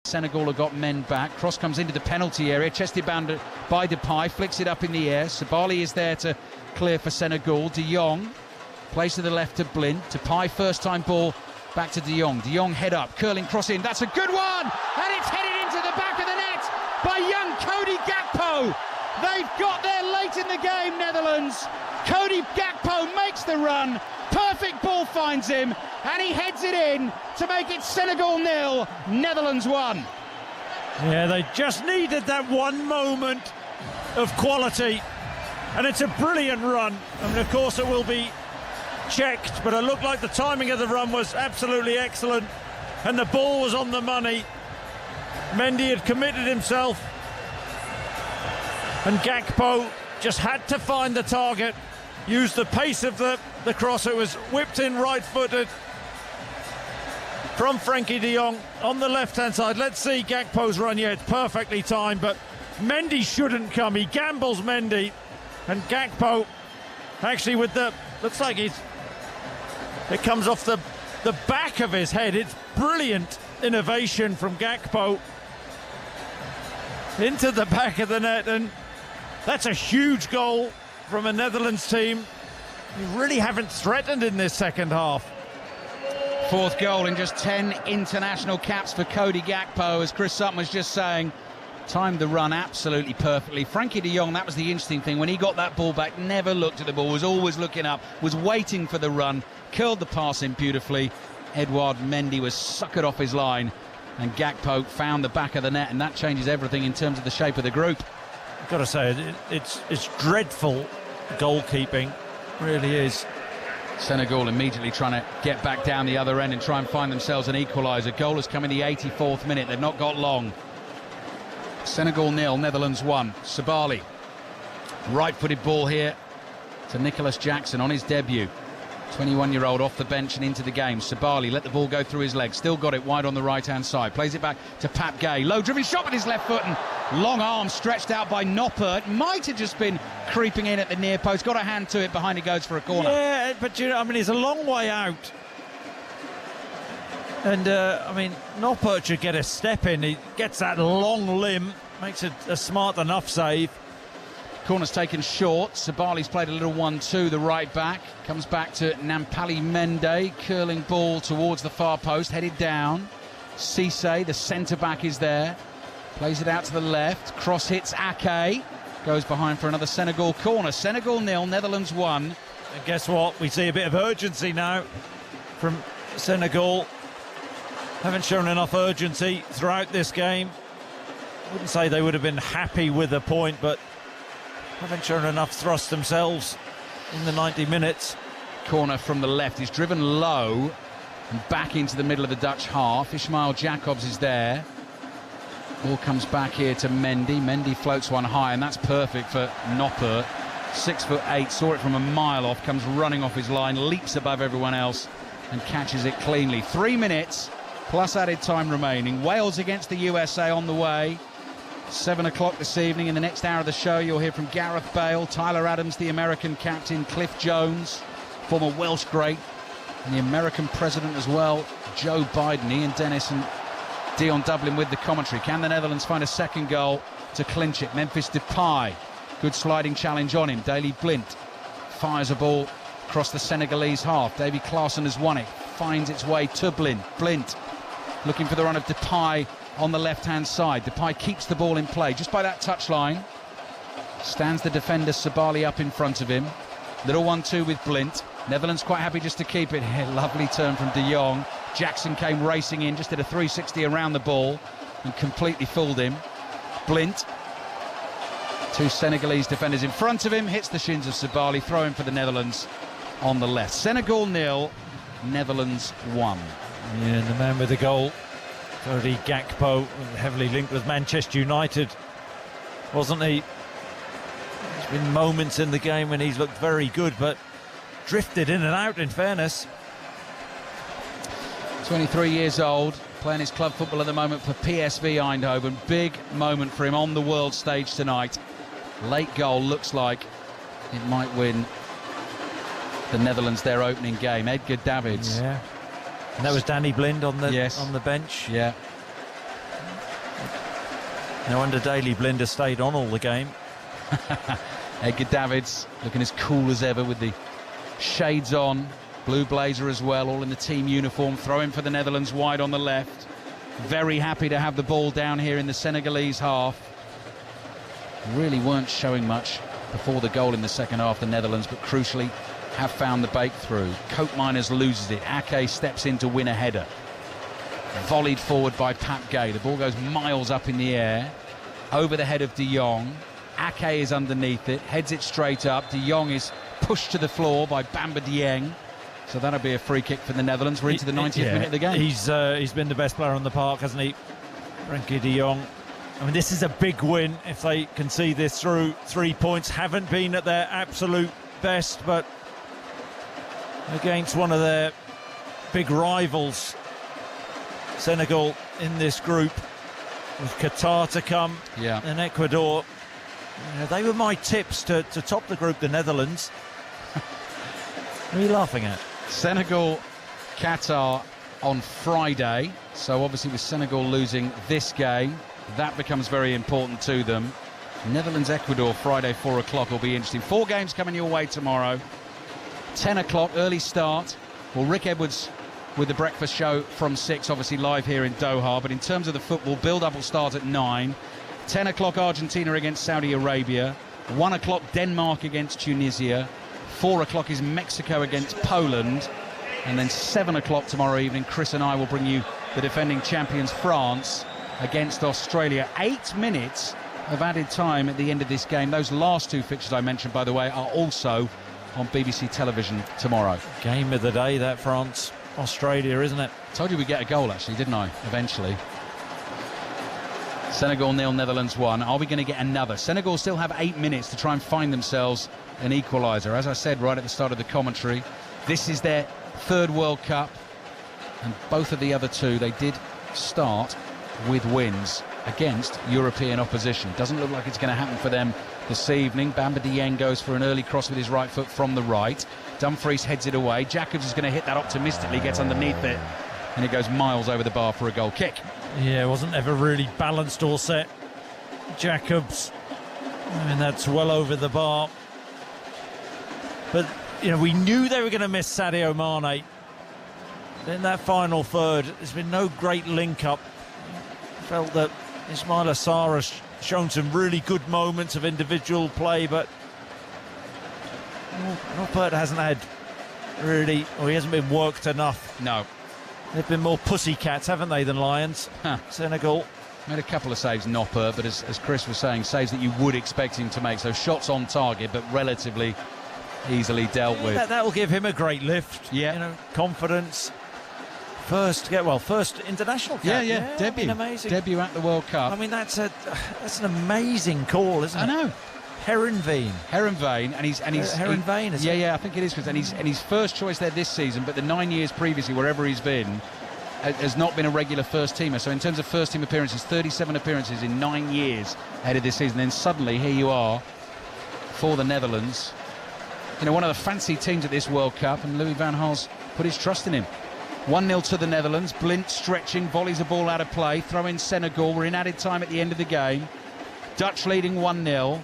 Senegal have got men back. Cross comes into the penalty area, chested bound by Depay, flicks it up in the air. Sabali is there to clear for Senegal. De Jong plays to the left to Blint. Depay first time ball back to De Jong. De Jong head up, curling cross in. That's a good one, and it's headed into the back of the net by young Cody Gakpo. They've got there late in the game, Netherlands. Cody Gakpo makes the run. Perfect ball finds him, and he heads it in to make it Senegal 0, Netherlands 1. Yeah, they just needed that one moment of quality, and it's a brilliant run. I mean, of course, it will be checked, but it looked like the timing of the run was absolutely excellent, and the ball was on the money. Mendy had committed himself, and Gakpo just had to find the target, used the pace of the cross. It was whipped in right-footed from Frankie de Jong on the left-hand side. Let's see Gakpo's run. Yeah, it's perfectly timed, but Mendy shouldn't come. He gambles Mendy, and Gakpo actually with the, looks like it comes off the back of his head. It's brilliant innovation from Gakpo into the back of the net, and that's a huge goal from a Netherlands team who really haven't threatened in this second half. Fourth goal in just 10 international caps for Cody Gakpo, as Chris Sutton was just saying. Timed the run absolutely perfectly. Frankie de Jong, that was the interesting thing. When he got that ball back, never looked at the ball, was always looking up, was waiting for the run, curled the pass in beautifully. Edouard Mendy was suckered off his line, and Gakpo found the back of the net, and that changes everything in terms of the shape of the group. I've got to say, it's dreadful goalkeeping, really is. Senegal immediately trying to get back down the other end and try and find themselves an equaliser. Goal has come in the 84th minute. They've not got long. Senegal 0, Netherlands 1. Sabali, right-footed ball here to Nicholas Jackson on his debut. 21-year-old off the bench and into the game. Sabali let the ball go through his legs. Still got it wide on the right-hand side. Plays it back to Pap Gay. Low-driven shot with his left foot, and long arm stretched out by Noppert. Might have just been creeping in at the near post. Got a hand to it. Behind it goes for a corner. Yeah, but you know, I mean, he's a long way out. And, I mean, Noppert should get a step in. He gets that long limb, makes it a smart enough save. Corner's taken short. Sabali's played a little 1-2, the right back. Comes back to Nampali Mende. Curling ball towards the far post, headed down. Cisse, the centre-back, is there. Plays it out to the left. Cross hits Ake. Goes behind for another Senegal corner. Senegal 0, Netherlands 1. And guess what? We see a bit of urgency now from Senegal. Haven't shown enough urgency throughout this game. Wouldn't say they would have been happy with a point, but haven't shown enough thrust themselves in the 90 minutes. Corner from the left. He's driven low and back into the middle of the Dutch half. Ismail Jacobs is there. Ball comes back here to Mendy. Mendy floats one high, and that's perfect for Noppert. 6'8", saw it from a mile off, comes running off his line, leaps above everyone else and catches it cleanly. 3 minutes plus added time remaining. Wales against the USA on the way. 7 o'clock this evening. In the next hour of the show, you'll hear from Gareth Bale, Tyler Adams, the American captain, Cliff Jones, former Welsh great, and the American president as well, Joe Biden. Ian Dennis and Dion Dublin with the commentary. Can the Netherlands find a second goal to clinch it? Memphis Depay, good sliding challenge on him. Daley Blind fires a ball across the Senegalese half. Davy Klaassen has won it, finds its way to Blind. Blind looking for the run of Depay on the left-hand side. Depay keeps the ball in play just by that touchline. Stands the defender Sabali up in front of him. Little 1-2 with Blint. Netherlands quite happy just to keep it here. Lovely turn from de Jong. Jackson came racing in, just did a 360 around the ball and completely fooled him. Blint. Two Senegalese defenders in front of him. Hits the shins of Sabali. Throwing for the Netherlands on the left. Senegal 0, Netherlands 1. Yeah, and the man with the goal, Cody Gakpo, heavily linked with Manchester United, wasn't he? There's been moments in the game when he's looked very good, but drifted in and out, in fairness. 23 years old, playing his club football at the moment for PSV Eindhoven. Big moment for him on the world stage tonight. Late goal, looks like it might win the Netherlands their opening game. Edgar Davids. Yeah. And that was Danny Blind on the on the bench. Yeah. No wonder Daley Blind has stayed on all the game. Edgar Davids looking as cool as ever with the shades on. Blue blazer as well, all in the team uniform. Throwing for the Netherlands wide on the left. Very happy to have the ball down here in the Senegalese half. really weren't showing much before the goal in the second half, the Netherlands, but crucially have found the breakthrough. Koopmeiners loses it. Ake steps in to win a header. Volleyed forward by Pat Gay. The ball goes miles up in the air, over the head of De Jong. Ake is underneath it, heads it straight up. De Jong is pushed to the floor by Bamba Dieng. So that'll be a free kick for the Netherlands. We're into the 90th minute of the game. He's been the best player on the park, hasn't he? Frenkie de Jong. I mean, this is a big win if they can see this through. 3 points, haven't been at their absolute best, but against one of their big rivals, Senegal, in this group, with Qatar to come and Ecuador. You know, they were my tips to top the group, the Netherlands. What are you laughing at? Senegal, Qatar on Friday. So obviously with Senegal losing this game, that becomes very important to them. Netherlands, Ecuador, Friday, 4 o'clock will be interesting. 4 games coming your way tomorrow. 10 o'clock, early start. Well, Rick Edwards with the breakfast show from 6, obviously live here in Doha. But in terms of the football, build-up will start at 9. 10 o'clock, Argentina against Saudi Arabia. 1 o'clock, Denmark against Tunisia. 4 o'clock is Mexico against Poland. And then 7 o'clock tomorrow evening, Chris and I will bring you the defending champions France against Australia. 8 minutes of added time at the end of this game. Those last 2 fixtures I mentioned, by the way, are also on BBC television tomorrow. Game of the day, that France-Australia, isn't it? Told you we'd get a goal, actually, didn't I, eventually? Senegal 0, Netherlands 1. Are we going to get another? Senegal still have 8 minutes to try and find themselves an equaliser. As I said right at the start of the commentary, this is their 3rd World Cup, and both of the other 2, they did start with wins against European opposition. Doesn't look like it's going to happen for them this evening. Bamba Dieng goes for an early cross with his right foot from the right. Dumfries heads it away. Jacobs is going to hit that optimistically, gets underneath it, and it goes miles over the bar for a goal kick. Yeah, it wasn't ever really balanced or set. Jacobs, I mean, that's well over the bar. But, you know, we knew they were going to miss Sadio Mane. In that final third, there's been no great link-up. Felt that Ismail Assar has shown some really good moments of individual play, but Noppert hasn't had really, or he hasn't been worked enough. No. They've been more pussycats, haven't they, than Lions? Senegal. Made a couple of saves, Noppert, but as Chris was saying, saves that you would expect him to make. So shots on target, but relatively easily dealt with. That will give him a great lift. Yeah. You know, confidence. First international cap. Yeah, debut. Amazing. Debut at the World Cup. I mean, that's an amazing call, isn't it? I know. Heronveen, and he's Heronveen, is it? Yeah, I think it is, Chris. And he's first choice there this season, but the 9 years previously, wherever he's been, has not been a regular first teamer. So in terms of first team appearances, 37 appearances in 9 years ahead of this season. Then suddenly here you are for the Netherlands. You know, one of the fancy teams at this World Cup, and Louis van Gaal's put his trust in him. 1-0 to the Netherlands. Blint stretching, volleys a ball out of play. Throw in Senegal. We're in added time at the end of the game. Dutch leading 1-0.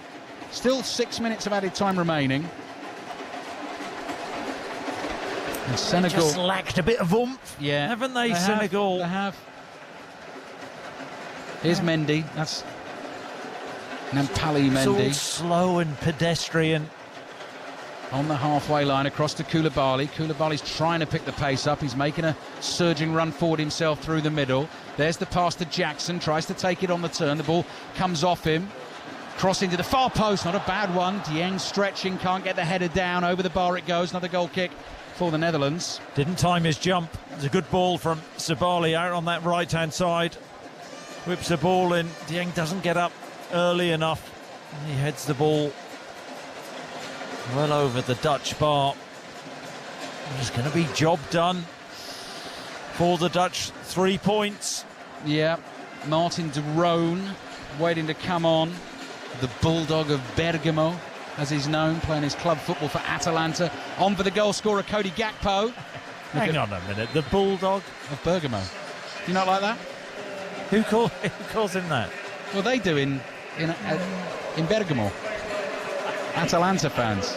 Still 6 minutes of added time remaining. And Senegal just lacked a bit of oomph, haven't they, Senegal? They have. Here's Mendy. That's Nampali Mendy. It's all slow and pedestrian. On the halfway line, across to Koulibaly. Koulibaly's trying to pick the pace up. He's making a surging run forward himself through the middle. There's the pass to Jackson. Tries to take it on the turn. The ball comes off him. Cross into the far post. Not a bad one. Dieng stretching. Can't get the header down. Over the bar it goes. Another goal kick for the Netherlands. Didn't time his jump. It's a good ball from Sabali out on that right-hand side. Whips the ball in. Dieng doesn't get up early enough. He heads the ball well over the Dutch bar. There's going to be job done for the Dutch. 3 points. Yeah, Martin de Roon waiting to come on. The Bulldog of Bergamo, as he's known, playing his club football for Atalanta. On for the goal scorer, Cody Gakpo. Hang on a minute, the Bulldog of Bergamo. Do you not like that? Who calls him that? Well, they do in Bergamo. Atalanta fans.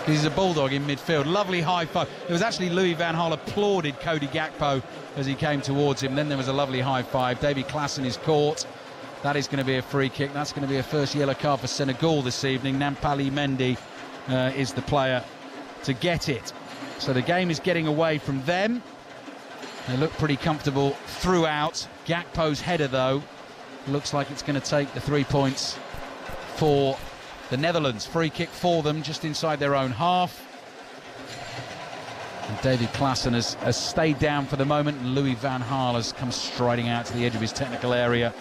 He's a Bulldog in midfield. Lovely high five. There was actually Louis van Gaal applauded Cody Gakpo as he came towards him. Then there was a lovely high five. Davy Klaassen is caught. That is going to be a free kick. That's going to be a first yellow card for Senegal this evening. Nampali Mendy is the player to get it. So the game is getting away from them. They look pretty comfortable throughout. Gakpo's header, though, looks like it's going to take the 3 points for the Netherlands. Free kick for them just inside their own half. And David Klaassen has stayed down for the moment, and Louis van Gaal has come striding out to the edge of his technical area.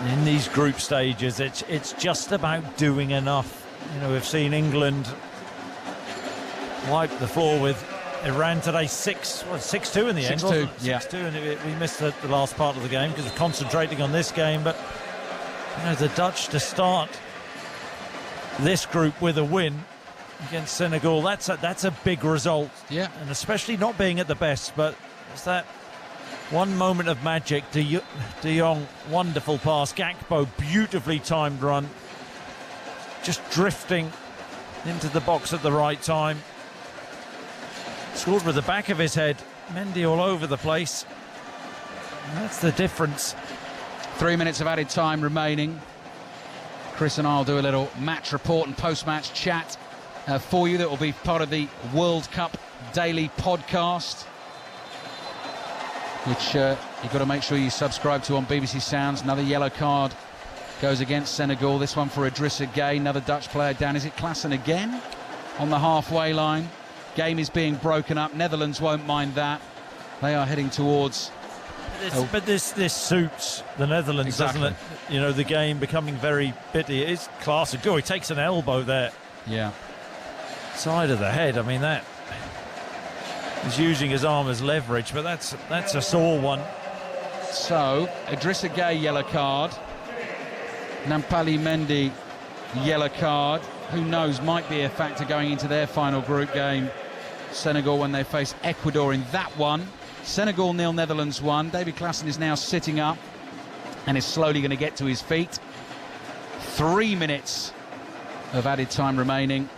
In these group stages, it's just about doing enough. You know, we've seen England wipe the floor with Iran today, 6-2 in the end. 6-2, yeah. 6-2, and we missed the last part of the game because of concentrating on this game. But you know, the Dutch to start this group with a win against Senegal, that's a big result. Yeah, and especially not being at the best, but it's that one moment of magic. De Jong, wonderful pass. Gakpo, beautifully timed run, just drifting into the box at the right time. Scored with the back of his head. Mendy all over the place. And that's the difference. 3 minutes of added time remaining. Chris and I'll do a little match report and post-match chat for you. That will be part of the World Cup Daily Podcast, which you've got to make sure you subscribe to on BBC Sounds. Another yellow card goes against Senegal. This one for Idrissa Gueye, another Dutch player down. Is it Klaassen again on the halfway line? Game is being broken up. Netherlands won't mind that. They are heading towards... But this suits the Netherlands, exactly, doesn't it? You know, the game becoming very bitty. It is Klaassen. Oh, he takes an elbow there. Yeah. Side of the head. I mean, that is using his arm as leverage, but that's a sore one. So, Idrissa Gueye, yellow card. Nampali Mendy, yellow card. Who knows, might be a factor going into their final group game. Senegal when they face Ecuador in that one. Senegal 0, Netherlands 1. David Klaassen is now sitting up and is slowly going to get to his feet. 3 minutes of added time remaining.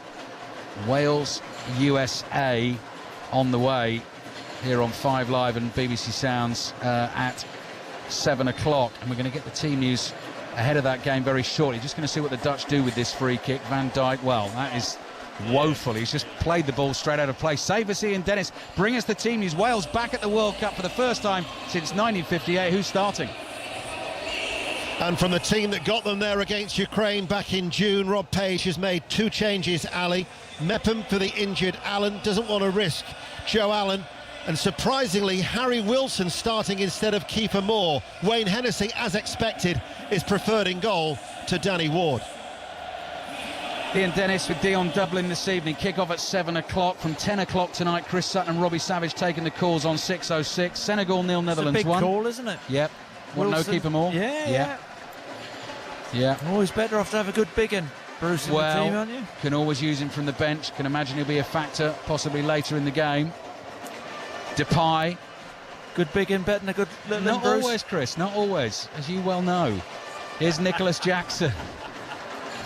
Wales, USA on the way here on 5 Live and BBC Sounds at 7 o'clock. And we're going to get the team news ahead of that game very shortly. Just going to see what the Dutch do with this free kick. Van Dijk, well, that is woeful. He's just played the ball straight out of play. Save us, Ian Dennis. Bring us the team news. Wales back at the World Cup for the first time since 1958. Who's starting? And from the team that got them there against Ukraine back in June, Rob Page has made 2 changes, Ali. Mepham for the injured Allen, doesn't want to risk Joe Allen. And surprisingly, Harry Wilson starting instead of Kiefer Moore. Wayne Hennessy, as expected, is preferred in goal to Danny Ward. Ian Dennis with Dion Dublin this evening. Kick-off at 7 o'clock. From 10 o'clock tonight, Chris Sutton and Robbie Savage taking the calls on 6:06. Senegal 0, Netherlands 1. It's a big call, isn't it? Yep. Want no Kiefer Moore? Yeah. Always better off to have a good big one, Bruce, in the team, aren't you? Can always use him from the bench. Can imagine he'll be a factor possibly later in the game. Depay. Good big and better than a good little Not Bruce. always, Chris, not always, as you well know. Here's Nicholas Jackson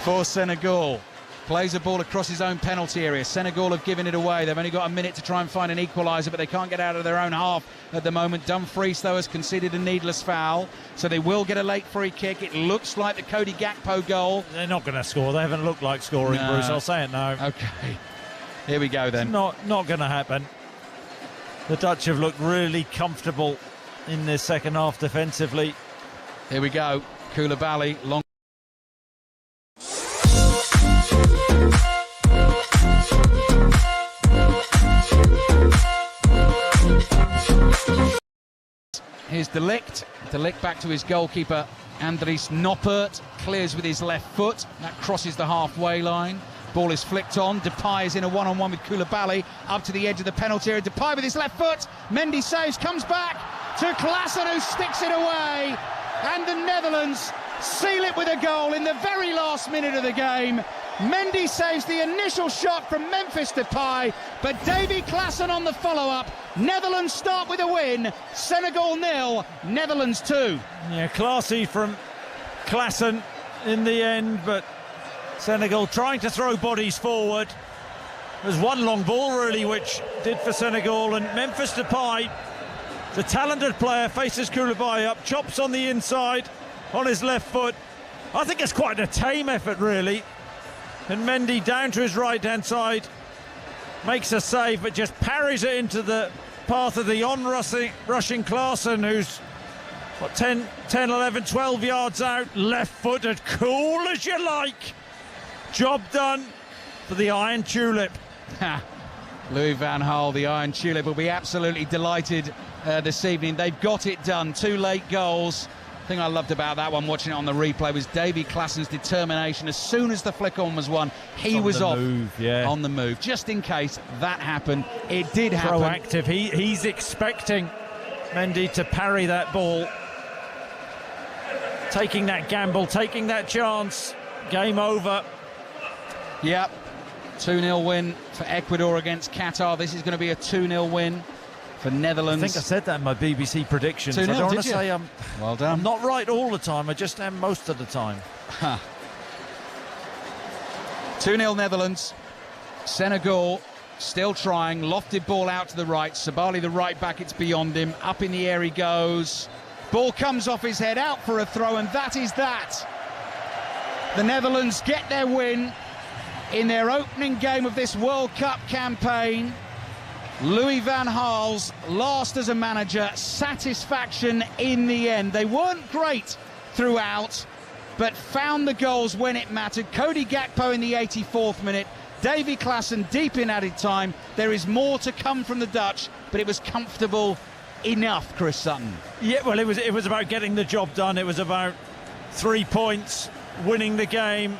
for Senegal. Plays a ball across his own penalty area. Senegal have given it away. They've only got a minute to try and find an equaliser, but they can't get out of their own half at the moment. Dumfries, though, has conceded a needless foul, so they will get a late free kick. It looks like the Cody Gakpo goal. They're not going to score. They haven't looked like scoring, No. Bruce. I'll say it now. Okay. Here we go, then. It's not going to happen. The Dutch have looked really comfortable in this second half defensively. Here we go. Koulibaly, long. Here's De Ligt. De Ligt back to his goalkeeper, Andries Noppert. Clears with his left foot. That crosses the halfway line. Ball is flicked on. Depay is in a one-on-one with Koulibaly. Up to the edge of the penalty area. Depay with his left foot. Mendy saves, comes back to Klaassen, who sticks it away. And the Netherlands seal it with a goal in the very last minute of the game. Mendy saves the initial shot from Memphis Depay, but Davy Klaassen on the follow-up. Netherlands start with a win. Senegal 0, Netherlands 2. Yeah, classy from Klaassen in the end, but Senegal trying to throw bodies forward. There's one long ball, really, which did for Senegal, and Memphis Depay, the talented player, faces Koulibaly up, chops on the inside, on his left foot. I think it's quite a tame effort, really. And Mendy down to his right-hand side, makes a save, but just parries it into the path of the on-rushing Klaassen, who's, 10, 11, 12 yards out, left-footed, cool as you like. Job done for the Iron Tulip. Louis van Gaal, the Iron Tulip, will be absolutely delighted this evening. They've got it done. 2 late goals. The thing I loved about that one, watching it on the replay, was Davy Klaassen's determination. As soon as the flick-on was won, he was off on the move. Just in case that happened. It did happen. Proactive. He's expecting Mendy to parry that ball. Taking that gamble, taking that chance. Game over. Yep. 2-0 win for Ecuador against Qatar. This is going to be a 2-0 win for Netherlands. I think I said that in my BBC predictions. 2-0, I don't want did to you? say I'm not right all the time. I just am most of the time. 2-0 Netherlands. Senegal still trying. Lofted ball out to the right. Sabali, the right back, it's beyond him. Up in the air he goes. Ball comes off his head, out for a throw, and that is that. The Netherlands get their win in their opening game of this World Cup campaign. Louis van Gaal's last as a manager, satisfaction in the end. They weren't great throughout, but found the goals when it mattered. Cody Gakpo in the 84th minute, Davy Klaassen deep in added time. There is more to come from the Dutch, but it was comfortable enough, Chris Sutton. Yeah, well, it was about getting the job done. It was about 3 points, winning the game,